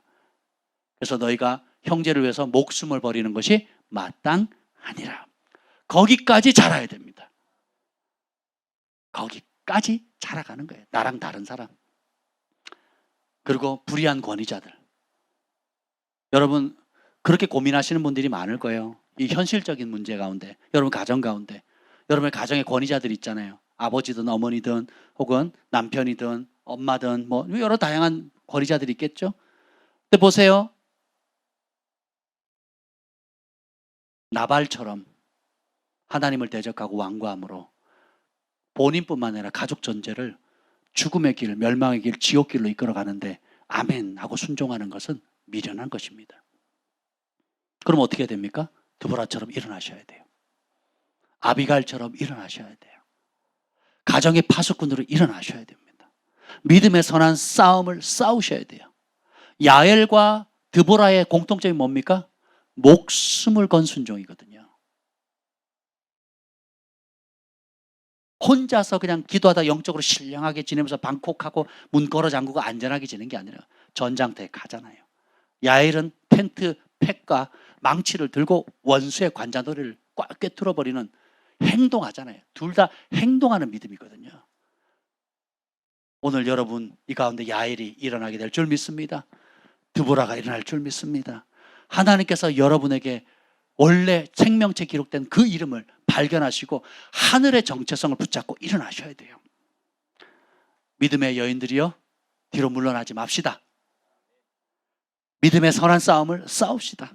그래서 너희가 형제를 위해서 목숨을 버리는 것이 마땅하니라. 거기까지 자라야 됩니다. 거기까지 자라가는 거예요. 나랑 다른 사람. 그리고 불의한 권위자들. 여러분 그렇게 고민하시는 분들이 많을 거예요. 이 현실적인 문제 가운데, 여러분 가정 가운데, 여러분의 가정의 권위자들 있잖아요. 아버지든 어머니든 혹은 남편이든 엄마든 뭐 여러 다양한 권위자들이 있겠죠. 근데 보세요. 나발처럼 하나님을 대적하고 완고함으로 본인뿐만 아니라 가족 전체를 죽음의 길, 멸망의 길, 지옥 길로 이끌어 가는데 아멘 하고 순종하는 것은 미련한 것입니다. 그럼 어떻게 됩니까? 드보라처럼 일어나셔야 돼요. 아비갈처럼 일어나셔야 돼요. 가정의 파수꾼으로 일어나셔야 됩니다. 믿음의 선한 싸움을 싸우셔야 돼요. 야엘과 드보라의 공통점이 뭡니까? 목숨을 건 순종이거든요. 혼자서 그냥 기도하다 영적으로 신령하게 지내면서 방콕하고 문 걸어 잠그고 안전하게 지내는 게 아니라 전장터에 가잖아요. 야엘은 텐트 팩과 망치를 들고 원수의 관자놀이를 꽉 꿰뚫어버리는 행동하잖아요. 둘 다 행동하는 믿음이거든요. 오늘 여러분 이 가운데 야엘이 일어나게 될 줄 믿습니다. 드보라가 일어날 줄 믿습니다. 하나님께서 여러분에게 원래 생명체 기록된 그 이름을 발견하시고 하늘의 정체성을 붙잡고 일어나셔야 돼요. 믿음의 여인들이여 뒤로 물러나지 맙시다. 믿음의 선한 싸움을 싸웁시다.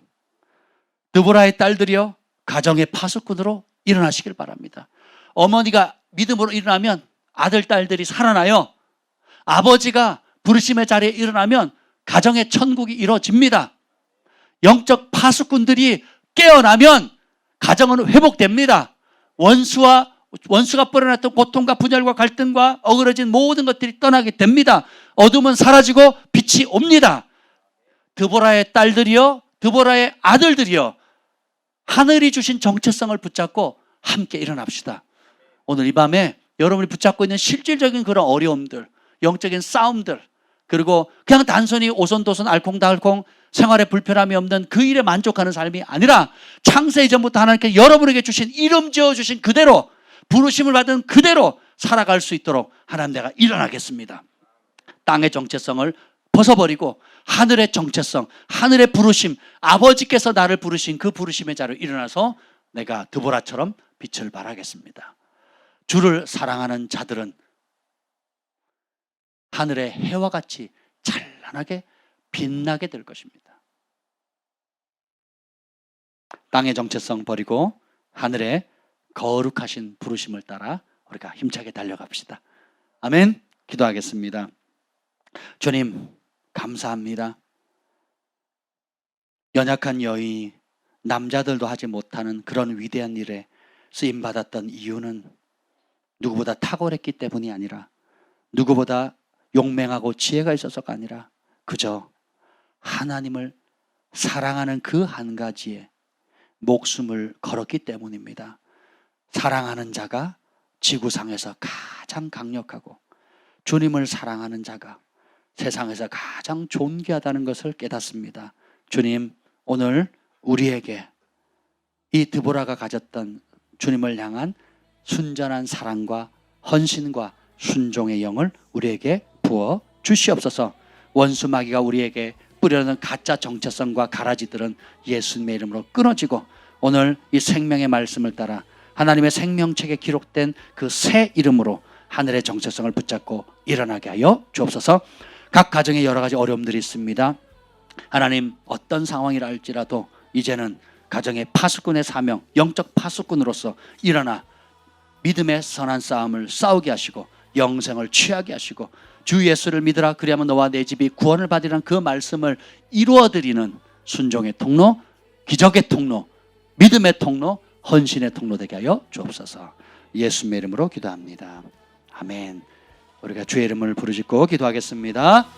드보라의 딸들이여 가정의 파수꾼으로 일어나시길 바랍니다. 어머니가 믿음으로 일어나면 아들, 딸들이 살아나요. 아버지가 부르심의 자리에 일어나면 가정의 천국이 이루어집니다. 영적 파수꾼들이 깨어나면 가정은 회복됩니다. 원수가 뿌려놨던 고통과 분열과 갈등과 어그러진 모든 것들이 떠나게 됩니다. 어둠은 사라지고 빛이 옵니다. 드보라의 딸들이여, 드보라의 아들들이여, 하늘이 주신 정체성을 붙잡고 함께 일어납시다. 오늘 이 밤에 여러분이 붙잡고 있는 실질적인 그런 어려움들, 영적인 싸움들, 그리고 그냥 단순히 오손도손 알콩달콩 생활에 불편함이 없는 그 일에 만족하는 삶이 아니라 창세 이전부터 하나님께 여러분에게 주신 이름 지어주신 그대로 부르심을 받은 그대로 살아갈 수 있도록 하나님 내가 일어나겠습니다. 땅의 정체성을 벗어버리고 하늘의 정체성, 하늘의 부르심, 아버지께서 나를 부르신 그 부르심의 자로 일어나서 내가 드보라처럼 빛을 발하겠습니다. 주를 사랑하는 자들은 하늘의 해와 같이 찬란하게 빛나게 될 것입니다. 땅의 정체성 버리고 하늘의 거룩하신 부르심을 따라 우리가 힘차게 달려갑시다. 아멘. 기도하겠습니다. 주님 감사합니다. 연약한 여인이 남자들도 하지 못하는 그런 위대한 일에 쓰임받았던 이유는 누구보다 탁월했기 때문이 아니라 누구보다 용맹하고 지혜가 있어서가 아니라 그저 하나님을 사랑하는 그 한 가지에 목숨을 걸었기 때문입니다. 사랑하는 자가 지구상에서 가장 강력하고 주님을 사랑하는 자가 세상에서 가장 존귀하다는 것을 깨닫습니다. 주님, 오늘 우리에게 이 드보라가 가졌던 주님을 향한 순전한 사랑과 헌신과 순종의 영을 우리에게 부어 주시옵소서. 원수 마귀가 우리에게 뿌려놓은 가짜 정체성과 가라지들은 예수님의 이름으로 끊어지고 오늘 이 생명의 말씀을 따라 하나님의 생명책에 기록된 그 새 이름으로 하늘의 정체성을 붙잡고 일어나게 하여 주옵소서. 각 가정에 여러 가지 어려움들이 있습니다. 하나님 어떤 상황이라 할지라도 이제는 가정의 파수꾼의 사명, 영적 파수꾼으로서 일어나 믿음의 선한 싸움을 싸우게 하시고 영생을 취하게 하시고 주 예수를 믿으라 그리하면 너와 내 집이 구원을 받으리라는 그 말씀을 이루어드리는 순종의 통로, 기적의 통로, 믿음의 통로, 헌신의 통로 되게 하여 주옵소서. 예수님의 이름으로 기도합니다. 아멘. 우리가 주의 이름을 부르짖고 기도하겠습니다.